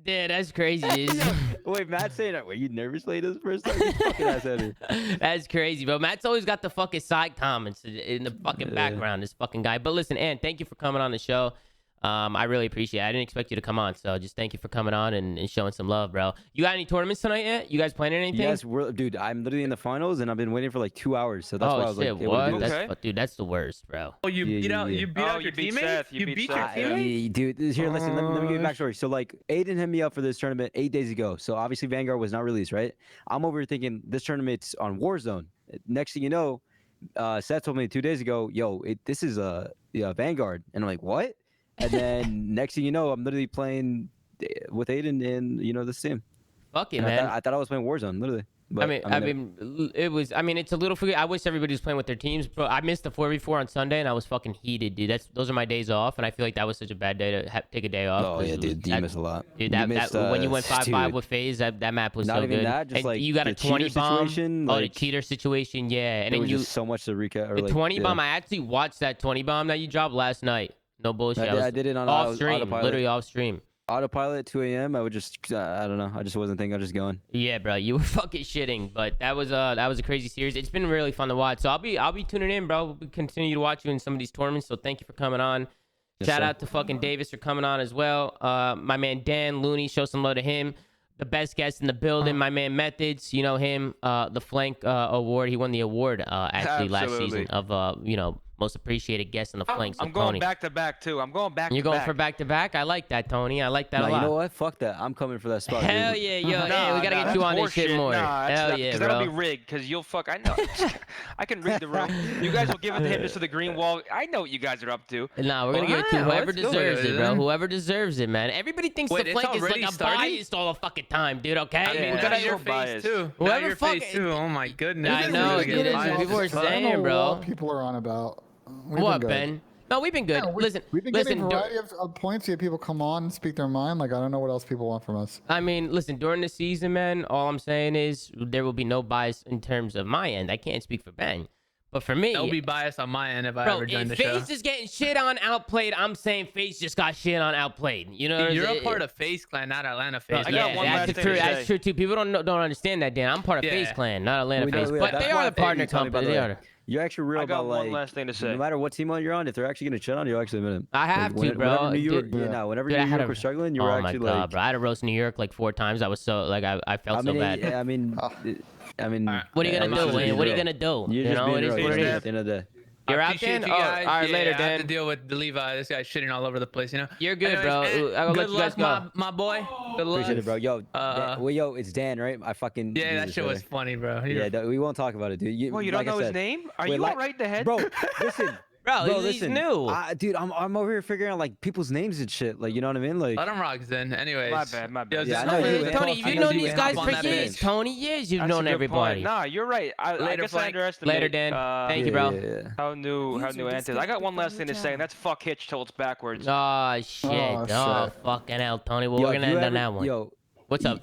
Speaker 1: Yeah, that's crazy. dude.
Speaker 11: Wait, Matt's saying that. Were you nervous playing this first time? You fucking ass headed.
Speaker 1: That's crazy, bro. Matt's always got the fucking side comments in the fucking background, this fucking guy. But listen, Ann, thank you for coming on the show. I really appreciate it. I didn't expect you to come on, so just thank you for coming on and showing some love, bro. You got any tournaments tonight yet? You guys playing anything?
Speaker 11: Yes, dude. I'm literally in the finals, and I've been waiting for like 2 hours. So that's why I
Speaker 1: Oh
Speaker 11: was
Speaker 1: shit,
Speaker 11: like, able to do
Speaker 1: what?
Speaker 11: this.
Speaker 1: That's, dude, that's the worst, bro.
Speaker 4: Oh, you
Speaker 11: Yeah,
Speaker 4: beat
Speaker 11: yeah,
Speaker 4: out
Speaker 11: yeah.
Speaker 4: you beat
Speaker 3: Oh,
Speaker 4: out
Speaker 3: you
Speaker 4: your
Speaker 3: beat
Speaker 4: teammate?
Speaker 3: Seth. You beat Seth, yeah.
Speaker 11: Dude, here, listen, let me give you a backstory. So, like, Aiden hit me up for this tournament 8 days ago. So, obviously, Vanguard was not released, right? I'm over here thinking this tournament's on Warzone. Next thing you know, Seth told me 2 days ago, yo, this is Vanguard. And I'm like, what? And then next thing you know, I'm literally playing with Aiden in, this team.
Speaker 1: Fuck it,
Speaker 11: And
Speaker 1: man.
Speaker 11: I thought I was playing Warzone, literally. But,
Speaker 1: I mean, it was. I mean, it's a little. I wish everybody was playing with their teams, bro. I missed the 4v4 on Sunday, and I was fucking heated, dude. Those are my days off, and I feel like that was such a bad day to take a day off.
Speaker 11: Oh,
Speaker 1: 'cause
Speaker 11: yeah,
Speaker 1: it
Speaker 11: dude.
Speaker 1: was-
Speaker 11: You missed a lot.
Speaker 1: Dude,
Speaker 11: You missed,
Speaker 1: when you went 5-5
Speaker 11: dude,
Speaker 1: with FaZe, that map was
Speaker 11: not
Speaker 1: so
Speaker 11: even
Speaker 1: good.
Speaker 11: that, just
Speaker 1: and
Speaker 11: like
Speaker 1: you got
Speaker 11: the
Speaker 1: a 20
Speaker 11: cheater
Speaker 1: bomb.
Speaker 11: situation,
Speaker 1: The
Speaker 11: like,
Speaker 1: cheater situation, yeah. And
Speaker 11: there
Speaker 1: then
Speaker 11: was
Speaker 1: you
Speaker 11: just so much to recap. Or
Speaker 1: the
Speaker 11: like,
Speaker 1: 20
Speaker 11: yeah.
Speaker 1: bomb. I actually watched that 20 bomb that you dropped last night. No bullshit.
Speaker 11: I did it on
Speaker 1: off stream,
Speaker 11: autopilot.
Speaker 1: literally off stream.
Speaker 11: Autopilot at 2 a.m. I would just, I don't know. I just wasn't thinking. I was just going.
Speaker 1: Yeah, bro, you were fucking shitting, but that was a crazy series. It's been really fun to watch. So I'll be tuning in, bro. We'll continue to watch you in some of these tournaments. So thank you for coming on.
Speaker 11: Yes,
Speaker 1: Shout
Speaker 11: sir.
Speaker 1: out to fucking Davis for coming on as well. My man Dan Looney, show some love to him. The best guest in the building, my man Methods. You know him, the Flank award. He won the award actually last
Speaker 3: Absolutely.
Speaker 1: season of Most appreciated guest on the flanks.
Speaker 3: I'm going back to back too. I'm going back.
Speaker 1: You're
Speaker 3: to
Speaker 1: going
Speaker 3: back.
Speaker 1: for back to back. I like that, Tony. I like that a
Speaker 11: Nah,
Speaker 1: lot.
Speaker 11: you know what? Fuck that. I'm coming for that spot.
Speaker 1: Hell
Speaker 11: dude.
Speaker 1: yeah, yo, hey, we gotta get you on this shit more. Hell yeah,
Speaker 3: because
Speaker 1: bro.
Speaker 3: that'll be rigged. Because you'll fuck. I know. I can read the room. You guys will give it to him just to the green wall. I know what you guys are up to.
Speaker 1: Nah, we're gonna give it to whoever deserves it, bro. Whoever deserves it, man. Everybody thinks the flank is like a biased all the fucking time, dude. Okay.
Speaker 4: I mean,
Speaker 3: Yeah,
Speaker 4: now
Speaker 3: so
Speaker 4: your face
Speaker 3: biased.
Speaker 4: too. Now
Speaker 1: Whoever
Speaker 4: your
Speaker 1: fuck-
Speaker 4: face too. Oh my goodness.
Speaker 1: I know, dude. People are
Speaker 2: I don't
Speaker 1: saying,
Speaker 2: know
Speaker 1: bro.
Speaker 2: what people are on about. We've
Speaker 1: What,
Speaker 2: been good.
Speaker 1: Ben? No, we've been good.
Speaker 2: Yeah,
Speaker 1: Listen,
Speaker 2: we've been
Speaker 1: listen.
Speaker 2: getting a variety of points. You have people come on and speak their mind. Like, I don't know what else people want from us.
Speaker 1: I mean, listen, during the season, man, all I'm saying is there will be no bias in terms of my end. I can't speak for Ben. But for me,
Speaker 4: There'll be bias on my end if I
Speaker 1: bro,
Speaker 4: ever join
Speaker 1: if
Speaker 4: the show.
Speaker 1: FaZe is getting shit on outplayed, I'm saying FaZe just got shit on outplayed. You know,
Speaker 4: Dude, you're a part of FaZe Clan, not Atlanta FaZe.
Speaker 3: I got one last
Speaker 1: that's
Speaker 3: thing
Speaker 1: true.
Speaker 3: to
Speaker 1: That's
Speaker 3: say.
Speaker 1: true too. People don't understand that, Dan. I'm part of
Speaker 4: Yeah.
Speaker 1: FaZe Clan, not Atlanta
Speaker 11: We know-
Speaker 1: FaZe,
Speaker 11: yeah,
Speaker 1: but
Speaker 11: that's
Speaker 1: they
Speaker 11: why
Speaker 1: are
Speaker 11: I
Speaker 1: the
Speaker 11: paid you,
Speaker 1: partner
Speaker 11: Tony, by
Speaker 1: company.
Speaker 11: the
Speaker 1: They
Speaker 11: way.
Speaker 1: are.
Speaker 11: You're actually real
Speaker 3: I got
Speaker 11: about
Speaker 3: one
Speaker 11: like
Speaker 3: last thing to say.
Speaker 11: no matter what team you're on, if they're actually gonna shit on you, you're actually admit it.
Speaker 1: I have to, bro.
Speaker 11: Whenever New York,
Speaker 1: Dude,
Speaker 11: yeah, no, whenever
Speaker 1: Dude, I
Speaker 11: New
Speaker 1: had
Speaker 11: York
Speaker 1: a-
Speaker 11: was struggling, you
Speaker 1: oh
Speaker 11: were
Speaker 1: my
Speaker 11: actually
Speaker 1: god,
Speaker 11: like.
Speaker 1: bro! I had to roast New York like 4 times. I was so like I felt so bad.
Speaker 11: I mean,
Speaker 1: What are you gonna do, Wayne? What are you gonna do?
Speaker 11: You're
Speaker 1: You
Speaker 11: just
Speaker 1: know,
Speaker 11: being
Speaker 1: it is
Speaker 11: real.
Speaker 1: what it
Speaker 11: At
Speaker 1: is.
Speaker 11: the end of the day.
Speaker 1: You're
Speaker 4: I
Speaker 1: out,
Speaker 4: appreciate
Speaker 1: Dan?
Speaker 4: you
Speaker 1: Oh,
Speaker 4: guys.
Speaker 1: all right,
Speaker 4: Yeah,
Speaker 1: later,
Speaker 4: I have to
Speaker 1: Dan.
Speaker 4: deal with the Levi. This guy's shitting all over the place, you know.
Speaker 1: You're good,
Speaker 4: Anyways,
Speaker 1: bro. I'll let
Speaker 4: good
Speaker 1: you guys
Speaker 4: luck,
Speaker 1: go.
Speaker 4: my boy. Good luck.
Speaker 11: Appreciate it, bro. Yo, well, yo, it's Dan, right? I fucking.
Speaker 4: Yeah, that
Speaker 11: Jesus,
Speaker 4: shit was
Speaker 11: brother.
Speaker 4: funny, bro.
Speaker 11: Yeah, we won't talk about it, dude.
Speaker 3: Well, you don't
Speaker 11: like I
Speaker 3: know his
Speaker 11: said,
Speaker 3: name? Are
Speaker 11: wait,
Speaker 3: you
Speaker 11: like-
Speaker 3: all right in the head?
Speaker 11: Bro, listen.
Speaker 1: Bro, he's
Speaker 11: listen,
Speaker 1: new.
Speaker 11: Dude, I'm over here figuring out like people's names and shit. Like, you know what I mean? Like,
Speaker 4: Let him rock then. Anyways.
Speaker 3: My bad, my bad.
Speaker 4: Yo,
Speaker 11: Yeah, I
Speaker 4: just
Speaker 11: know
Speaker 4: know
Speaker 11: you,
Speaker 4: that-
Speaker 1: Tony,
Speaker 11: I
Speaker 1: you've
Speaker 11: know
Speaker 1: known
Speaker 11: you
Speaker 1: these
Speaker 11: hop
Speaker 1: guys
Speaker 11: on
Speaker 1: for
Speaker 11: that
Speaker 1: years.
Speaker 11: bitch.
Speaker 1: Tony, years you've
Speaker 3: That's
Speaker 1: known
Speaker 3: a good
Speaker 1: everybody.
Speaker 3: Point. Nah, you're right. I
Speaker 4: Later,
Speaker 3: guess I
Speaker 4: Flank.
Speaker 3: underestimate.
Speaker 1: Later, Dan. Thank you, bro.
Speaker 11: Yeah.
Speaker 3: How new Ant is. I got one last thing to say, and that's fuck Hitch till it's backwards.
Speaker 1: Oh shit!
Speaker 2: Oh,
Speaker 1: Oh,
Speaker 2: shit.
Speaker 1: fucking hell, Tony. Well,
Speaker 11: Yo,
Speaker 1: we're
Speaker 11: if
Speaker 1: gonna
Speaker 11: you
Speaker 1: end on
Speaker 11: ever-
Speaker 1: that one.
Speaker 11: Yo,
Speaker 1: What's up?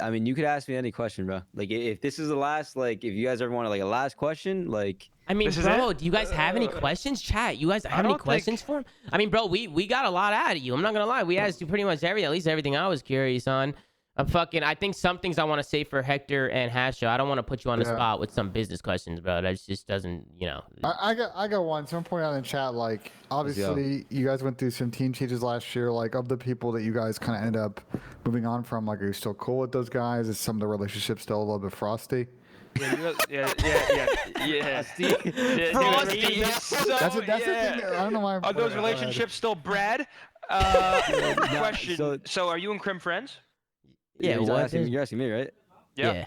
Speaker 11: I mean, you could ask me any question, bro. Like, if this is the last, like, if you guys ever want like a last question, like.
Speaker 1: I mean,
Speaker 3: This is
Speaker 1: bro,
Speaker 3: it?
Speaker 1: do you guys have any questions? Chat, you guys have any
Speaker 3: don't think-
Speaker 1: questions for him? I mean, bro, we got a lot out of you. I'm not gonna lie. We asked you pretty much at least everything I was curious on. I think some things I want to say for Hector and Hasho. I don't want to put you on the
Speaker 2: Yeah.
Speaker 1: spot with some business questions, bro. That just doesn't, you know.
Speaker 2: I got one. Someone pointed out in chat, like, obviously you guys went through some team changes last year. Like, of the people that you guys kind of ended up moving on from, like, are you still cool with those guys? Is some of the relationships still a little bit frosty?
Speaker 3: Yeah.
Speaker 1: Frosty.
Speaker 2: That's the thing. I don't know why.
Speaker 3: Are those relationships still Brad? Question. So, are you and Crim friends?
Speaker 1: Yeah,
Speaker 11: you're
Speaker 1: what?
Speaker 11: asking me, right?
Speaker 1: Yeah.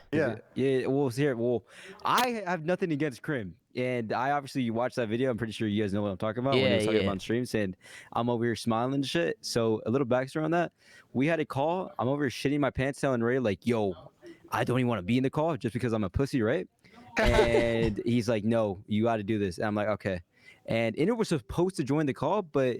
Speaker 11: Yeah. Well, I have nothing against Crim, and I obviously you watched that video. I'm pretty sure you guys know what I'm talking about when he was talking about on stream, saying I'm over here smiling and shit. So a little backstory on that: we had a call. I'm over here shitting my pants, telling Ray like, "Yo, I don't even want to be in the call just because I'm a pussy, right?" And he's like, "No, you got to do this." And I'm like, "Okay." And Inter was supposed to join the call, but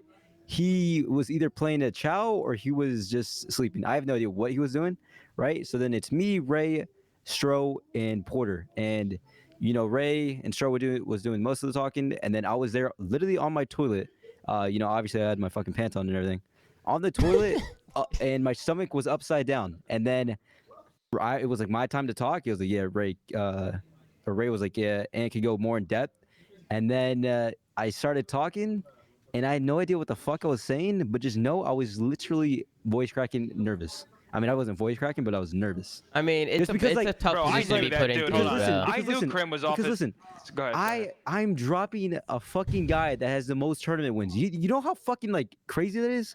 Speaker 11: he was either playing a chow or he was just sleeping. I have no idea what he was doing, right? So then it's me, Ray, Stro, and Porter. And, you know, Ray and Stro was doing most of the talking. And then I was there literally on my toilet. You know, obviously I had my fucking pants on and everything. On the toilet, and my stomach was upside down. And then it was like my time to talk. He was like, yeah, Ray. Or Ray was like, yeah, and could go more in depth. And then I started talking. And I had no idea what the fuck I was saying, but just know I was literally voice cracking nervous. I mean, I wasn't voice cracking, but I was nervous.
Speaker 1: I mean, it's
Speaker 11: Just because,
Speaker 1: a
Speaker 11: like,
Speaker 1: tough
Speaker 3: Bro, I
Speaker 1: position to
Speaker 3: knew
Speaker 1: be
Speaker 3: that
Speaker 1: put
Speaker 3: dude.
Speaker 1: into.
Speaker 3: Hold on.
Speaker 1: bro.
Speaker 3: I knew Crim was off.
Speaker 11: Because listen,
Speaker 3: Go ahead.
Speaker 11: I'm dropping a fucking guy that has the most tournament wins. You know how fucking like crazy that is?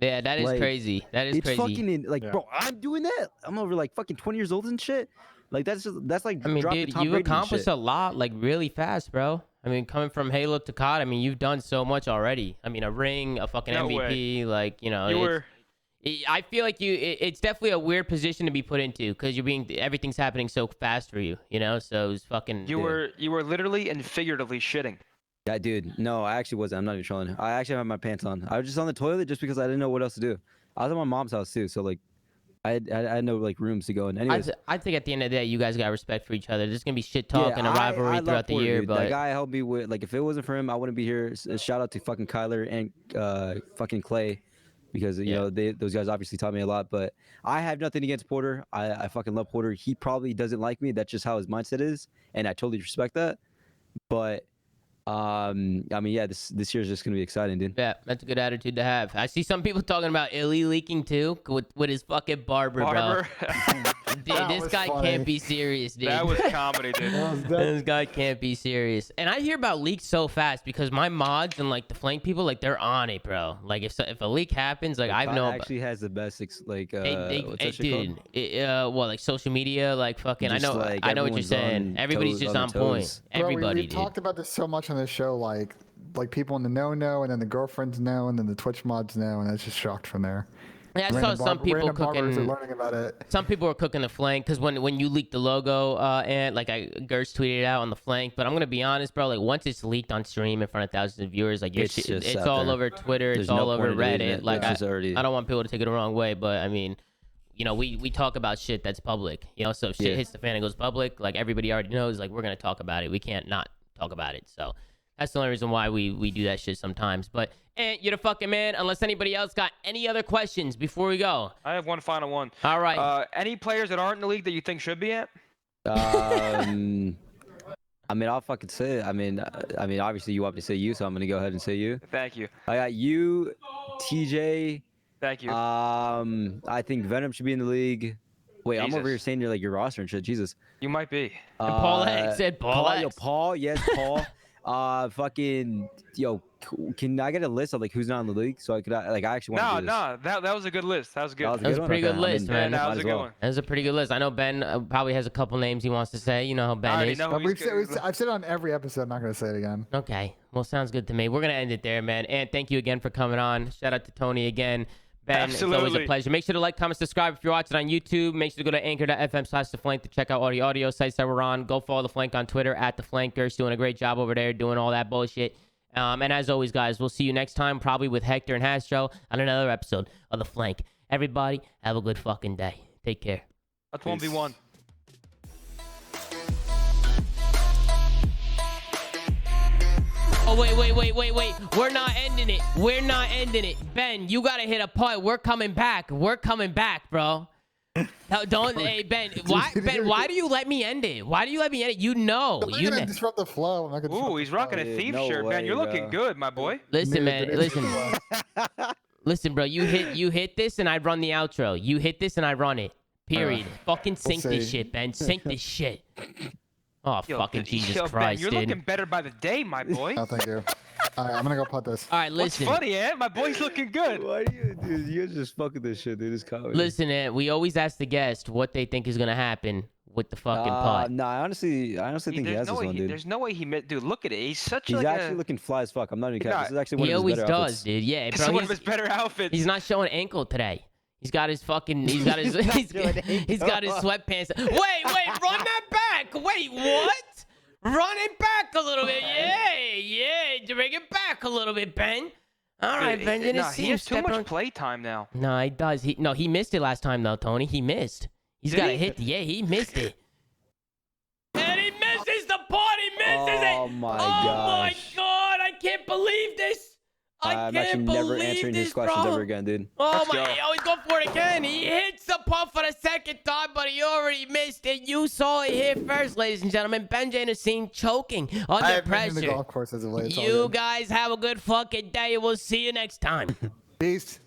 Speaker 1: Yeah, that is
Speaker 11: Like,
Speaker 1: crazy. That is
Speaker 11: it's
Speaker 1: crazy.
Speaker 11: fucking bro. I'm doing that. I'm over like fucking 20 years old and shit. Like that's like
Speaker 1: I mean,
Speaker 11: dropping
Speaker 1: dude,
Speaker 11: Tom
Speaker 1: you've
Speaker 11: Brady and
Speaker 1: accomplished
Speaker 11: shit.
Speaker 1: a lot, like really fast, bro. I mean, coming from Halo to COD, I mean, you've done so much already. I mean, a ring, a fucking
Speaker 3: No
Speaker 1: MVP, like, you know.
Speaker 3: You were.
Speaker 1: I feel like it's definitely a weird position to be put into because everything's happening so fast for you, you know. So it's fucking.
Speaker 3: You were literally and figuratively shitting.
Speaker 11: Yeah, dude. No, I actually wasn't. I'm not even trolling. I actually had my pants on. I was just on the toilet just because I didn't know what else to do. I was at my mom's house too, so like, I had no like rooms to go in. Anyways,
Speaker 1: I think at the end of the day, you guys got respect for each other. There's gonna be shit talk and a rivalry
Speaker 11: I love
Speaker 1: throughout the
Speaker 11: Porter,
Speaker 1: year,
Speaker 11: dude.
Speaker 1: but
Speaker 11: that guy helped me with like if it wasn't for him, I wouldn't be here. Shout out to fucking Kyler and fucking Clay, because you know those guys obviously taught me a lot. But I have nothing against Porter. I fucking love Porter. He probably doesn't like me. That's just how his mindset is, and I totally respect that. But I mean, yeah, this year is just gonna be exciting, dude.
Speaker 1: yeah, that's a good attitude to have. I see some people talking about Illy leaking too with his fucking barber, bro. Dude, this guy can't be serious, dude.
Speaker 3: That was comedy, dude.
Speaker 1: This guy can't be serious. And I hear about leaks so fast because my mods and like the flank people, like they're on it, bro. Like if a leak happens, like I've known.
Speaker 11: Actually has the best what's that shit
Speaker 1: dude.
Speaker 11: called?
Speaker 1: Well, like social media, like fucking.
Speaker 11: Just,
Speaker 1: I know.
Speaker 11: like,
Speaker 1: I know what you're
Speaker 11: everyone's
Speaker 1: saying.
Speaker 11: on
Speaker 1: Everybody's
Speaker 11: toes,
Speaker 1: just
Speaker 11: on
Speaker 1: on
Speaker 11: their
Speaker 1: point.
Speaker 11: toes.
Speaker 1: Everybody,
Speaker 2: we
Speaker 1: dude.
Speaker 2: talked about this so much on this show, like people in the know, and then the girlfriends know, and then the Twitch mods know, and it's just shocked from there.
Speaker 1: Yeah, I saw some people
Speaker 2: barbers are
Speaker 1: cooking.
Speaker 2: learning about it.
Speaker 1: Some people were cooking the flank because when you leaked the logo, and like Gertz tweeted it out on the flank. But I'm gonna be honest, bro. Like once it's leaked on stream in front of thousands of viewers, like it's all
Speaker 11: there.
Speaker 1: over Twitter,
Speaker 11: There's
Speaker 1: it's all
Speaker 11: no
Speaker 1: over
Speaker 11: point in deleting
Speaker 1: Reddit.
Speaker 11: it.
Speaker 1: Like
Speaker 11: It's already...
Speaker 1: I don't want people to take it the wrong way, but I mean, you know, we talk about shit that's public. You know, so if shit hits the fan and goes public, like everybody already knows. Like we're gonna talk about it. We can't not talk about it. So that's the only reason why we do that shit sometimes. But you're the fucking man. Unless anybody else got any other questions before we go.
Speaker 3: I have one final one.
Speaker 1: All right.
Speaker 3: Any players that aren't in the league that you think should be at?
Speaker 11: I mean, I'll fucking say it. I mean, obviously you want me to say you, so I'm gonna go ahead and say you.
Speaker 3: Thank you.
Speaker 11: I got you, TJ.
Speaker 3: Thank you.
Speaker 11: I think Venom should be in the league. Wait, I'm over here saying you're like your roster and shit. Jesus.
Speaker 3: You might be.
Speaker 1: And Paul X said Paul X.
Speaker 11: Yo, Paul, yes, Paul. Fucking yo, can I get a list of like who's not in the league so I could I actually want to do this.
Speaker 3: No, that was a good list. That was good.
Speaker 1: That was a pretty good list, man.
Speaker 3: That was a good one.
Speaker 1: That was a pretty good list. I know Ben probably has a couple names he wants to say. You know how Ben is.
Speaker 2: I've said it on every episode. I'm not gonna say it again.
Speaker 1: Okay, well, sounds good to me. We're gonna end it there, man. And thank you again for coming on. Shout out to Tony again. Ben,
Speaker 3: Absolutely.
Speaker 1: It's always a pleasure. Make sure to like, comment, subscribe if you're watching on YouTube. Make sure to go to anchor.fm/theflank to check out all the audio sites that we're on. Go follow The Flank on Twitter @theflankers. Doing a great job over there, doing all that bullshit. And as always, guys, we'll see you next time, probably with Hector and Hastro on another episode of The Flank. Everybody, have a good fucking day. Take care.
Speaker 3: That's 1v1.
Speaker 1: Oh, wait. We're not ending it. We're not ending it. Ben, you got to hit a point. We're coming back. We're coming back, bro. Don't, hey, Ben, why do you let me end it? Why do you let me end it? You know.
Speaker 2: I'm not gonna disrupt the flow.
Speaker 3: Ooh, he's rocking a thief shirt, Ben. You're looking good, my boy.
Speaker 1: Listen, man. Listen, bro. You hit this and I run the outro. You hit this and I run it. Period. Fucking sync this shit, Ben. Sync this shit. Oh, fucking Jesus Christ,
Speaker 3: Ben, you're
Speaker 1: dude.
Speaker 3: looking better by the day, my boy.
Speaker 2: Oh, thank you. All right, I'm gonna go put this.
Speaker 1: All right, listen.
Speaker 3: What's funny, my boy's looking good.
Speaker 11: Why do you, dude? You're just fucking this shit, dude. It's comedy.
Speaker 1: Listen, we always ask the guest what they think is gonna happen with the fucking pot.
Speaker 11: No, I honestly think he has this one, dude.
Speaker 3: There's no way he met. Dude, look at it. He's
Speaker 11: He's actually looking fly as fuck. I'm not even kidding. This is actually one
Speaker 1: He
Speaker 11: of his
Speaker 1: always
Speaker 11: better
Speaker 1: does,
Speaker 11: outfits.
Speaker 1: dude. Yeah,
Speaker 3: It's
Speaker 1: bro.
Speaker 3: one of his better outfits.
Speaker 1: He's not showing ankle today. He's got his fucking. He's got his sweatpants. Wait, run that back. Wait, what? Run it back a little bit. Yeah. Bring it back a little bit, Ben. All right, Ben.
Speaker 3: He has too much play time now.
Speaker 1: No, he does. He missed it last time though, Tony. He missed. He's got to hit. Yeah, he missed it. And he misses the pot. He misses it.
Speaker 11: Oh my
Speaker 1: Oh my
Speaker 11: gosh.
Speaker 1: God! I can't believe this.
Speaker 11: I'm actually never answering these questions ever again, dude.
Speaker 1: Oh my! He always go for it again. He hits the putt for the second time, but he already missed it. You saw it here first, ladies and gentlemen. Ben Jane is seen choking under
Speaker 2: I haven't been
Speaker 1: pressure.
Speaker 2: to the golf course as of late. It's all
Speaker 1: You
Speaker 2: good.
Speaker 1: guys have a good fucking day. We'll see you next time.
Speaker 2: Peace.